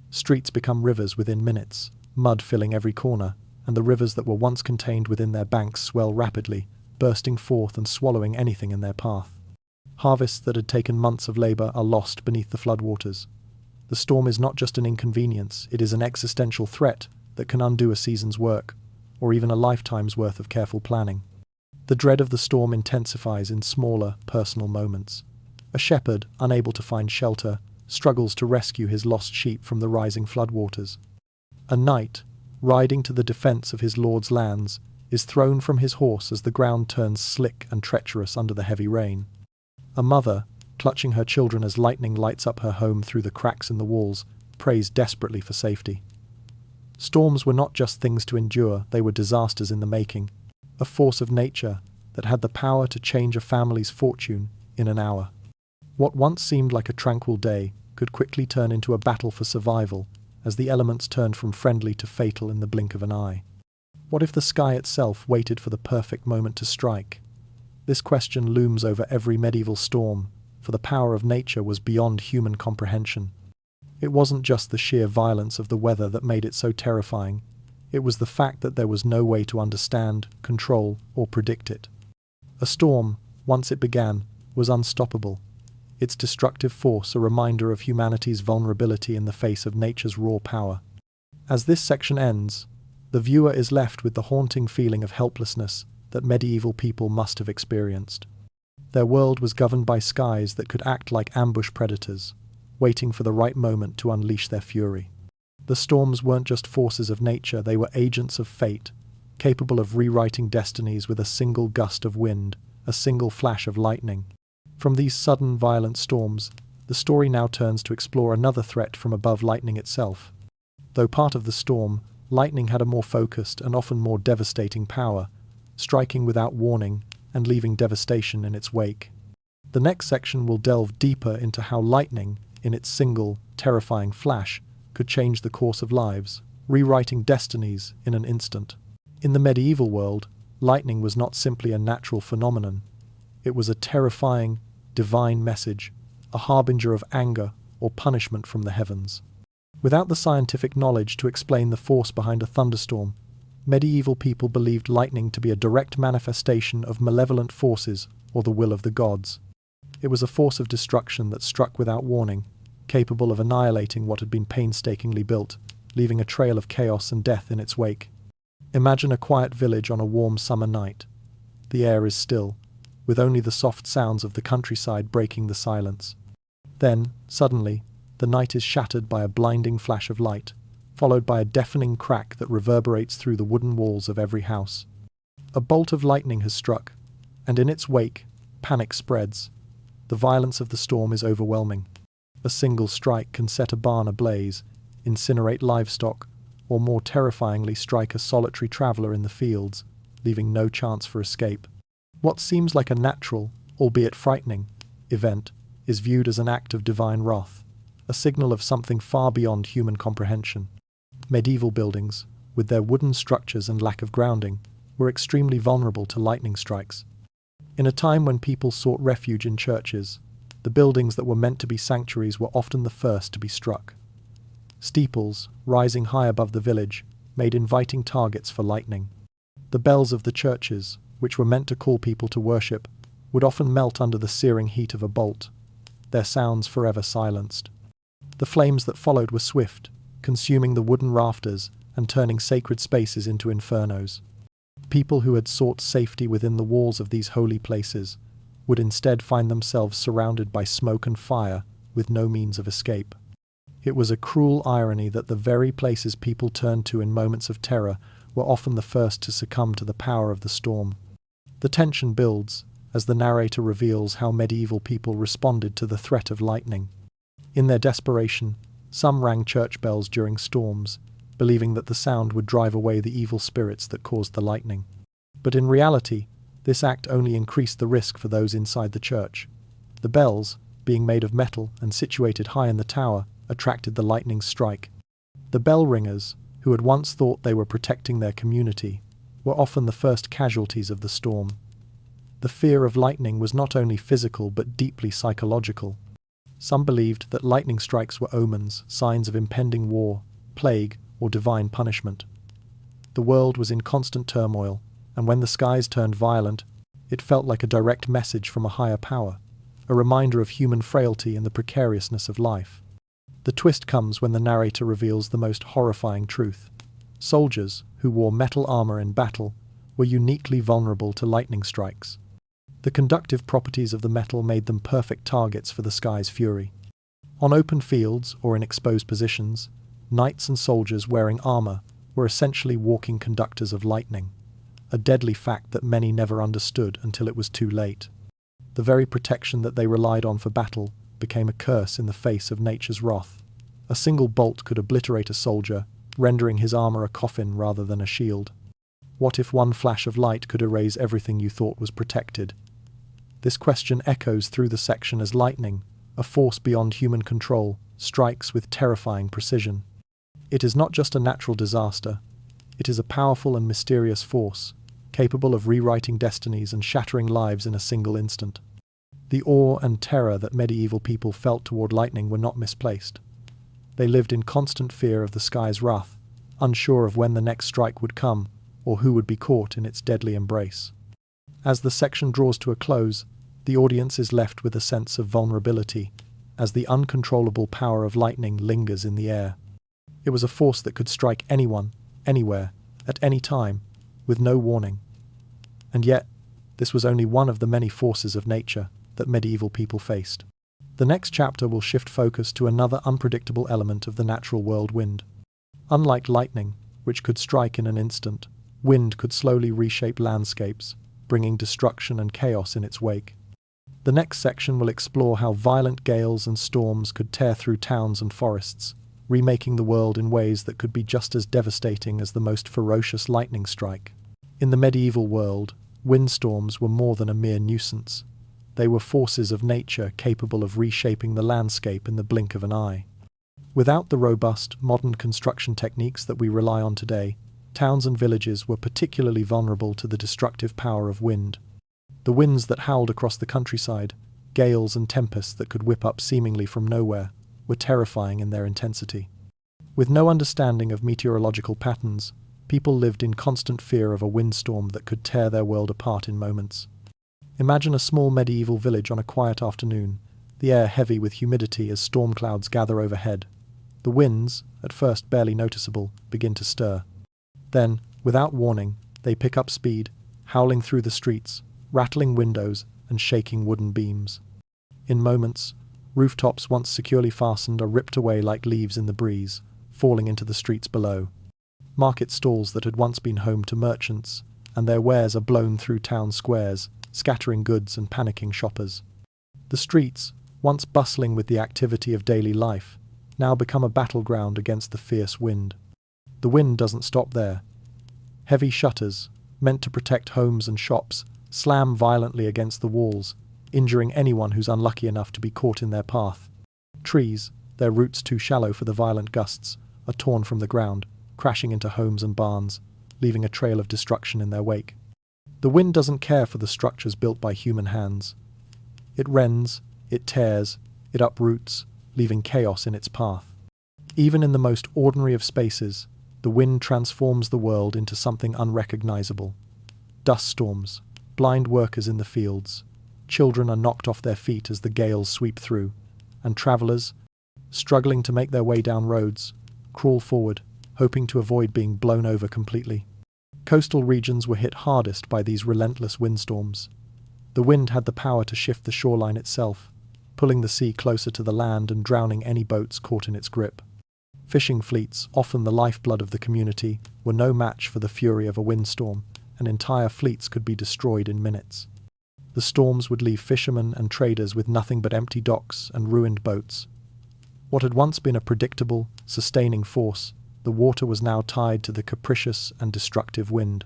Streets become rivers within minutes, mud filling every corner, and the rivers that were once contained within their banks swell rapidly, bursting forth and swallowing anything in their path. Harvests that had taken months of labor are lost beneath the floodwaters. The storm is not just an inconvenience, it is an existential threat that can undo a season's work, or even a lifetime's worth of careful planning. The dread of the storm intensifies in smaller, personal moments. A shepherd, unable to find shelter, struggles to rescue his lost sheep from the rising floodwaters. A knight, riding to the defense of his lord's lands, is thrown from his horse as the ground turns slick and treacherous under the heavy rain. A mother, clutching her children as lightning lights up her home through the cracks in the walls, prays desperately for safety. Storms were not just things to endure, they were disasters in the making, a force of nature that had the power to change a family's fortune in an hour. What once seemed like a tranquil day could quickly turn into a battle for survival as the elements turned from friendly to fatal in the blink of an eye. What if the sky itself waited for the perfect moment to strike? This question looms over every medieval storm, for the power of nature was beyond human comprehension. It wasn't just the sheer violence of the weather that made it so terrifying, it was the fact that there was no way to understand, control, or predict it. A storm, once it began, was unstoppable, its destructive force a reminder of humanity's vulnerability in the face of nature's raw power. As this section ends, the viewer is left with the haunting feeling of helplessness that medieval people must have experienced. Their world was governed by skies that could act like ambush predators, waiting for the right moment to unleash their fury. The storms weren't just forces of nature, they were agents of fate, capable of rewriting destinies with a single gust of wind, a single flash of lightning. From these sudden, violent storms, the story now turns to explore another threat from above lightning itself. Though part of the storm, lightning had a more focused and often more devastating power, striking without warning and leaving devastation in its wake. The next section will delve deeper into how lightning, in its single, terrifying flash, could change the course of lives, rewriting destinies in an instant. In the medieval world, lightning was not simply a natural phenomenon. It was a terrifying, divine message, a harbinger of anger or punishment from the heavens. Without the scientific knowledge to explain the force behind a thunderstorm, medieval people believed lightning to be a direct manifestation of malevolent forces or the will of the gods. It was a force of destruction that struck without warning, capable of annihilating what had been painstakingly built, leaving a trail of chaos and death in its wake. Imagine a quiet village on a warm summer night. The air is still, with only the soft sounds of the countryside breaking the silence. Then, suddenly, the night is shattered by a blinding flash of light, followed by a deafening crack that reverberates through the wooden walls of every house. A bolt of lightning has struck, and in its wake, panic spreads. The violence of the storm is overwhelming. A single strike can set a barn ablaze, incinerate livestock, or more terrifyingly strike a solitary traveller in the fields, leaving no chance for escape. What seems like a natural, albeit frightening, event is viewed as an act of divine wrath, a signal of something far beyond human comprehension. Medieval buildings, with their wooden structures and lack of grounding, were extremely vulnerable to lightning strikes. In a time when people sought refuge in churches, the buildings that were meant to be sanctuaries were often the first to be struck. Steeples, rising high above the village, made inviting targets for lightning. The bells of the churches, which were meant to call people to worship, would often melt under the searing heat of a bolt, their sounds forever silenced. The flames that followed were swift, consuming the wooden rafters and turning sacred spaces into infernos. People who had sought safety within the walls of these holy places would instead find themselves surrounded by smoke and fire with no means of escape. It was a cruel irony that the very places people turned to in moments of terror were often the first to succumb to the power of the storm. The tension builds as the narrator reveals how medieval people responded to the threat of lightning. In their desperation, some rang church bells during storms, believing that the sound would drive away the evil spirits that caused the lightning. But in reality, this act only increased the risk for those inside the church. The bells, being made of metal and situated high in the tower, attracted the lightning's strike. The bell ringers, who had once thought they were protecting their community, were often the first casualties of the storm. The fear of lightning was not only physical but deeply psychological. Some believed that lightning strikes were omens, signs of impending war, plague, or divine punishment. The world was in constant turmoil, and when the skies turned violent, it felt like a direct message from a higher power, a reminder of human frailty and the precariousness of life. The twist comes when the narrator reveals the most horrifying truth. Soldiers, who wore metal armor in battle, were uniquely vulnerable to lightning strikes. The conductive properties of the metal made them perfect targets for the sky's fury. On open fields or in exposed positions, knights and soldiers wearing armor were essentially walking conductors of lightning, a deadly fact that many never understood until it was too late. The very protection that they relied on for battle became a curse in the face of nature's wrath. A single bolt could obliterate a soldier, rendering his armor a coffin rather than a shield. What if one flash of light could erase everything you thought was protected? This question echoes through the section as lightning, a force beyond human control, strikes with terrifying precision. It is not just a natural disaster. It is a powerful and mysterious force, capable of rewriting destinies and shattering lives in a single instant. The awe and terror that medieval people felt toward lightning were not misplaced. They lived in constant fear of the sky's wrath, unsure of when the next strike would come or who would be caught in its deadly embrace. As the section draws to a close, the audience is left with a sense of vulnerability, as the uncontrollable power of lightning lingers in the air. It was a force that could strike anyone, anywhere, at any time, with no warning. And yet, this was only one of the many forces of nature that medieval people faced. The next chapter will shift focus to another unpredictable element of the natural world: wind. Unlike lightning, which could strike in an instant, wind could slowly reshape landscapes, bringing destruction and chaos in its wake. The next section will explore how violent gales and storms could tear through towns and forests, remaking the world in ways that could be just as devastating as the most ferocious lightning strike. In the medieval world, windstorms were more than a mere nuisance. They were forces of nature capable of reshaping the landscape in the blink of an eye. Without the robust, modern construction techniques that we rely on today, towns and villages were particularly vulnerable to the destructive power of wind. The winds that howled across the countryside, gales and tempests that could whip up seemingly from nowhere, were terrifying in their intensity. With no understanding of meteorological patterns, people lived in constant fear of a windstorm that could tear their world apart in moments. Imagine a small medieval village on a quiet afternoon, the air heavy with humidity as storm clouds gather overhead. The winds, at first barely noticeable, begin to stir. Then, without warning, they pick up speed, howling through the streets, rattling windows and shaking wooden beams. In moments, rooftops once securely fastened are ripped away like leaves in the breeze, falling into the streets below. Market stalls that had once been home to merchants, and their wares are blown through town squares, scattering goods and panicking shoppers. The streets, once bustling with the activity of daily life, now become a battleground against the fierce wind. The wind doesn't stop there. Heavy shutters, meant to protect homes and shops, slam violently against the walls, injuring anyone who's unlucky enough to be caught in their path. Trees, their roots too shallow for the violent gusts, are torn from the ground, crashing into homes and barns, leaving a trail of destruction in their wake. The wind doesn't care for the structures built by human hands. It rends, it tears, it uproots, leaving chaos in its path. Even in the most ordinary of spaces, the wind transforms the world into something unrecognizable. Dust storms, blind workers in the fields, children are knocked off their feet as the gales sweep through, and travelers, struggling to make their way down roads, crawl forward, hoping to avoid being blown over completely. Coastal regions were hit hardest by these relentless windstorms. The wind had the power to shift the shoreline itself, pulling the sea closer to the land and drowning any boats caught in its grip. Fishing fleets, often the lifeblood of the community, were no match for the fury of a windstorm, and entire fleets could be destroyed in minutes. The storms would leave fishermen and traders with nothing but empty docks and ruined boats. What had once been a predictable, sustaining force the water was now tied to the capricious and destructive wind.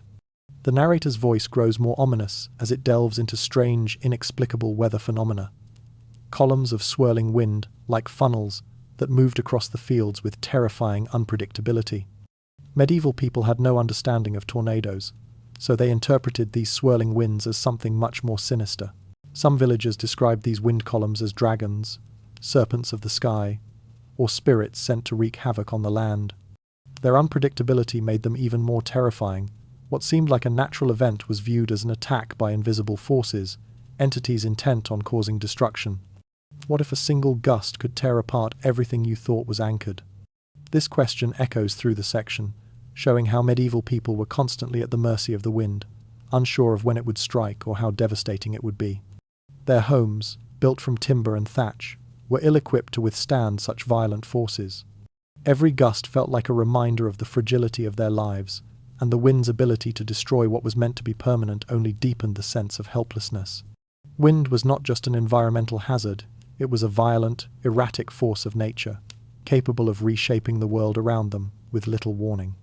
The narrator's voice grows more ominous as it delves into strange, inexplicable weather phenomena. Columns of swirling wind, like funnels, that moved across the fields with terrifying unpredictability. Medieval people had no understanding of tornadoes, so they interpreted these swirling winds as something much more sinister. Some villagers described these wind columns as dragons, serpents of the sky, or spirits sent to wreak havoc on the land. Their unpredictability made them even more terrifying. What seemed like a natural event was viewed as an attack by invisible forces, entities intent on causing destruction. What if a single gust could tear apart everything you thought was anchored? This question echoes through the section, showing how medieval people were constantly at the mercy of the wind, unsure of when it would strike or how devastating it would be. Their homes, built from timber and thatch, were ill-equipped to withstand such violent forces. Every gust felt like a reminder of the fragility of their lives, and the wind's ability to destroy what was meant to be permanent only deepened the sense of helplessness. Wind was not just an environmental hazard, it was a violent, erratic force of nature, capable of reshaping the world around them with little warning.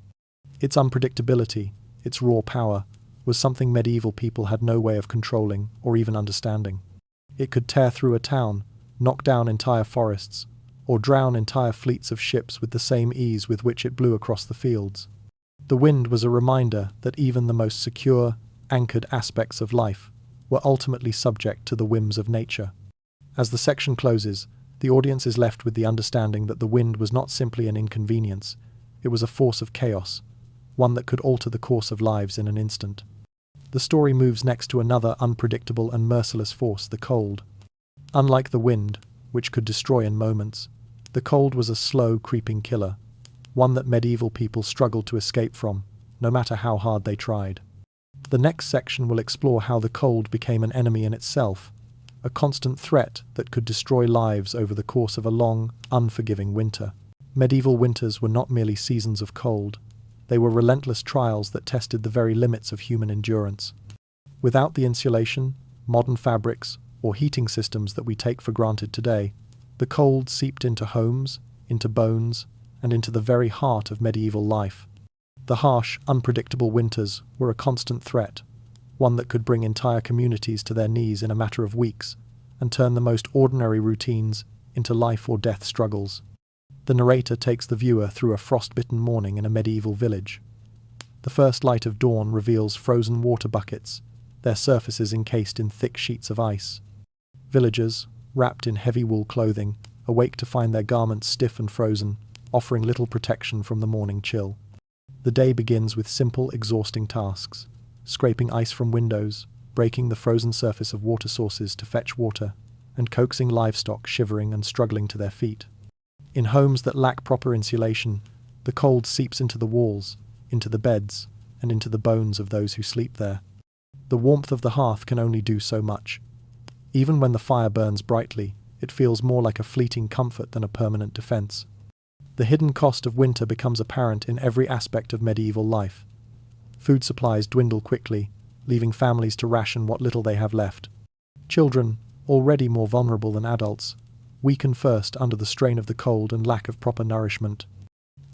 Its unpredictability, its raw power, was something medieval people had no way of controlling or even understanding. It could tear through a town, knock down entire forests, or drown entire fleets of ships with the same ease with which it blew across the fields. The wind was a reminder that even the most secure, anchored aspects of life were ultimately subject to the whims of nature. As the section closes, the audience is left with the understanding that the wind was not simply an inconvenience, it was a force of chaos, one that could alter the course of lives in an instant. The story moves next to another unpredictable and merciless force, the cold. Unlike the wind, which could destroy in moments, the cold was a slow, creeping killer, one that medieval people struggled to escape from, no matter how hard they tried. The next section will explore how the cold became an enemy in itself, a constant threat that could destroy lives over the course of a long, unforgiving winter. Medieval winters were not merely seasons of cold, they were relentless trials that tested the very limits of human endurance. Without the insulation, modern fabrics, or heating systems that we take for granted today, the cold seeped into homes, into bones, and into the very heart of medieval life. The harsh, unpredictable winters were a constant threat, one that could bring entire communities to their knees in a matter of weeks and turn the most ordinary routines into life or death struggles. The narrator takes the viewer through a frost-bitten morning in a medieval village. The first light of dawn reveals frozen water buckets, their surfaces encased in thick sheets of ice. Villagers, wrapped in heavy wool clothing, awake to find their garments stiff and frozen, offering little protection from the morning chill. The day begins with simple, exhausting tasks: scraping ice from windows, breaking the frozen surface of water sources to fetch water, and coaxing livestock shivering and struggling to their feet. In homes that lack proper insulation, the cold seeps into the walls, into the beds, and into the bones of those who sleep there. The warmth of the hearth can only do so much. Even when the fire burns brightly, it feels more like a fleeting comfort than a permanent defense. The hidden cost of winter becomes apparent in every aspect of medieval life. Food supplies dwindle quickly, leaving families to ration what little they have left. Children, already more vulnerable than adults, weaken first under the strain of the cold and lack of proper nourishment.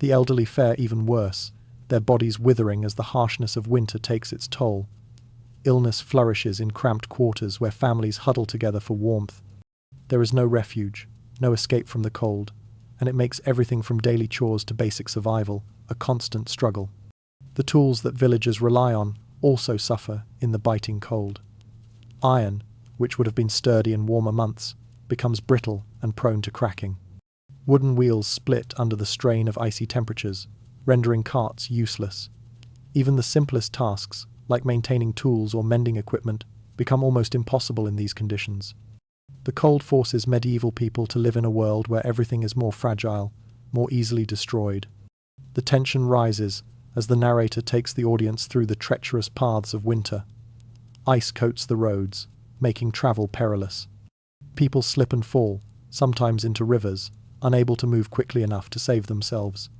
The elderly fare even worse, their bodies withering as the harshness of winter takes its toll. Illness flourishes in cramped quarters where families huddle together for warmth. There is no refuge, no escape from the cold, and it makes everything from daily chores to basic survival a constant struggle. The tools that villagers rely on also suffer in the biting cold. Iron, which would have been sturdy in warmer months, becomes brittle and prone to cracking. Wooden wheels split under the strain of icy temperatures, rendering carts useless. Even the simplest tasks, like maintaining tools or mending equipment, become almost impossible in these conditions. The cold forces medieval people to live in a world where everything is more fragile, more easily destroyed. The tension rises as the narrator takes the audience through the treacherous paths of winter. Ice coats the roads, making travel perilous. People slip and fall, sometimes into rivers, unable to move quickly enough to save themselves.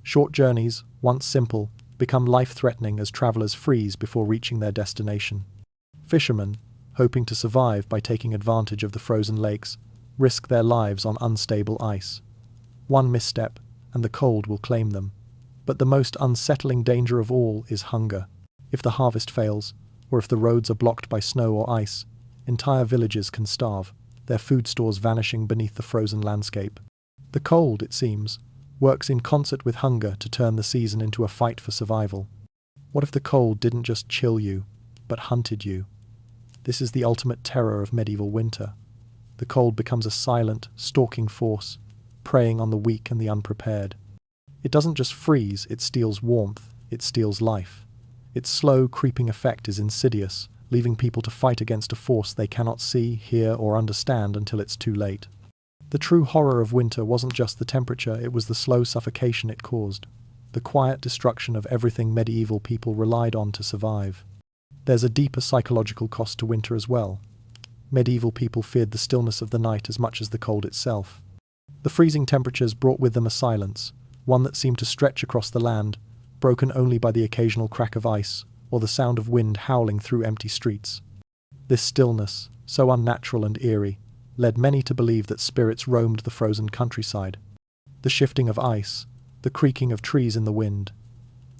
Short journeys, once simple, become life-threatening as travelers freeze before reaching their destination. Fishermen, hoping to survive by taking advantage of the frozen lakes, risk their lives on unstable ice. One misstep, and the cold will claim them, But the most unsettling danger of all is hunger. If the harvest fails, or if the roads are blocked by snow or ice, entire villages can starve, their food stores vanishing beneath the frozen landscape. The cold, it seems, works in concert with hunger to turn the season into a fight for survival. What if the cold didn't just chill you, but hunted you? This is the ultimate terror of medieval winter. The cold becomes a silent, stalking force, preying on the weak and the unprepared. It doesn't just freeze, it steals warmth, it steals life. Its slow, creeping effect is insidious, leaving people to fight against a force they cannot see, hear, or understand until it's too late. The true horror of winter wasn't just the temperature, it was the slow suffocation it caused, the quiet destruction of everything medieval people relied on to survive. There's a deeper psychological cost to winter as well. Medieval people feared the stillness of the night as much as the cold itself. The freezing temperatures brought with them a silence, one that seemed to stretch across the land, broken only by the occasional crack of ice or the sound of wind howling through empty streets. This stillness, so unnatural and eerie, led many to believe that spirits roamed the frozen countryside. The shifting of ice, the creaking of trees in the wind,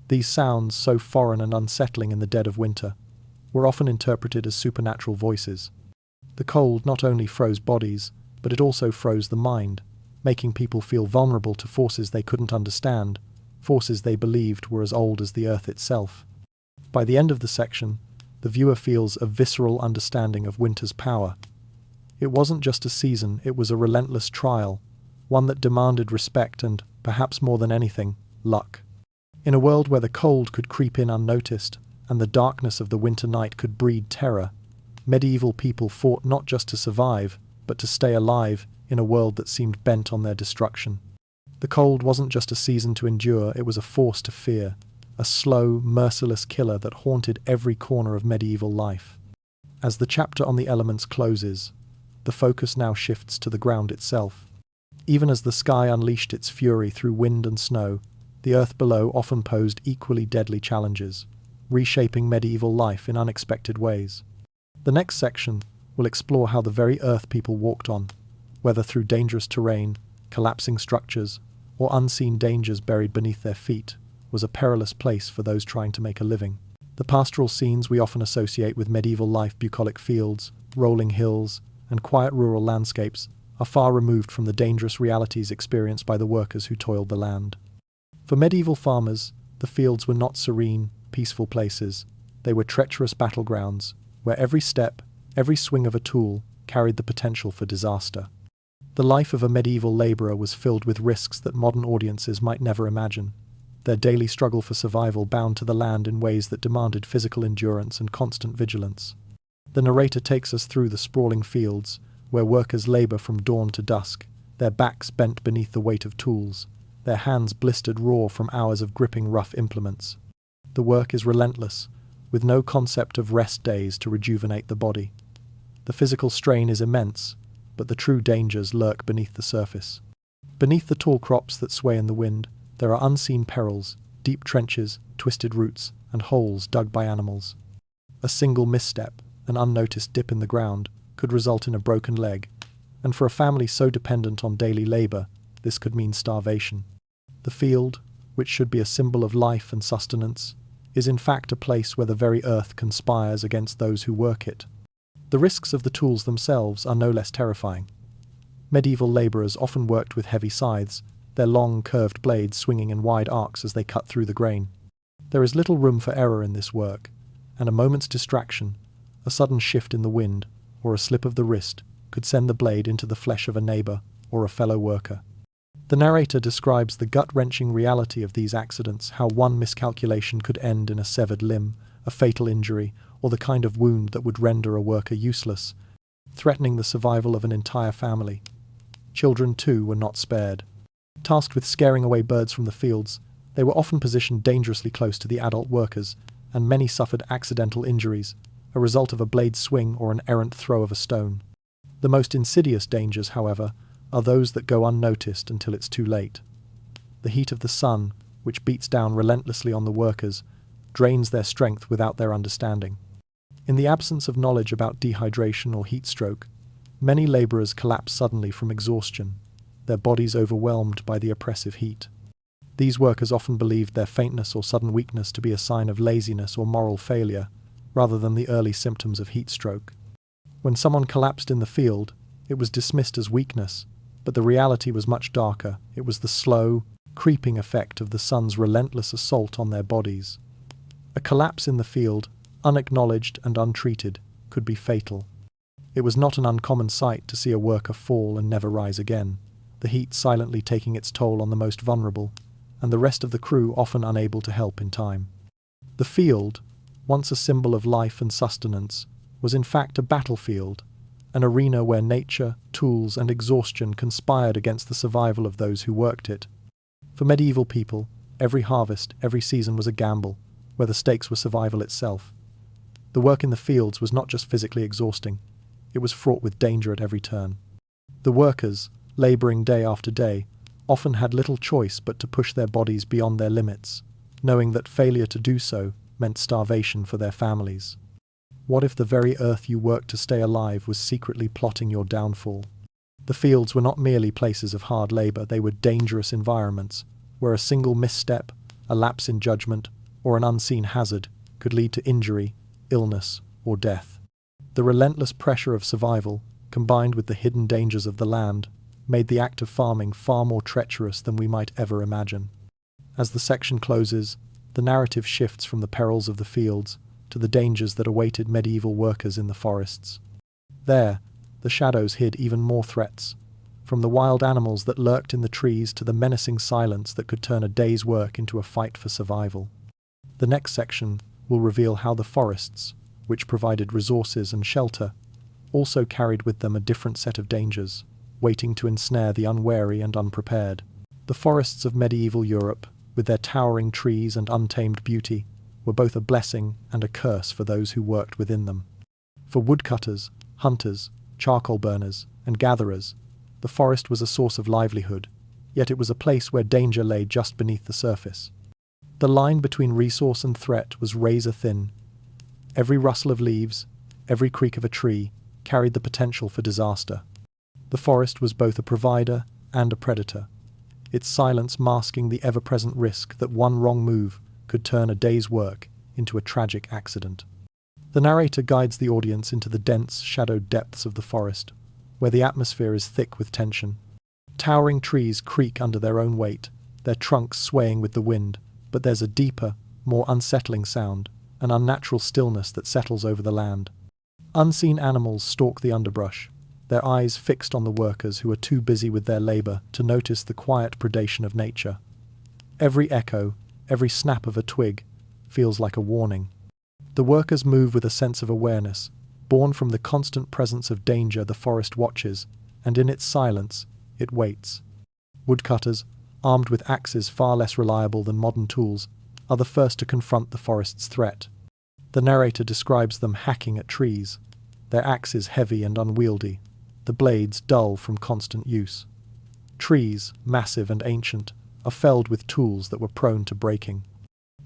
these sounds, so foreign and unsettling in the dead of winter, were often interpreted as supernatural voices. The cold not only froze bodies, but it also froze the mind, making people feel vulnerable to forces they couldn't understand, forces they believed were as old as the earth itself. By the end of the section, the viewer feels a visceral understanding of winter's power. It wasn't just a season, it was a relentless trial, one that demanded respect and, perhaps more than anything, luck. In a world where the cold could creep in unnoticed, and the darkness of the winter night could breed terror, medieval people fought not just to survive, but to stay alive in a world that seemed bent on their destruction. The cold wasn't just a season to endure, it was a force to fear, a slow, merciless killer that haunted every corner of medieval life. As the chapter on the elements closes, the focus now shifts to the ground itself. Even as the sky unleashed its fury through wind and snow, the earth below often posed equally deadly challenges, reshaping medieval life in unexpected ways. The next section will explore how the very earth people walked on, whether through dangerous terrain, collapsing structures, or unseen dangers buried beneath their feet, was a perilous place for those trying to make a living. The pastoral scenes we often associate with medieval life, bucolic fields, rolling hills, and quiet rural landscapes, are far removed from the dangerous realities experienced by the workers who toiled the land. For medieval farmers, the fields were not serene, peaceful places. They were treacherous battlegrounds, where every step, every swing of a tool, carried the potential for disaster. The life of a medieval labourer was filled with risks that modern audiences might never imagine. Their daily struggle for survival bound to the land in ways that demanded physical endurance and constant vigilance. The narrator takes us through the sprawling fields, where workers labour from dawn to dusk, their backs bent beneath the weight of tools, their hands blistered raw from hours of gripping rough implements. The work is relentless, with no concept of rest days to rejuvenate the body. The physical strain is immense, but the true dangers lurk beneath the surface. Beneath the tall crops that sway in the wind, there are unseen perils, deep trenches, twisted roots, and holes dug by animals. A single misstep, an unnoticed dip in the ground, could result in a broken leg, and for a family so dependent on daily labour, this could mean starvation. The field, which should be a symbol of life and sustenance, is in fact a place where the very earth conspires against those who work it. The risks of the tools themselves are no less terrifying. Medieval labourers often worked with heavy scythes, their long, curved blades swinging in wide arcs as they cut through the grain. There is little room for error in this work, and a moment's distraction, a sudden shift in the wind, or a slip of the wrist, could send the blade into the flesh of a neighbour or a fellow worker. The narrator describes the gut-wrenching reality of these accidents, how one miscalculation could end in a severed limb, a fatal injury, or the kind of wound that would render a worker useless, threatening the survival of an entire family. Children, too, were not spared. Tasked with scaring away birds from the fields, they were often positioned dangerously close to the adult workers, and many suffered accidental injuries, a result of a blade swing or an errant throw of a stone. The most insidious dangers, however, are those that go unnoticed until it's too late. The heat of the sun, which beats down relentlessly on the workers, drains their strength without their understanding. In the absence of knowledge about dehydration or heat stroke, many labourers collapse suddenly from exhaustion, their bodies overwhelmed by the oppressive heat. These workers often believed their faintness or sudden weakness to be a sign of laziness or moral failure, rather than the early symptoms of heat stroke. When someone collapsed in the field, it was dismissed as weakness, but the reality was much darker. It was the slow, creeping effect of the sun's relentless assault on their bodies. A collapse in the field, unacknowledged and untreated, could be fatal. It was not an uncommon sight to see a worker fall and never rise again, the heat silently taking its toll on the most vulnerable, and the rest of the crew often unable to help in time. The field, once a symbol of life and sustenance, was in fact a battlefield, an arena where nature, tools, and exhaustion conspired against the survival of those who worked it. For medieval people, every harvest, every season was a gamble, where the stakes were survival itself. The work in the fields was not just physically exhausting, it was fraught with danger at every turn. The workers, labouring day after day, often had little choice but to push their bodies beyond their limits, knowing that failure to do so meant starvation for their families. What if the very earth you worked to stay alive was secretly plotting your downfall? The fields were not merely places of hard labour, they were dangerous environments, where a single misstep, a lapse in judgment, or an unseen hazard could lead to injury, illness, or death. The relentless pressure of survival, combined with the hidden dangers of the land, made the act of farming far more treacherous than we might ever imagine. As the section closes, the narrative shifts from the perils of the fields to the dangers that awaited medieval workers in the forests. There, the shadows hid even more threats, from the wild animals that lurked in the trees to the menacing silence that could turn a day's work into a fight for survival. The next section will reveal how the forests, which provided resources and shelter, also carried with them a different set of dangers, waiting to ensnare the unwary and unprepared. The forests of medieval Europe, with their towering trees and untamed beauty, were both a blessing and a curse for those who worked within them. For woodcutters, hunters, charcoal burners, and gatherers, the forest was a source of livelihood, yet it was a place where danger lay just beneath the surface. The line between resource and threat was razor thin. Every rustle of leaves, every creak of a tree, carried the potential for disaster. The forest was both a provider and a predator, its silence masking the ever-present risk that one wrong move could turn a day's work into a tragic accident. The narrator guides the audience into the dense, shadowed depths of the forest, where the atmosphere is thick with tension. Towering trees creak under their own weight, their trunks swaying with the wind, but there's a deeper, more unsettling sound, an unnatural stillness that settles over the land. Unseen animals stalk the underbrush, their eyes fixed on the workers who are too busy with their labour to notice the quiet predation of nature. Every echo, every snap of a twig, feels like a warning. The workers move with a sense of awareness, born from the constant presence of danger the forest watches, and in its silence, it waits. Woodcutters, armed with axes far less reliable than modern tools, are the first to confront the forest's threat. The narrator describes them hacking at trees, their axes heavy and unwieldy, the blades dull from constant use. Trees, massive and ancient, are felled with tools that were prone to breaking.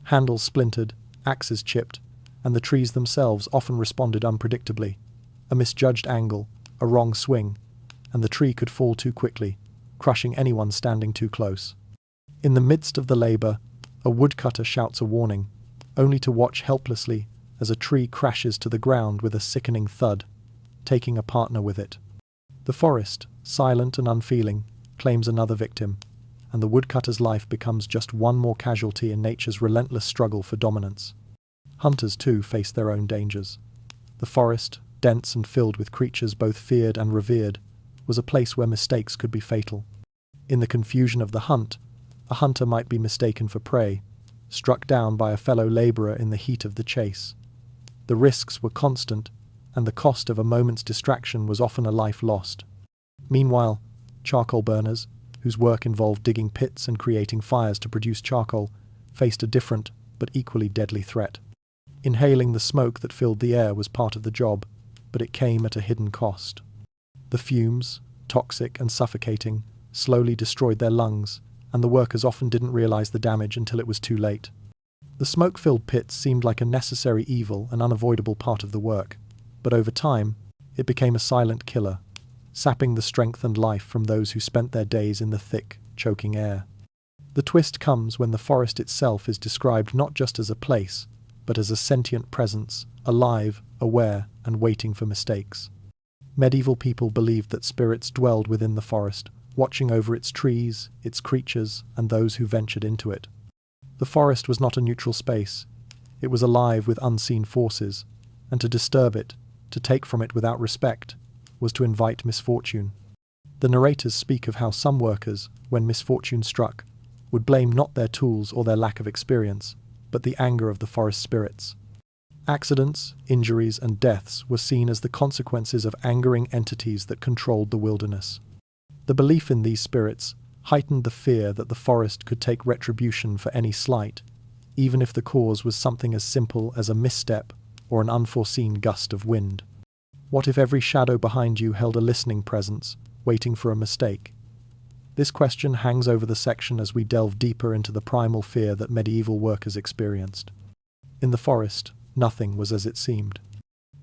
Handles splintered, axes chipped, and the trees themselves often responded unpredictably. A misjudged angle, a wrong swing, and the tree could fall too quickly, crushing anyone standing too close. In the midst of the labour, a woodcutter shouts a warning, only to watch helplessly as a tree crashes to the ground with a sickening thud, taking a partner with it. The forest, silent and unfeeling, claims another victim, and the woodcutter's life becomes just one more casualty in nature's relentless struggle for dominance. Hunters, too, face their own dangers. The forest, dense and filled with creatures both feared and revered, was a place where mistakes could be fatal. In the confusion of the hunt, a hunter might be mistaken for prey, struck down by a fellow labourer in the heat of the chase. The risks were constant, and the cost of a moment's distraction was often a life lost. Meanwhile, charcoal burners, whose work involved digging pits and creating fires to produce charcoal, faced a different but equally deadly threat. Inhaling the smoke that filled the air was part of the job, but it came at a hidden cost. The fumes, toxic and suffocating, slowly destroyed their lungs, and the workers often didn't realize the damage until it was too late. The smoke-filled pits seemed like a necessary evil and unavoidable part of the work, but over time, it became a silent killer, sapping the strength and life from those who spent their days in the thick, choking air. The twist comes when the forest itself is described not just as a place, but as a sentient presence, alive, aware, and waiting for mistakes. Medieval people believed that spirits dwelled within the forest, watching over its trees, its creatures, and those who ventured into it. The forest was not a neutral space. It was alive with unseen forces, and to disturb it, to take from it without respect, was to invite misfortune. The narrators speak of how some workers, when misfortune struck, would blame not their tools or their lack of experience, but the anger of the forest spirits. Accidents, injuries, and deaths were seen as the consequences of angering entities that controlled the wilderness. The belief in these spirits heightened the fear that the forest could take retribution for any slight, even if the cause was something as simple as a misstep or an unforeseen gust of wind. What if every shadow behind you held a listening presence, waiting for a mistake? This question hangs over the section as we delve deeper into the primal fear that medieval workers experienced. In the forest, nothing was as it seemed.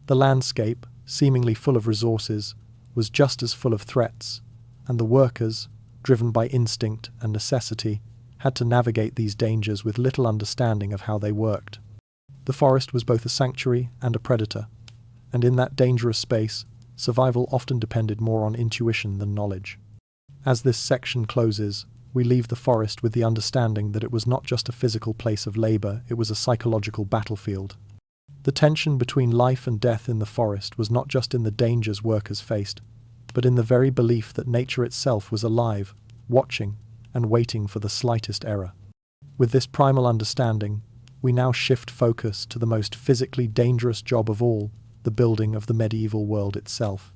The landscape, seemingly full of resources, was just as full of threats, and the workers, driven by instinct and necessity, had to navigate these dangers with little understanding of how they worked. The forest was both a sanctuary and a predator, and in that dangerous space, survival often depended more on intuition than knowledge. As this section closes, we leave the forest with the understanding that it was not just a physical place of labor, it was a psychological battlefield. The tension between life and death in the forest was not just in the dangers workers faced, but in the very belief that nature itself was alive, watching, and waiting for the slightest error. With this primal understanding, we now shift focus to the most physically dangerous job of all, the building of the medieval world itself.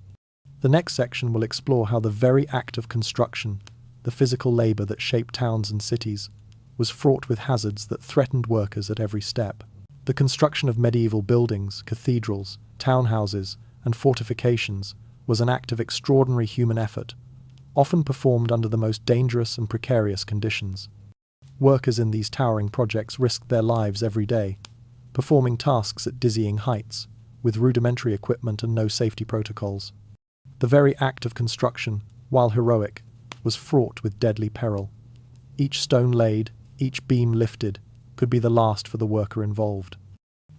The next section will explore how the very act of construction, the physical labor that shaped towns and cities, was fraught with hazards that threatened workers at every step. The construction of medieval buildings, cathedrals, townhouses, and fortifications was an act of extraordinary human effort, often performed under the most dangerous and precarious conditions. Workers in these towering projects risked their lives every day, performing tasks at dizzying heights, with rudimentary equipment and no safety protocols. The very act of construction, while heroic, was fraught with deadly peril. Each stone laid, each beam lifted, could be the last for the worker involved.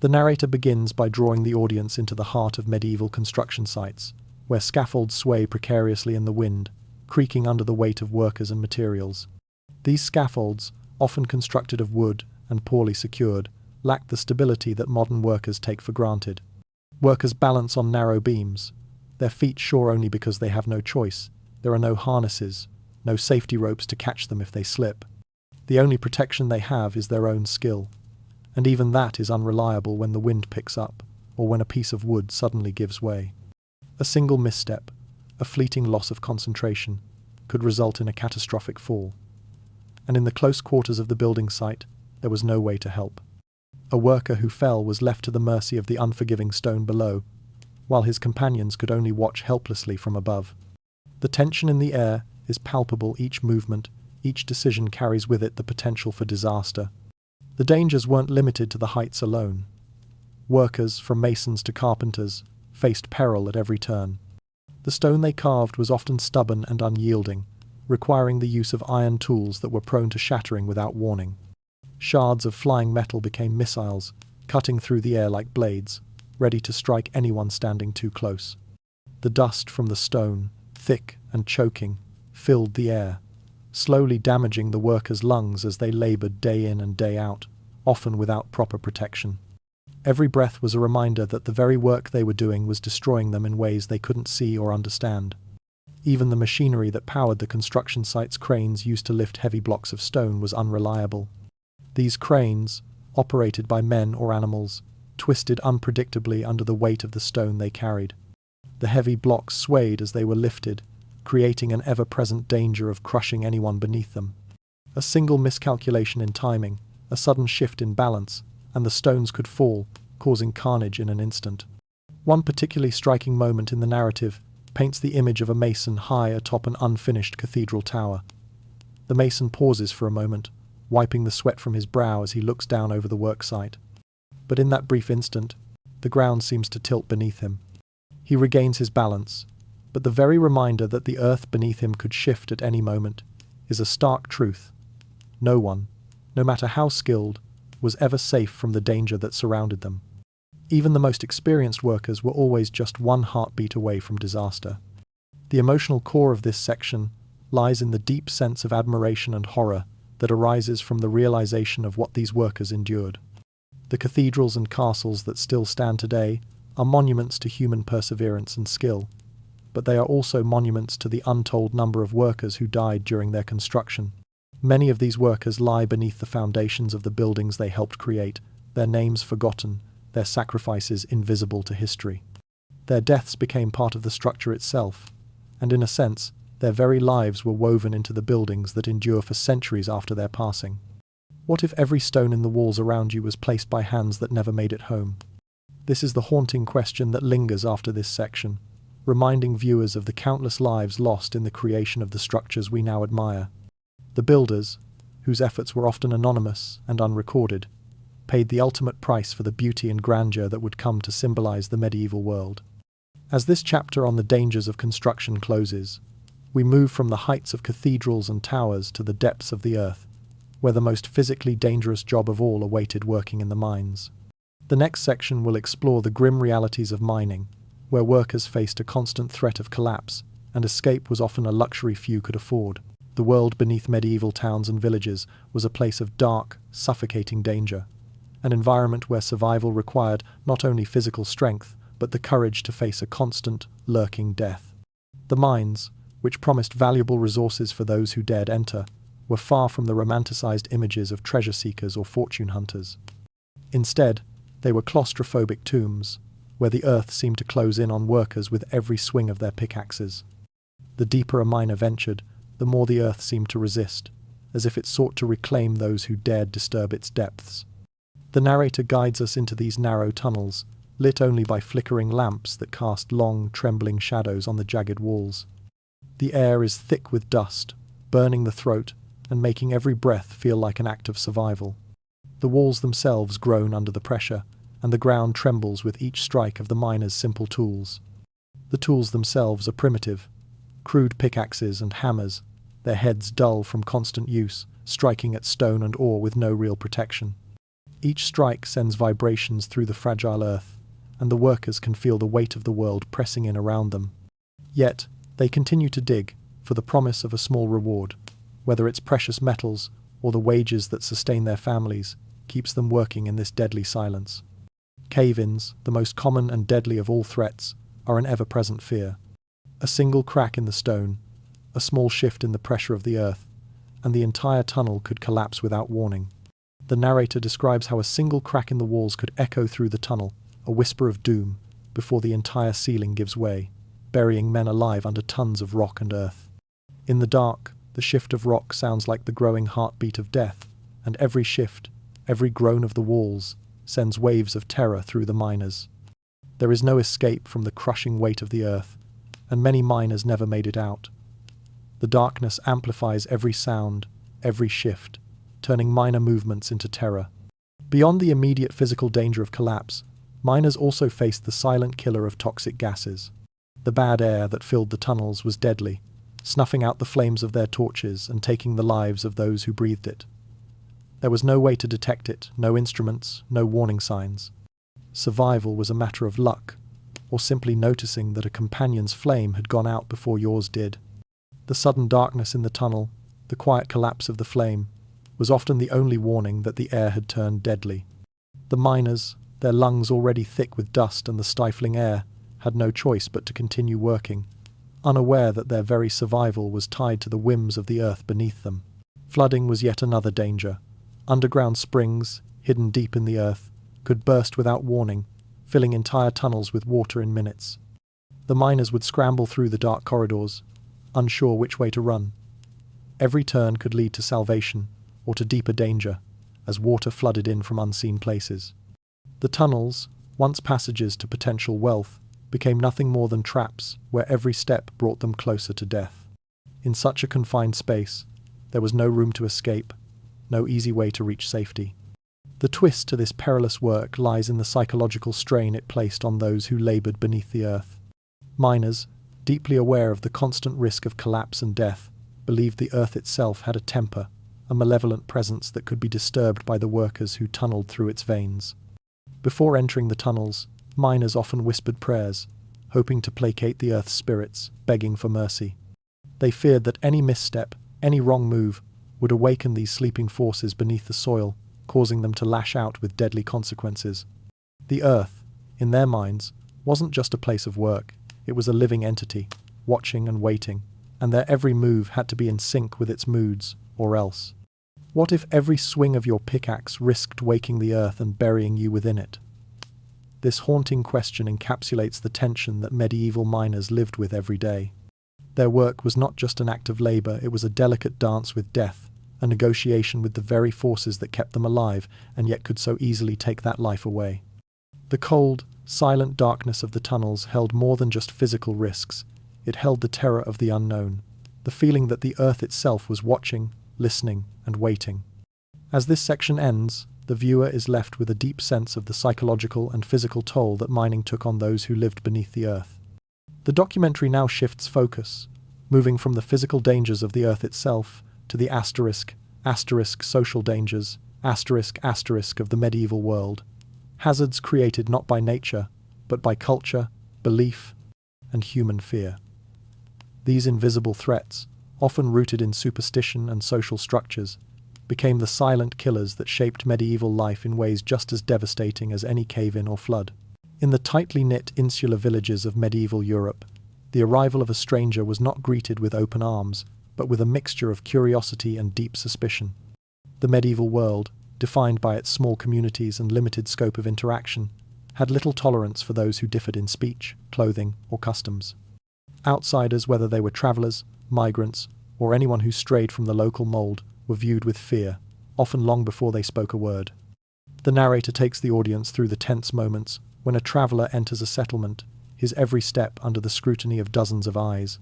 The narrator begins by drawing the audience into the heart of medieval construction sites, where scaffolds sway precariously in the wind, creaking under the weight of workers and materials. These scaffolds, often constructed of wood and poorly secured, lack the stability that modern workers take for granted. Workers balance on narrow beams, their feet sure only because they have no choice. There are no harnesses, no safety ropes to catch them if they slip. The only protection they have is their own skill, and even that is unreliable when the wind picks up, or when a piece of wood suddenly gives way. A single misstep, a fleeting loss of concentration, could result in a catastrophic fall. And in the close quarters of the building site, there was no way to help. A worker who fell was left to the mercy of the unforgiving stone below, while his companions could only watch helplessly from above. The tension in the air is palpable. Each movement, each decision carries with it the potential for disaster. The dangers weren't limited to the heights alone. Workers, from masons to carpenters, faced peril at every turn. The stone they carved was often stubborn and unyielding, requiring the use of iron tools that were prone to shattering without warning. Shards of flying metal became missiles, cutting through the air like blades, ready to strike anyone standing too close. The dust from the stone, thick and choking, filled the air, slowly damaging the workers' lungs as they labored day in and day out, often without proper protection. Every breath was a reminder that the very work they were doing was destroying them in ways they couldn't see or understand. Even the machinery that powered the construction site's cranes used to lift heavy blocks of stone was unreliable. These cranes, operated by men or animals, twisted unpredictably under the weight of the stone they carried. The heavy blocks swayed as they were lifted, creating an ever-present danger of crushing anyone beneath them. A single miscalculation in timing, a sudden shift in balance, and the stones could fall, causing carnage in an instant. One particularly striking moment in the narrative paints the image of a mason high atop an unfinished cathedral tower. The mason pauses for a moment, wiping the sweat from his brow as he looks down over the worksite. But in that brief instant, the ground seems to tilt beneath him. He regains his balance, but the very reminder that the earth beneath him could shift at any moment is a stark truth. No one, no matter how skilled, was ever safe from the danger that surrounded them. Even the most experienced workers were always just one heartbeat away from disaster. The emotional core of this section lies in the deep sense of admiration and horror that arises from the realization of what these workers endured. The cathedrals and castles that still stand today are monuments to human perseverance and skill, but they are also monuments to the untold number of workers who died during their construction. Many of these workers lie beneath the foundations of the buildings they helped create, their names forgotten, their sacrifices invisible to history. Their deaths became part of the structure itself, and in a sense, their very lives were woven into the buildings that endure for centuries after their passing. What if every stone in the walls around you was placed by hands that never made it home? This is the haunting question that lingers after this section, reminding viewers of the countless lives lost in the creation of the structures we now admire. The builders, whose efforts were often anonymous and unrecorded, paid the ultimate price for the beauty and grandeur that would come to symbolize the medieval world. As this chapter on the dangers of construction closes, we move from the heights of cathedrals and towers to the depths of the earth, where the most physically dangerous job of all awaited working in the mines. The next section will explore the grim realities of mining, where workers faced a constant threat of collapse, and escape was often a luxury few could afford. The world beneath medieval towns and villages was a place of dark, suffocating danger, an environment where survival required not only physical strength, but the courage to face a constant, lurking death. The mines, which promised valuable resources for those who dared enter, were far from the romanticized images of treasure seekers or fortune hunters. Instead, they were claustrophobic tombs, where the earth seemed to close in on workers with every swing of their pickaxes. The deeper a miner ventured, the more the earth seemed to resist, as if it sought to reclaim those who dared disturb its depths. The narrator guides us into these narrow tunnels, lit only by flickering lamps that cast long, trembling shadows on the jagged walls. The air is thick with dust, burning the throat and making every breath feel like an act of survival. The walls themselves groan under the pressure, and the ground trembles with each strike of the miner's simple tools. The tools themselves are primitive, crude pickaxes and hammers, their heads dull from constant use, striking at stone and ore with no real protection. Each strike sends vibrations through the fragile earth, and the workers can feel the weight of the world pressing in around them. Yet, they continue to dig, for the promise of a small reward, whether it's precious metals or the wages that sustain their families, keeps them working in this deadly silence. Cave-ins, the most common and deadly of all threats, are an ever-present fear. A single crack in the stone, a small shift in the pressure of the earth, and the entire tunnel could collapse without warning. The narrator describes how a single crack in the walls could echo through the tunnel, a whisper of doom, before the entire ceiling gives way, burying men alive under tons of rock and earth. In the dark, the shift of rock sounds like the growing heartbeat of death, and every shift, every groan of the walls, sends waves of terror through the miners. There is no escape from the crushing weight of the earth, and many miners never made it out. The darkness amplifies every sound, every shift, turning minor movements into terror. Beyond the immediate physical danger of collapse, miners also faced the silent killer of toxic gases. The bad air that filled the tunnels was deadly, snuffing out the flames of their torches and taking the lives of those who breathed it. There was no way to detect it, no instruments, no warning signs. Survival was a matter of luck, or simply noticing that a companion's flame had gone out before yours did. The sudden darkness in the tunnel, the quiet collapse of the flame, was often the only warning that the air had turned deadly. The miners, their lungs already thick with dust and the stifling air, had no choice but to continue working, unaware that their very survival was tied to the whims of the earth beneath them. Flooding was yet another danger. Underground springs, hidden deep in the earth, could burst without warning, filling entire tunnels with water in minutes. The miners would scramble through the dark corridors, unsure which way to run. Every turn could lead to salvation, or to deeper danger, as water flooded in from unseen places. The tunnels, once passages to potential wealth, became nothing more than traps where every step brought them closer to death. In such a confined space, there was no room to escape, no easy way to reach safety. The twist to this perilous work lies in the psychological strain it placed on those who laboured beneath the earth. Miners, deeply aware of the constant risk of collapse and death, believed the earth itself had a temper, a malevolent presence that could be disturbed by the workers who tunneled through its veins. Before entering the tunnels, miners often whispered prayers, hoping to placate the earth's spirits, begging for mercy. They feared that any misstep, any wrong move, would awaken these sleeping forces beneath the soil, causing them to lash out with deadly consequences. The earth, in their minds, wasn't just a place of work, it was a living entity, watching and waiting, and their every move had to be in sync with its moods, or else. What if every swing of your pickaxe risked waking the earth and burying you within it? This haunting question encapsulates the tension that medieval miners lived with every day. Their work was not just an act of labor, it was a delicate dance with death, a negotiation with the very forces that kept them alive and yet could so easily take that life away. The cold, silent darkness of the tunnels held more than just physical risks. It held the terror of the unknown, the feeling that the earth itself was watching, listening, and waiting. As this section ends, the viewer is left with a deep sense of the psychological and physical toll that mining took on those who lived beneath the earth. The documentary now shifts focus, moving from the physical dangers of the earth itself to the asterisk social dangers, of the medieval world. Hazards created not by nature, but by culture, belief, and human fear. These invisible threats, often rooted in superstition and social structures, became the silent killers that shaped medieval life in ways just as devastating as any cave-in or flood. In the tightly knit insular villages of medieval Europe, the arrival of a stranger was not greeted with open arms, but with a mixture of curiosity and deep suspicion. The medieval world, defined by its small communities and limited scope of interaction, had little tolerance for those who differed in speech, clothing, or customs. Outsiders, whether they were travelers, migrants, or anyone who strayed from the local mold, were viewed with fear, often long before they spoke a word. The narrator takes the audience through the tense moments when a traveller enters a settlement, his every step under the scrutiny of dozens of eyes.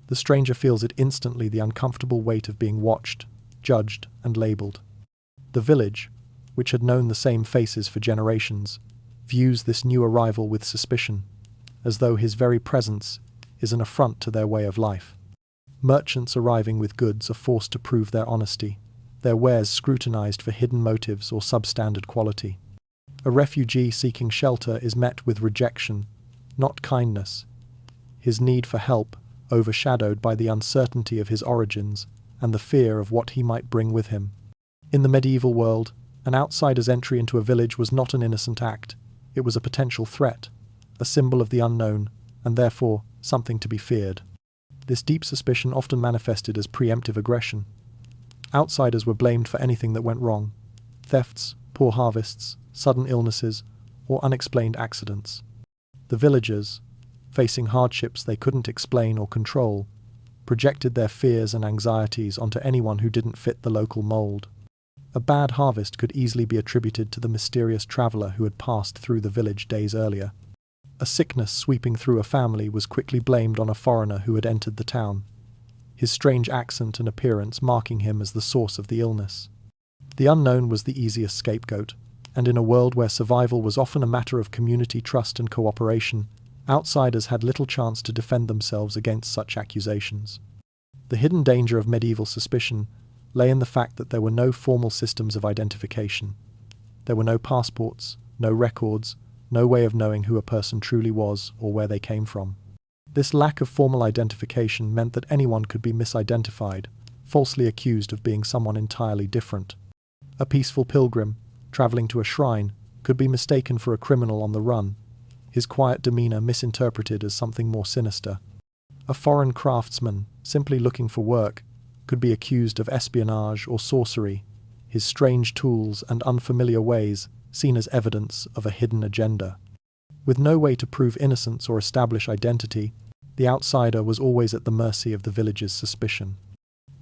The stranger feels it instantly, the uncomfortable weight of being watched, judged, and labelled. The village, which had known the same faces for generations, views this new arrival with suspicion, as though his very presence is an affront to their way of life. Merchants arriving with goods are forced to prove their honesty, their wares scrutinized for hidden motives or substandard quality. A refugee seeking shelter is met with rejection, not kindness, his need for help overshadowed by the uncertainty of his origins and the fear of what he might bring with him. In the medieval world, an outsider's entry into a village was not an innocent act. It was a potential threat, a symbol of the unknown, and therefore something to be feared. This deep suspicion often manifested as preemptive aggression. Outsiders were blamed for anything that went wrong: thefts, poor harvests, sudden illnesses, or unexplained accidents. The villagers, facing hardships they couldn't explain or control, projected their fears and anxieties onto anyone who didn't fit the local mold. A bad harvest could easily be attributed to the mysterious traveller who had passed through the village days earlier. A sickness sweeping through a family was quickly blamed on a foreigner who had entered the town, his strange accent and appearance marking him as the source of the illness. The unknown was the easiest scapegoat, and in a world where survival was often a matter of community trust and cooperation, outsiders had little chance to defend themselves against such accusations. The hidden danger of medieval suspicion lay in the fact that there were no formal systems of identification. There were no passports, no records, no way of knowing who a person truly was or where they came from. This lack of formal identification meant that anyone could be misidentified, falsely accused of being someone entirely different. A peaceful pilgrim, travelling to a shrine, could be mistaken for a criminal on the run, his quiet demeanour misinterpreted as something more sinister. A foreign craftsman, simply looking for work, could be accused of espionage or sorcery, his strange tools and unfamiliar ways seen as evidence of a hidden agenda. With no way to prove innocence or establish identity, the outsider was always at the mercy of the village's suspicion.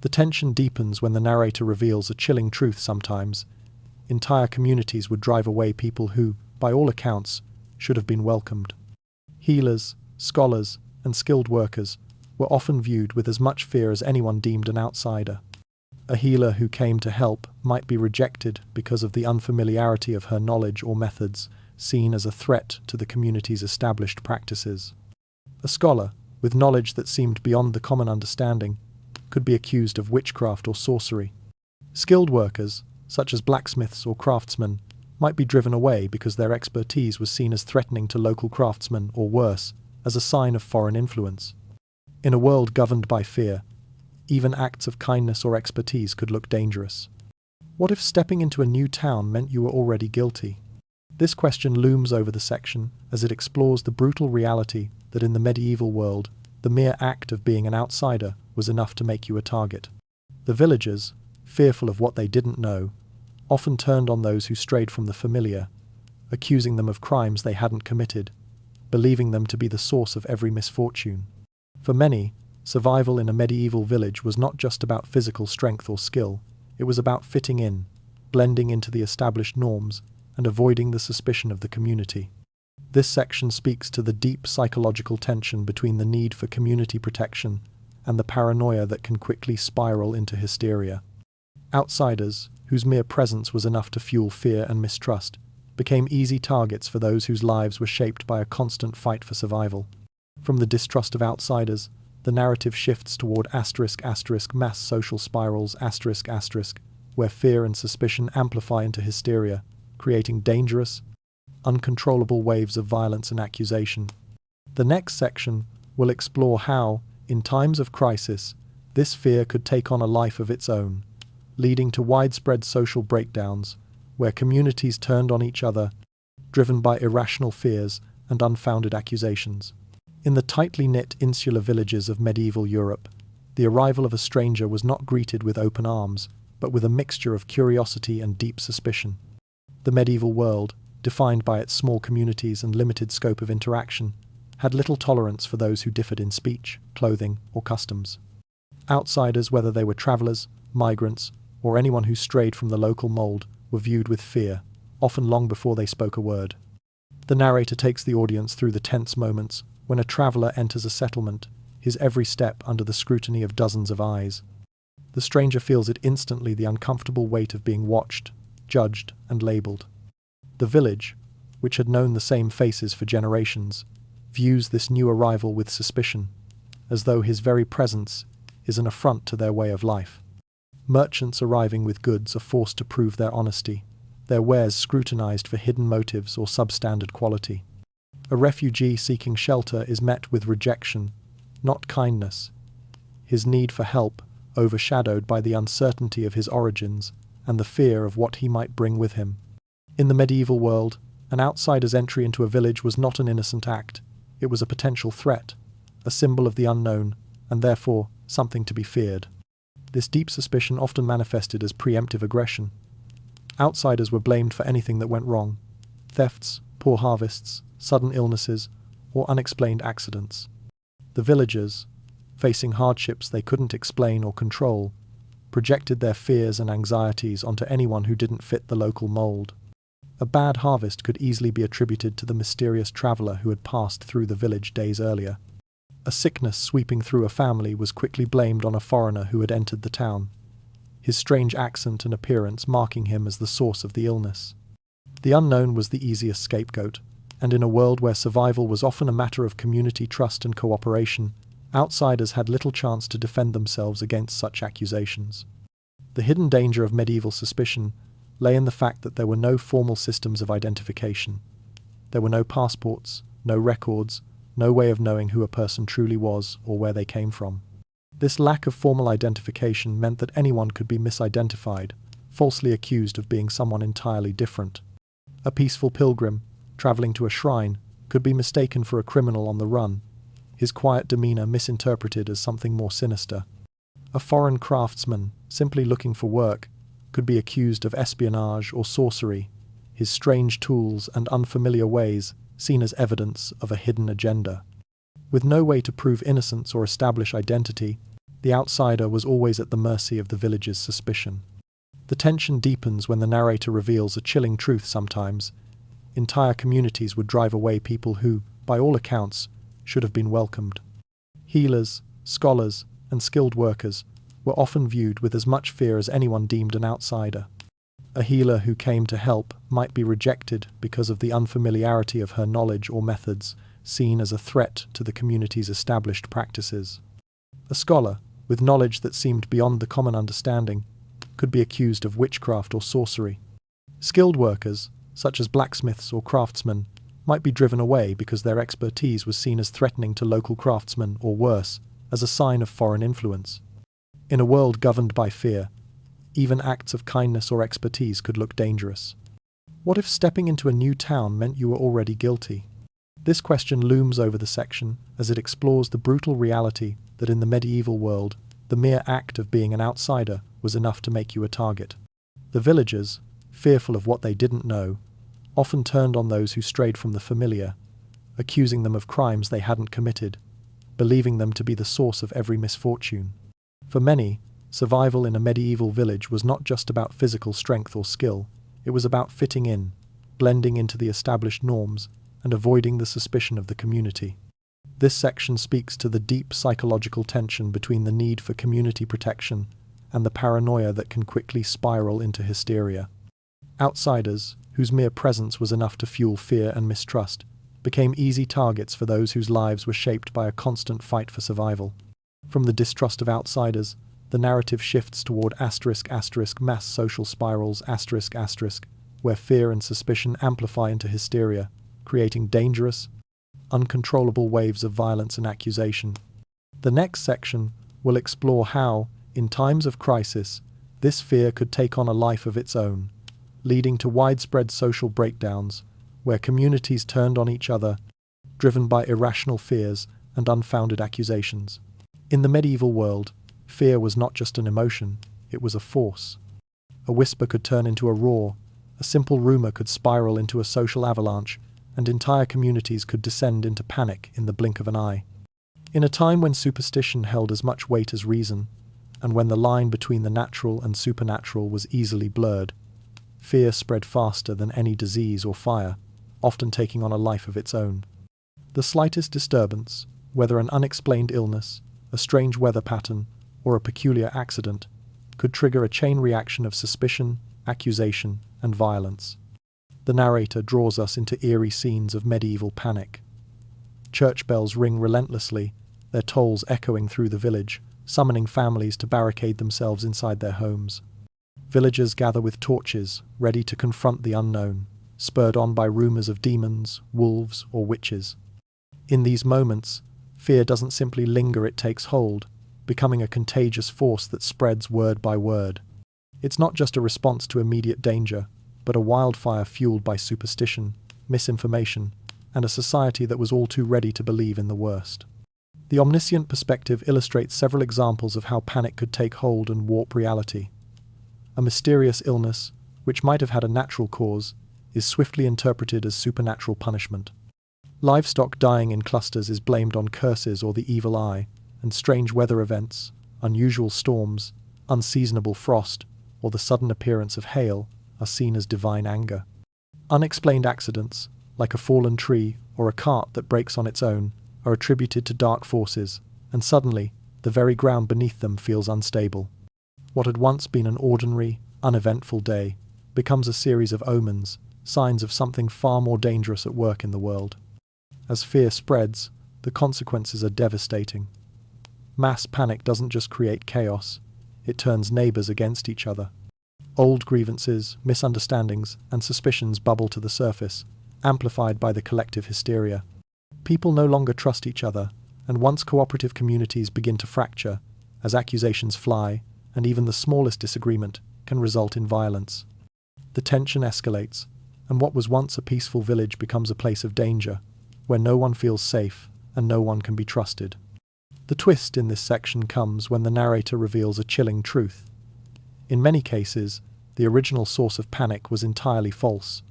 The tension deepens when the narrator reveals a chilling truth sometimes. Entire communities would drive away people who, by all accounts, should have been welcomed. Healers, scholars, and skilled workers were often viewed with as much fear as anyone deemed an outsider. A healer who came to help might be rejected because of the unfamiliarity of her knowledge or methods, seen as a threat to the community's established practices. A scholar, with knowledge that seemed beyond the common understanding, could be accused of witchcraft or sorcery. Skilled workers, such as blacksmiths or craftsmen, might be driven away because their expertise was seen as threatening to local craftsmen or worse, as a sign of foreign influence. In a world governed by fear, even acts of kindness or expertise could look dangerous. What if stepping into a new town meant you were already guilty? This question looms over the section as it explores the brutal reality that in the medieval world, the mere act of being an outsider was enough to make you a target. The villagers, fearful of what they didn't know, often turned on those who strayed from the familiar, accusing them of crimes they hadn't committed, believing them to be the source of every misfortune. For many, survival in a medieval village was not just about physical strength or skill, it was about fitting in, blending into the established norms, and avoiding the suspicion of the community. This section speaks to the deep psychological tension between the need for community protection and the paranoia that can quickly spiral into hysteria. Outsiders, whose mere presence was enough to fuel fear and mistrust, became easy targets for those whose lives were shaped by a constant fight for survival. From the distrust of outsiders, the narrative shifts toward mass social spirals where fear and suspicion amplify into hysteria, creating dangerous, uncontrollable waves of violence and accusation. The next section will explore how, in times of crisis, this fear could take on a life of its own, leading to widespread social breakdowns, where communities turned on each other, driven by irrational fears and unfounded accusations. In the tightly knit insular villages of medieval Europe, the arrival of a stranger was not greeted with open arms, but with a mixture of curiosity and deep suspicion. The medieval world, defined by its small communities and limited scope of interaction, had little tolerance for those who differed in speech, clothing, or customs. Outsiders, whether they were travelers, migrants, or anyone who strayed from the local mold, were viewed with fear, often long before they spoke a word. The narrator takes the audience through the tense moments when a traveller enters a settlement, his every step under the scrutiny of dozens of eyes. The stranger feels it instantly, the uncomfortable weight of being watched, judged, and labelled. The village, which had known the same faces for generations, views this new arrival with suspicion, as though his very presence is an affront to their way of life. Merchants arriving with goods are forced to prove their honesty, their wares scrutinized for hidden motives or substandard quality. A refugee seeking shelter is met with rejection, not kindness, his need for help overshadowed by the uncertainty of his origins and the fear of what he might bring with him. In the medieval world, an outsider's entry into a village was not an innocent act. It was a potential threat, a symbol of the unknown, and therefore something to be feared. This deep suspicion often manifested as preemptive aggression. Outsiders were blamed for anything that went wrong: thefts, poor harvests, sudden illnesses, or unexplained accidents. The villagers, facing hardships they couldn't explain or control, projected their fears and anxieties onto anyone who didn't fit the local mold. A bad harvest could easily be attributed to the mysterious traveller who had passed through the village days earlier. A sickness sweeping through a family was quickly blamed on a foreigner who had entered the town, his strange accent and appearance marking him as the source of the illness. The unknown was the easiest scapegoat, and in a world where survival was often a matter of community trust and cooperation, outsiders had little chance to defend themselves against such accusations. The hidden danger of medieval suspicion lay in the fact that there were no formal systems of identification. There were no passports, no records, no way of knowing who a person truly was or where they came from. This lack of formal identification meant that anyone could be misidentified, falsely accused of being someone entirely different. A peaceful pilgrim, travelling to a shrine, could be mistaken for a criminal on the run, his quiet demeanour misinterpreted as something more sinister. A foreign craftsman, simply looking for work, could be accused of espionage or sorcery, his strange tools and unfamiliar ways seen as evidence of a hidden agenda. With no way to prove innocence or establish identity, the outsider was always at the mercy of the village's suspicion. The tension deepens when the narrator reveals a chilling truth sometimes. Entire communities would drive away people who, by all accounts, should have been welcomed. Healers, scholars, and skilled workers were often viewed with as much fear as anyone deemed an outsider. A healer who came to help might be rejected because of the unfamiliarity of her knowledge or methods, seen as a threat to the community's established practices. A scholar, with knowledge that seemed beyond the common understanding, could be accused of witchcraft or sorcery. Skilled workers, such as blacksmiths or craftsmen, might be driven away because their expertise was seen as threatening to local craftsmen or worse, as a sign of foreign influence. In a world governed by fear, even acts of kindness or expertise could look dangerous. What if stepping into a new town meant you were already guilty? This question looms over the section as it explores the brutal reality that in the medieval world, the mere act of being an outsider was enough to make you a target. The villagers, fearful of what they didn't know, often turned on those who strayed from the familiar, accusing them of crimes they hadn't committed, believing them to be the source of every misfortune. For many, survival in a medieval village was not just about physical strength or skill, it was about fitting in, blending into the established norms, and avoiding the suspicion of the community. This section speaks to the deep psychological tension between the need for community protection and the paranoia that can quickly spiral into hysteria. Outsiders, whose mere presence was enough to fuel fear and mistrust, became easy targets for those whose lives were shaped by a constant fight for survival. From the distrust of outsiders, the narrative shifts toward mass social spirals where fear and suspicion amplify into hysteria, creating dangerous, uncontrollable waves of violence and accusation. The next section will explore how, in times of crisis, this fear could take on a life of its own, leading to widespread social breakdowns, where communities turned on each other, driven by irrational fears and unfounded accusations. In the medieval world, fear was not just an emotion, it was a force. A whisper could turn into a roar, a simple rumor could spiral into a social avalanche, and entire communities could descend into panic in the blink of an eye. In a time when superstition held as much weight as reason, and when the line between the natural and supernatural was easily blurred, fear spread faster than any disease or fire, often taking on a life of its own. The slightest disturbance, whether an unexplained illness, a strange weather pattern, or a peculiar accident, could trigger a chain reaction of suspicion, accusation, and violence. The narrator draws us into eerie scenes of medieval panic. Church bells ring relentlessly, their tolls echoing through the village, summoning families to barricade themselves inside their homes. Villagers gather with torches, ready to confront the unknown, spurred on by rumors of demons, wolves, or witches. In these moments, fear doesn't simply linger, it takes hold, becoming a contagious force that spreads word by word. It's not just a response to immediate danger, but a wildfire fueled by superstition, misinformation, and a society that was all too ready to believe in the worst. The omniscient perspective illustrates several examples of how panic could take hold and warp reality. A mysterious illness, which might have had a natural cause, is swiftly interpreted as supernatural punishment. Livestock dying in clusters is blamed on curses or the evil eye, and strange weather events, unusual storms, unseasonable frost, or the sudden appearance of hail are seen as divine anger. Unexplained accidents, like a fallen tree or a cart that breaks on its own, are attributed to dark forces, and suddenly, the very ground beneath them feels unstable. What had once been an ordinary, uneventful day becomes a series of omens, signs of something far more dangerous at work in the world. As fear spreads, the consequences are devastating. Mass panic doesn't just create chaos, it turns neighbors against each other. Old grievances, misunderstandings, and suspicions bubble to the surface, amplified by the collective hysteria. People no longer trust each other, and once cooperative communities begin to fracture, as accusations fly, and even the smallest disagreement can result in violence. The tension escalates, and what was once a peaceful village becomes a place of danger, where no one feels safe and no one can be trusted. The twist in this section comes when the narrator reveals a chilling truth. In many cases, the original source of panic was entirely false.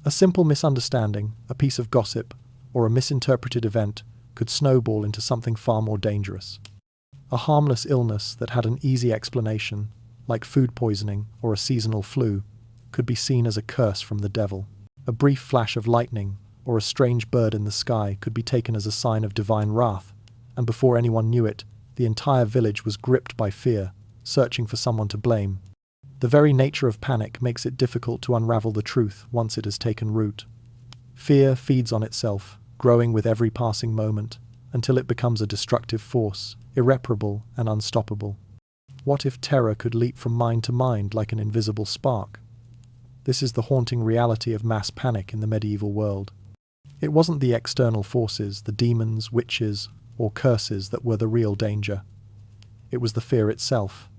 A simple misunderstanding, a piece of gossip, or a misinterpreted event could snowball into something far more dangerous. A harmless illness that had an easy explanation, like food poisoning or a seasonal flu, could be seen as a curse from the devil. A brief flash of lightning or a strange bird in the sky could be taken as a sign of divine wrath, and before anyone knew it, the entire village was gripped by fear, searching for someone to blame. The very nature of panic makes it difficult to unravel the truth once it has taken root. Fear feeds on itself, growing with every passing moment, until it becomes a destructive force, irreparable and unstoppable. What if terror could leap from mind to mind like an invisible spark? This is the haunting reality of mass panic in the medieval world. It wasn't the external forces, the demons, witches, or curses that were the real danger. It was the fear itself.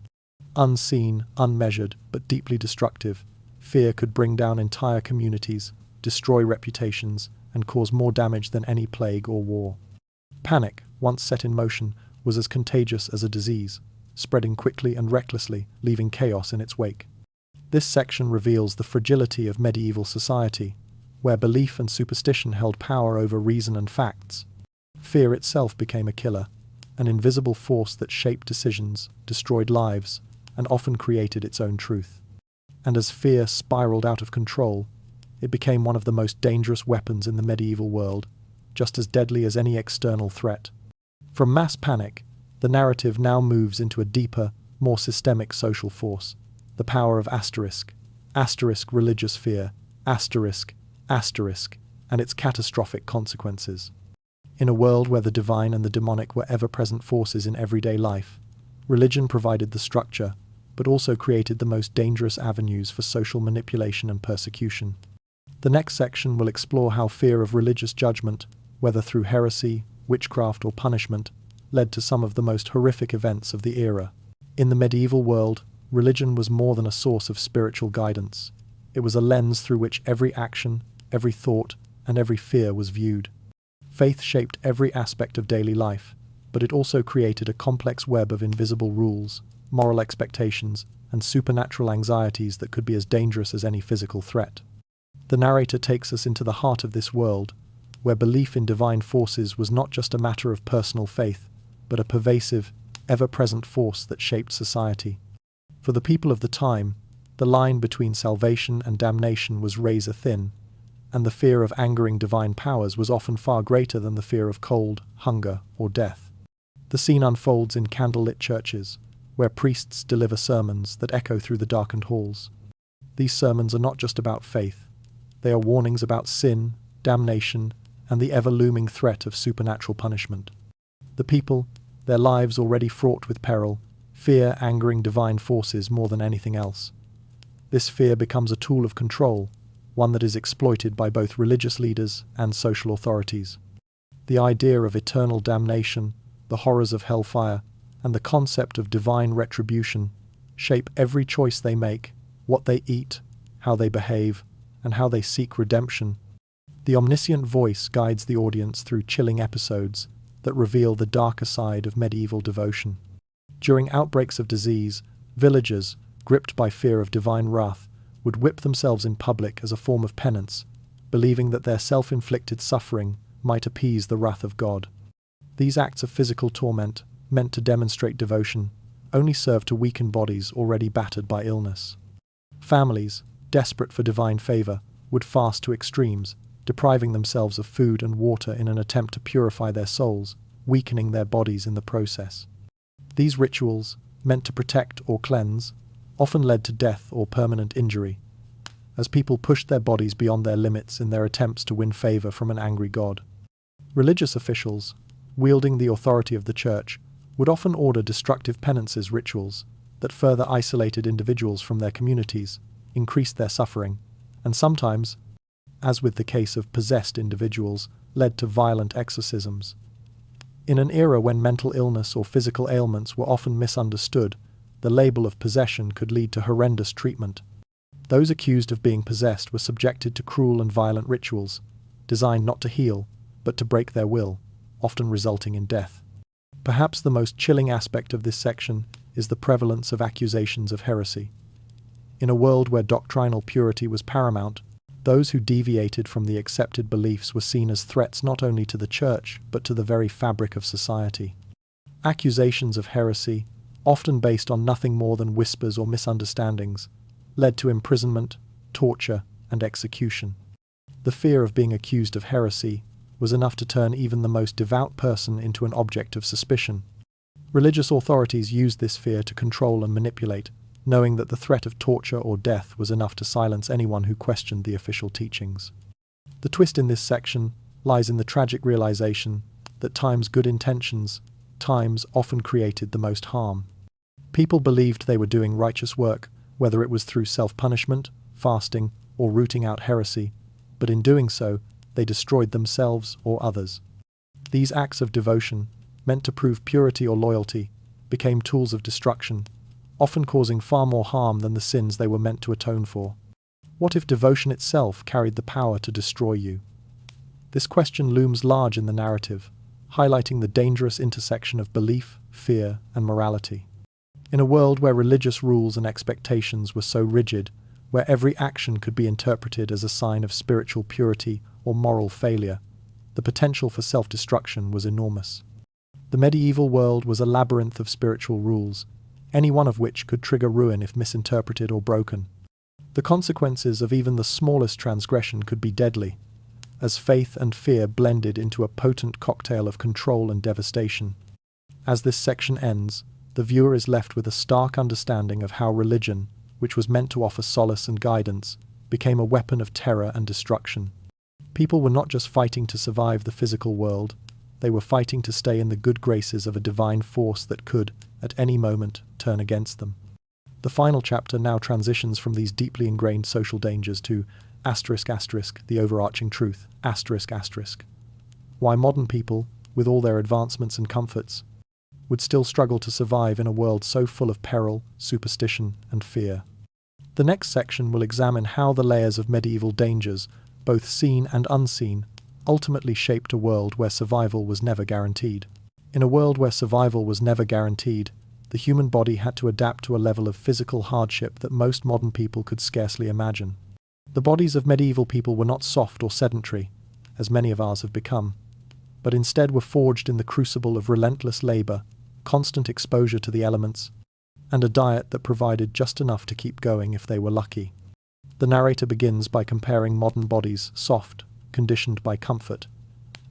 Unseen, unmeasured, but deeply destructive, fear could bring down entire communities, destroy reputations, and cause more damage than any plague or war. Panic, once set in motion, was as contagious as a disease, spreading quickly and recklessly, leaving chaos in its wake. This section reveals the fragility of medieval society, where belief and superstition held power over reason and facts. Fear itself became a killer, an invisible force that shaped decisions, destroyed lives, and often created its own truth. And as fear spiraled out of control, it became one of the most dangerous weapons in the medieval world, just as deadly as any external threat. From mass panic, the narrative now moves into a deeper, more systemic social force, the power of asterisk religious fear, asterisk, and its catastrophic consequences. In a world where the divine and the demonic were ever-present forces in everyday life, religion provided the structure, but also created the most dangerous avenues for social manipulation and persecution. The next section will explore how fear of religious judgment, whether through heresy, witchcraft, or punishment, led to some of the most horrific events of the era. In the medieval world, religion was more than a source of spiritual guidance. It was a lens through which every action, every thought, and every fear was viewed. Faith shaped every aspect of daily life, but it also created a complex web of invisible rules, moral expectations, and supernatural anxieties that could be as dangerous as any physical threat. The narrator takes us into the heart of this world, where belief in divine forces was not just a matter of personal faith, but a pervasive, ever-present force that shaped society. For the people of the time, the line between salvation and damnation was razor thin, and the fear of angering divine powers was often far greater than the fear of cold, hunger, or death. The scene unfolds in candlelit churches, where priests deliver sermons that echo through the darkened halls. These sermons are not just about faith. They are warnings about sin, damnation, and the ever-looming threat of supernatural punishment. The people, their lives already fraught with peril, fear angering divine forces more than anything else. This fear becomes a tool of control, one that is exploited by both religious leaders and social authorities. The idea of eternal damnation, the horrors of hellfire, and the concept of divine retribution shape every choice they make, what they eat, how they behave, and how they seek redemption. The omniscient voice guides the audience through chilling episodes that reveal the darker side of medieval devotion. During outbreaks of disease, villagers, gripped by fear of divine wrath, would whip themselves in public as a form of penance, believing that their self-inflicted suffering might appease the wrath of God. These acts of physical torment, meant to demonstrate devotion, only served to weaken bodies already battered by illness. Families, desperate for divine favor, would fast to extremes, depriving themselves of food and water in an attempt to purify their souls, weakening their bodies in the process. These rituals, meant to protect or cleanse, often led to death or permanent injury, as people pushed their bodies beyond their limits in their attempts to win favor from an angry god. Religious officials, wielding the authority of the church, would often order destructive penances rituals that further isolated individuals from their communities, increased their suffering, and sometimes, as with the case of possessed individuals, led to violent exorcisms. In an era when mental illness or physical ailments were often misunderstood, the label of possession could lead to horrendous treatment. Those accused of being possessed were subjected to cruel and violent rituals, designed not to heal, but to break their will, often resulting in death. Perhaps the most chilling aspect of this section is the prevalence of accusations of heresy. In a world where doctrinal purity was paramount, those who deviated from the accepted beliefs were seen as threats not only to the church, but to the very fabric of society. Accusations of heresy, often based on nothing more than whispers or misunderstandings, led to imprisonment, torture, and execution. The fear of being accused of heresy was enough to turn even the most devout person into an object of suspicion. Religious authorities used this fear to control and manipulate, knowing that the threat of torture or death was enough to silence anyone who questioned the official teachings. The twist in this section lies in the tragic realization that time's good intentions, times often created the most harm. People believed they were doing righteous work, whether it was through self-punishment, fasting, or rooting out heresy, but in doing so, they destroyed themselves or others. These acts of devotion, meant to prove purity or loyalty, became tools of destruction, often causing far more harm than the sins they were meant to atone for. What if devotion itself carried the power to destroy you? This question looms large in the narrative, highlighting the dangerous intersection of belief, fear, and morality. In a world where religious rules and expectations were so rigid, where every action could be interpreted as a sign of spiritual purity or moral failure, the potential for self-destruction was enormous. The medieval world was a labyrinth of spiritual rules, any one of which could trigger ruin if misinterpreted or broken. The consequences of even the smallest transgression could be deadly, as faith and fear blended into a potent cocktail of control and devastation. As this section ends, the viewer is left with a stark understanding of how religion, which was meant to offer solace and guidance, became a weapon of terror and destruction. People were not just fighting to survive the physical world, they were fighting to stay in the good graces of a divine force that could, at any moment, turn against them. The final chapter now transitions from these deeply ingrained social dangers to the overarching truth, why modern people, with all their advancements and comforts, would still struggle to survive in a world so full of peril, superstition, and fear. The next section will examine how the layers of medieval dangers, both seen and unseen, ultimately shaped a world where survival was never guaranteed. In a world where survival was never guaranteed, the human body had to adapt to a level of physical hardship that most modern people could scarcely imagine. The bodies of medieval people were not soft or sedentary, as many of ours have become, but instead were forged in the crucible of relentless labor, constant exposure to the elements, and a diet that provided just enough to keep going if they were lucky. The narrator begins by comparing modern bodies, soft, conditioned by comfort,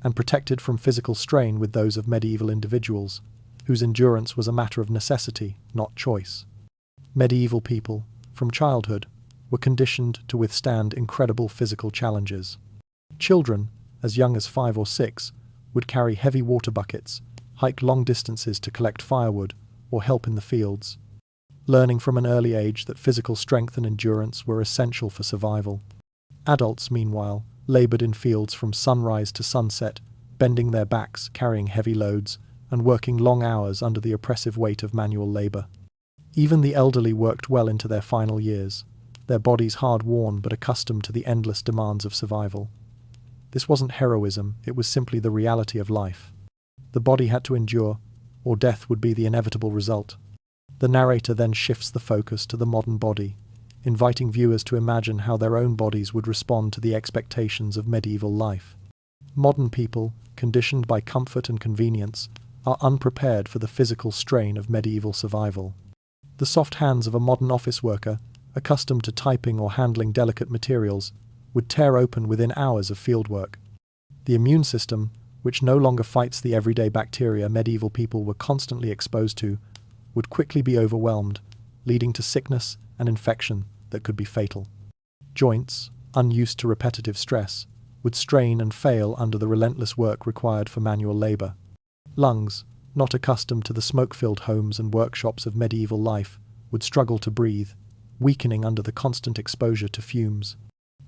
and protected from physical strain with those of medieval individuals, whose endurance was a matter of necessity, not choice. Medieval people, from childhood, were conditioned to withstand incredible physical challenges. Children, as young as 5 or 6, would carry heavy water buckets, hike long distances to collect firewood, or help in the fields, learning from an early age that physical strength and endurance were essential for survival. Adults, meanwhile, labored in fields from sunrise to sunset, bending their backs, carrying heavy loads, and working long hours under the oppressive weight of manual labor. Even the elderly worked well into their final years, their bodies hard-worn but accustomed to the endless demands of survival. This wasn't heroism, it was simply the reality of life. The body had to endure, or death would be the inevitable result. The narrator then shifts the focus to the modern body, inviting viewers to imagine how their own bodies would respond to the expectations of medieval life. Modern people, conditioned by comfort and convenience, are unprepared for the physical strain of medieval survival. The soft hands of a modern office worker, accustomed to typing or handling delicate materials, would tear open within hours of fieldwork. The immune system, which no longer fights the everyday bacteria medieval people were constantly exposed to, would quickly be overwhelmed, leading to sickness and infection that could be fatal. Joints, unused to repetitive stress, would strain and fail under the relentless work required for manual labor. Lungs, not accustomed to the smoke-filled homes and workshops of medieval life, would struggle to breathe, weakening under the constant exposure to fumes.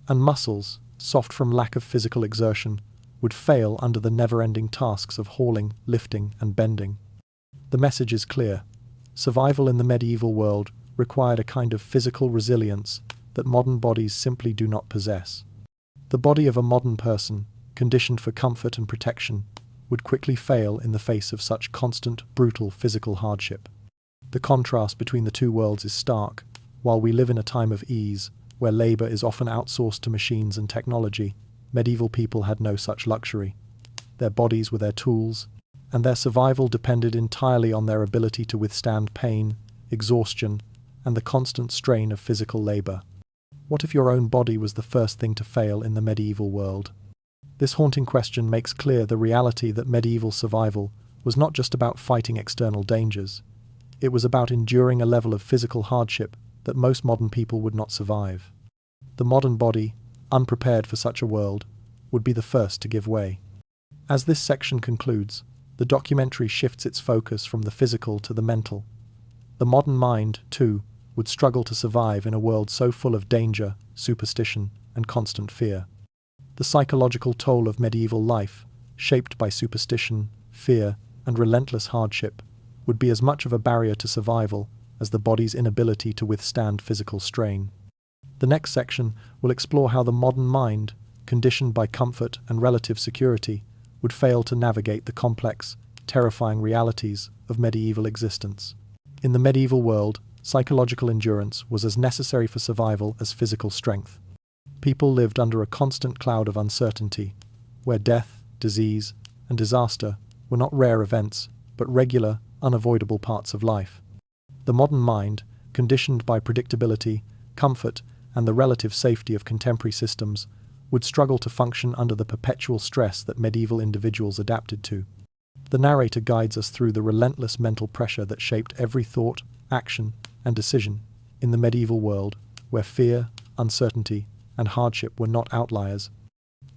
And muscles, soft from lack of physical exertion, would fail under the never-ending tasks of hauling, lifting, and bending. The message is clear. Survival in the medieval world required a kind of physical resilience that modern bodies simply do not possess. The body of a modern person, conditioned for comfort and protection, would quickly fail in the face of such constant, brutal physical hardship. The contrast between the two worlds is stark. While we live in a time of ease, where labor is often outsourced to machines and technology, medieval people had no such luxury. Their bodies were their tools, and their survival depended entirely on their ability to withstand pain, exhaustion, and the constant strain of physical labor. What if your own body was the first thing to fail in the medieval world? This haunting question makes clear the reality that medieval survival was not just about fighting external dangers. It was about enduring a level of physical hardship that most modern people would not survive. The modern body, unprepared for such a world, would be the first to give way. As this section concludes, the documentary shifts its focus from the physical to the mental. The modern mind, too, would struggle to survive in a world so full of danger, superstition, and constant fear. The psychological toll of medieval life, shaped by superstition, fear, and relentless hardship, would be as much of a barrier to survival as the body's inability to withstand physical strain. The next section will explore how the modern mind, conditioned by comfort and relative security, would fail to navigate the complex, terrifying realities of medieval existence. In the medieval world, psychological endurance was as necessary for survival as physical strength. People lived under a constant cloud of uncertainty, where death, disease, and disaster were not rare events, but regular, unavoidable parts of life. The modern mind, conditioned by predictability, comfort, and the relative safety of contemporary systems, would struggle to function under the perpetual stress that medieval individuals adapted to. The narrator guides us through the relentless mental pressure that shaped every thought, action, and decision in the medieval world, where fear, uncertainty, and hardship were not outliers,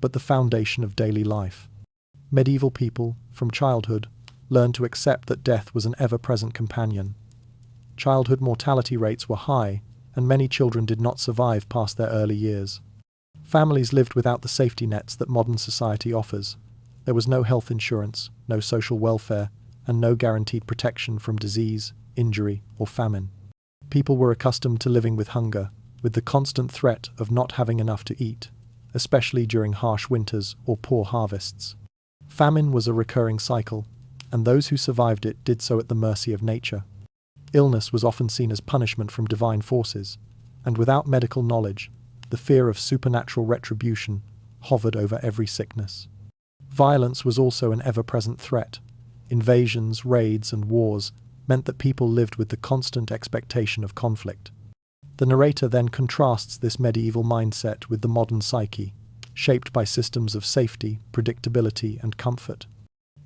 but the foundation of daily life. Medieval people, from childhood, learned to accept that death was an ever-present companion. Childhood mortality rates were high, and many children did not survive past their early years. Families lived without the safety nets that modern society offers. There was no health insurance, no social welfare, and no guaranteed protection from disease, injury, or famine. People were accustomed to living with hunger, with the constant threat of not having enough to eat, especially during harsh winters or poor harvests. Famine was a recurring cycle, and those who survived it did so at the mercy of nature. Illness was often seen as punishment from divine forces, and without medical knowledge, the fear of supernatural retribution hovered over every sickness. Violence was also an ever-present threat. Invasions, raids, and wars meant that people lived with the constant expectation of conflict. The narrator then contrasts this medieval mindset with the modern psyche, shaped by systems of safety, predictability, and comfort.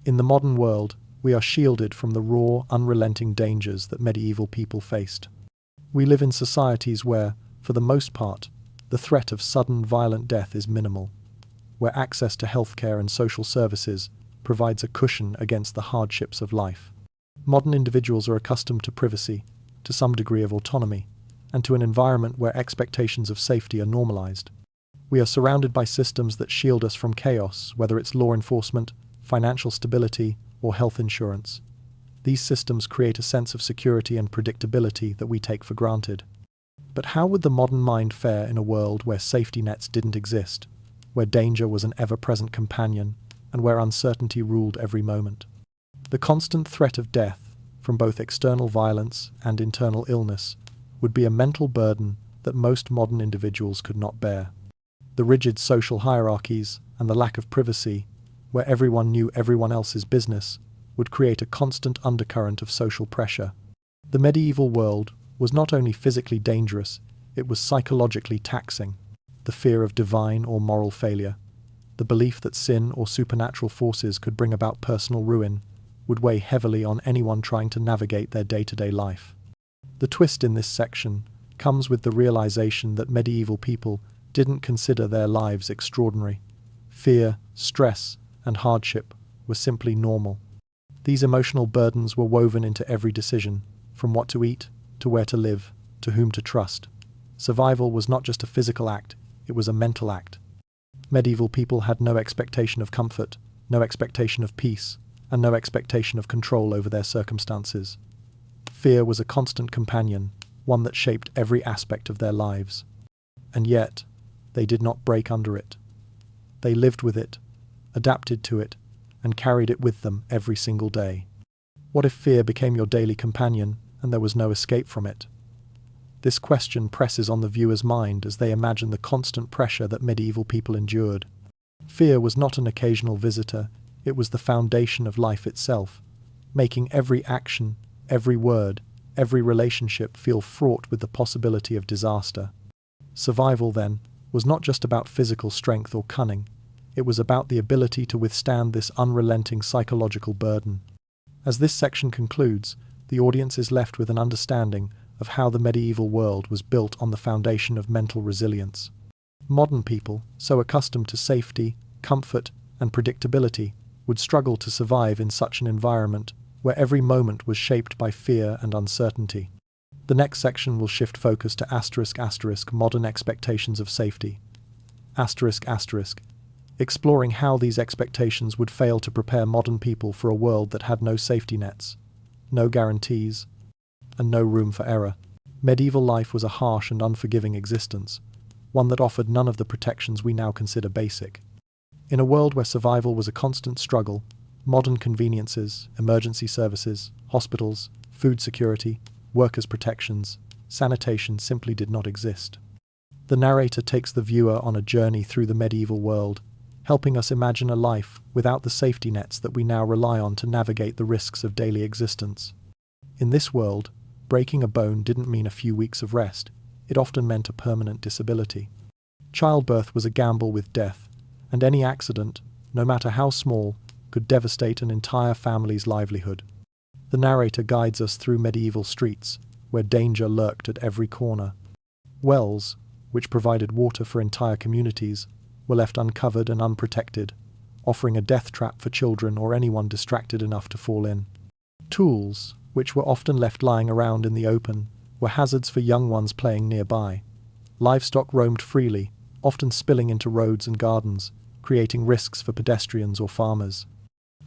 In the modern world, we are shielded from the raw, unrelenting dangers that medieval people faced. We live in societies where, for the most part, the threat of sudden, violent death is minimal, where access to healthcare and social services provides a cushion against the hardships of life. Modern individuals are accustomed to privacy, to some degree of autonomy, and to an environment where expectations of safety are normalized. We are surrounded by systems that shield us from chaos, whether it's law enforcement, financial stability, or health insurance. These systems create a sense of security and predictability that we take for granted. But how would the modern mind fare in a world where safety nets didn't exist, where danger was an ever-present companion, and where uncertainty ruled every moment? The constant threat of death, from both external violence and internal illness, would be a mental burden that most modern individuals could not bear. The rigid social hierarchies and the lack of privacy, where everyone knew everyone else's business, would create a constant undercurrent of social pressure. The medieval world was not only physically dangerous, it was psychologically taxing. The fear of divine or moral failure, the belief that sin or supernatural forces could bring about personal ruin, would weigh heavily on anyone trying to navigate their day-to-day life. The twist in this section comes with the realization that medieval people didn't consider their lives extraordinary. Fear, stress, and hardship were simply normal. These emotional burdens were woven into every decision, from what to eat, to where to live, to whom to trust. Survival was not just a physical act, it was a mental act. Medieval people had no expectation of comfort, no expectation of peace, and no expectation of control over their circumstances. Fear was a constant companion, one that shaped every aspect of their lives. And yet, they did not break under it. They lived with it, adapted to it, and carried it with them every single day. What if fear became your daily companion and there was no escape from it? This question presses on the viewer's mind as they imagine the constant pressure that medieval people endured. Fear was not an occasional visitor, it was the foundation of life itself, making every action, every word, every relationship feel fraught with the possibility of disaster. Survival, then, was not just about physical strength or cunning, it was about the ability to withstand this unrelenting psychological burden. As this section concludes, the audience is left with an understanding of how the medieval world was built on the foundation of mental resilience. Modern people, so accustomed to safety, comfort, and predictability, would struggle to survive in such an environment where every moment was shaped by fear and uncertainty. The next section will shift focus to **** modern expectations of safety. ***, exploring how these expectations would fail to prepare modern people for a world that had no safety nets, no guarantees, and no room for error. Medieval life was a harsh and unforgiving existence, one that offered none of the protections we now consider basic. In a world where survival was a constant struggle, modern conveniences, emergency services, hospitals, food security, workers' protections, sanitation simply did not exist. The narrator takes the viewer on a journey through the medieval world, helping us imagine a life without the safety nets that we now rely on to navigate the risks of daily existence. In this world, breaking a bone didn't mean a few weeks of rest, it often meant a permanent disability. Childbirth was a gamble with death, and any accident, no matter how small, could devastate an entire family's livelihood. The narrator guides us through medieval streets, where danger lurked at every corner. Wells, which provided water for entire communities, were left uncovered and unprotected, offering a death trap for children or anyone distracted enough to fall in. Tools, which were often left lying around in the open, were hazards for young ones playing nearby. Livestock roamed freely, often spilling into roads and gardens, creating risks for pedestrians or farmers.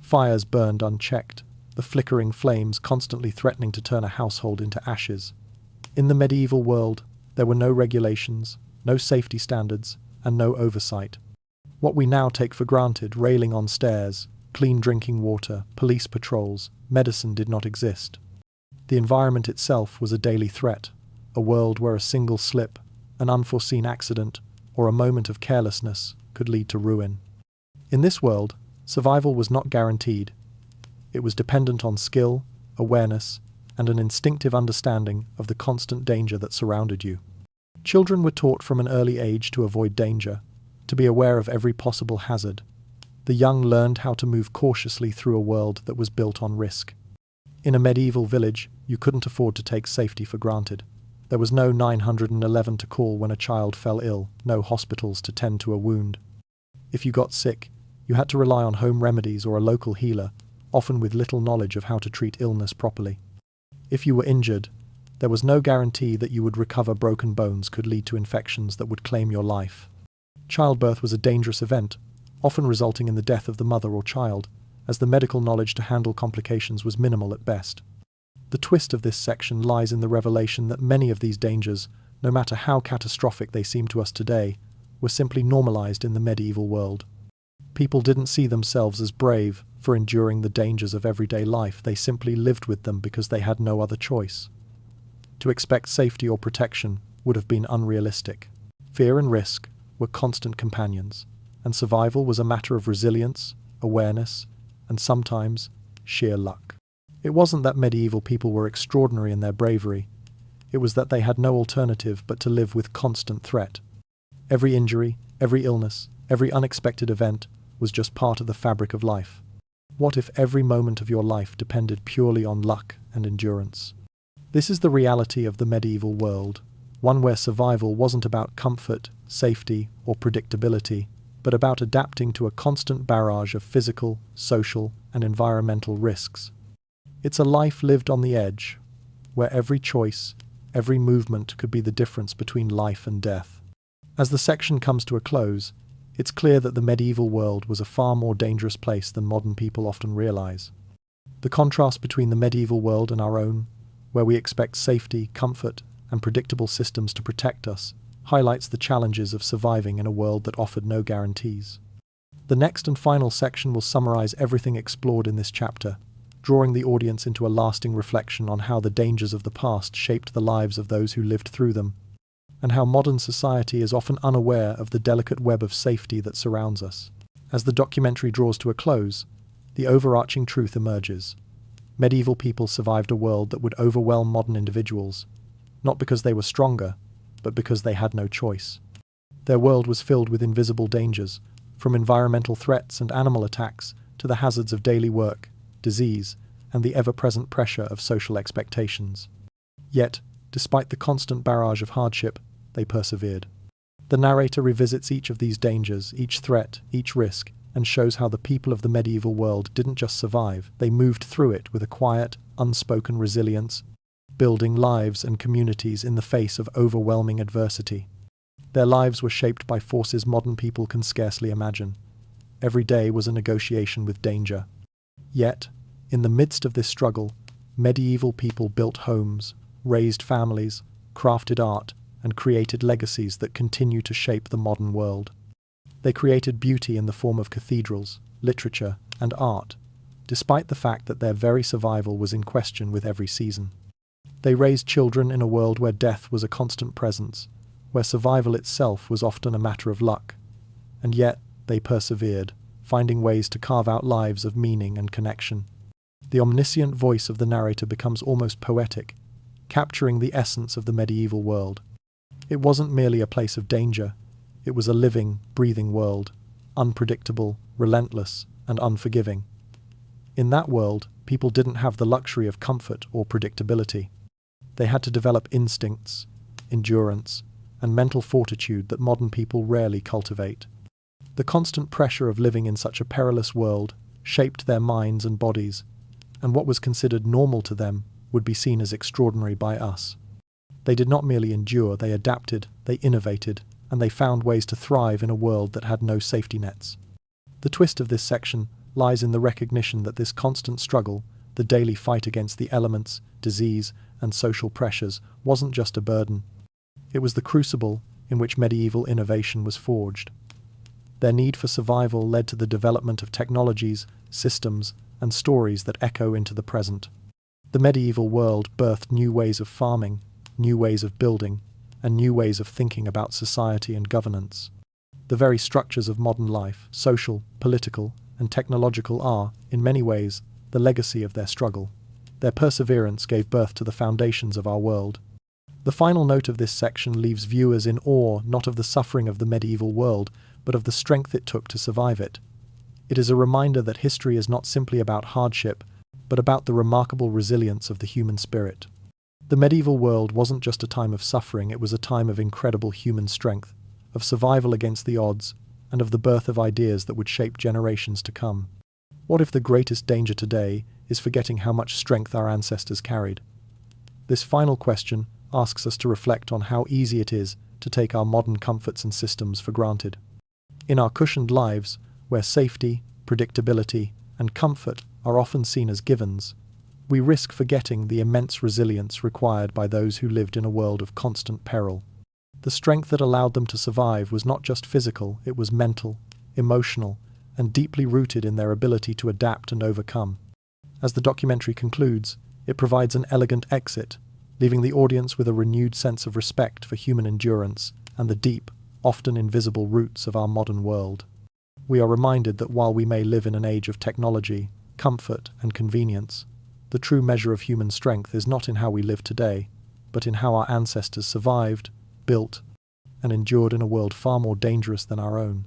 Fires burned unchecked, the flickering flames constantly threatening to turn a household into ashes. In the medieval world, there were no regulations, no safety standards, and no oversight. What we now take for granted, railing on stairs, clean drinking water, police patrols, medicine did not exist. The environment itself was a daily threat, a world where a single slip, an unforeseen accident, or a moment of carelessness could lead to ruin. In this world, survival was not guaranteed. It was dependent on skill, awareness, and an instinctive understanding of the constant danger that surrounded you. Children were taught from an early age to avoid danger, to be aware of every possible hazard. The young learned how to move cautiously through a world that was built on risk. In a medieval village, you couldn't afford to take safety for granted. There was no 911 to call when a child fell ill, no hospitals to tend to a wound. If you got sick, you had to rely on home remedies or a local healer, often with little knowledge of how to treat illness properly. If you were injured, there was no guarantee that you would recover. Broken bones could lead to infections that would claim your life. Childbirth was a dangerous event, often resulting in the death of the mother or child, as the medical knowledge to handle complications was minimal at best. The twist of this section lies in the revelation that many of these dangers, no matter how catastrophic they seem to us today, were simply normalized in the medieval world. People didn't see themselves as brave for enduring the dangers of everyday life, they simply lived with them because they had no other choice. To expect safety or protection would have been unrealistic. Fear and risk were constant companions, and survival was a matter of resilience, awareness, and sometimes sheer luck. It wasn't that medieval people were extraordinary in their bravery, it was that they had no alternative but to live with constant threat. Every injury, every illness, every unexpected event was just part of the fabric of life. What if every moment of your life depended purely on luck and endurance? This is the reality of the medieval world, one where survival wasn't about comfort, safety, or predictability, but about adapting to a constant barrage of physical, social, and environmental risks. It's a life lived on the edge, where every choice, every movement could be the difference between life and death. As the section comes to a close, it's clear that the medieval world was a far more dangerous place than modern people often realize. The contrast between the medieval world and our own, where we expect safety, comfort, and predictable systems to protect us, highlights the challenges of surviving in a world that offered no guarantees. The next and final section will summarize everything explored in this chapter, drawing the audience into a lasting reflection on how the dangers of the past shaped the lives of those who lived through them, and how modern society is often unaware of the delicate web of safety that surrounds us. As the documentary draws to a close, the overarching truth emerges. Medieval people survived a world that would overwhelm modern individuals, not because they were stronger, but because they had no choice. Their world was filled with invisible dangers, from environmental threats and animal attacks to the hazards of daily work, disease, and the ever-present pressure of social expectations. Yet, despite the constant barrage of hardship, they persevered. The narrator revisits each of these dangers, each threat, each risk, and shows how the people of the medieval world didn't just survive, they moved through it with a quiet, unspoken resilience, building lives and communities in the face of overwhelming adversity. Their lives were shaped by forces modern people can scarcely imagine. Every day was a negotiation with danger. Yet, in the midst of this struggle, medieval people built homes, raised families, crafted art, and created legacies that continue to shape the modern world. They created beauty in the form of cathedrals, literature, and art, despite the fact that their very survival was in question with every season. They raised children in a world where death was a constant presence, where survival itself was often a matter of luck. And yet, they persevered, finding ways to carve out lives of meaning and connection. The omniscient voice of the narrator becomes almost poetic, capturing the essence of the medieval world. It wasn't merely a place of danger, it was a living, breathing world, unpredictable, relentless, and unforgiving. In that world, people didn't have the luxury of comfort or predictability. They had to develop instincts, endurance, and mental fortitude that modern people rarely cultivate. The constant pressure of living in such a perilous world shaped their minds and bodies, and what was considered normal to them would be seen as extraordinary by us. They did not merely endure, they adapted, they innovated, and they found ways to thrive in a world that had no safety nets. The twist of this section lies in the recognition that this constant struggle, the daily fight against the elements, disease, and social pressures, wasn't just a burden. It was the crucible in which medieval innovation was forged. Their need for survival led to the development of technologies, systems, and stories that echo into the present. The medieval world birthed new ways of farming, new ways of building, and new ways of thinking about society and governance. The very structures of modern life, social, political, and technological, are, in many ways, the legacy of their struggle. Their perseverance gave birth to the foundations of our world. The final note of this section leaves viewers in awe not of the suffering of the medieval world, but of the strength it took to survive it. It is a reminder that history is not simply about hardship, but about the remarkable resilience of the human spirit. The medieval world wasn't just a time of suffering, it was a time of incredible human strength, of survival against the odds, and of the birth of ideas that would shape generations to come. What if the greatest danger today is forgetting how much strength our ancestors carried? This final question asks us to reflect on how easy it is to take our modern comforts and systems for granted. In our cushioned lives, where safety, predictability, and comfort are often seen as givens, we risk forgetting the immense resilience required by those who lived in a world of constant peril. The strength that allowed them to survive was not just physical, it was mental, emotional, and deeply rooted in their ability to adapt and overcome. As the documentary concludes, it provides an elegant exit, leaving the audience with a renewed sense of respect for human endurance and the deep, often invisible roots of our modern world. We are reminded that while we may live in an age of technology, comfort, and convenience, the true measure of human strength is not in how we live today, but in how our ancestors survived, built, and endured in a world far more dangerous than our own.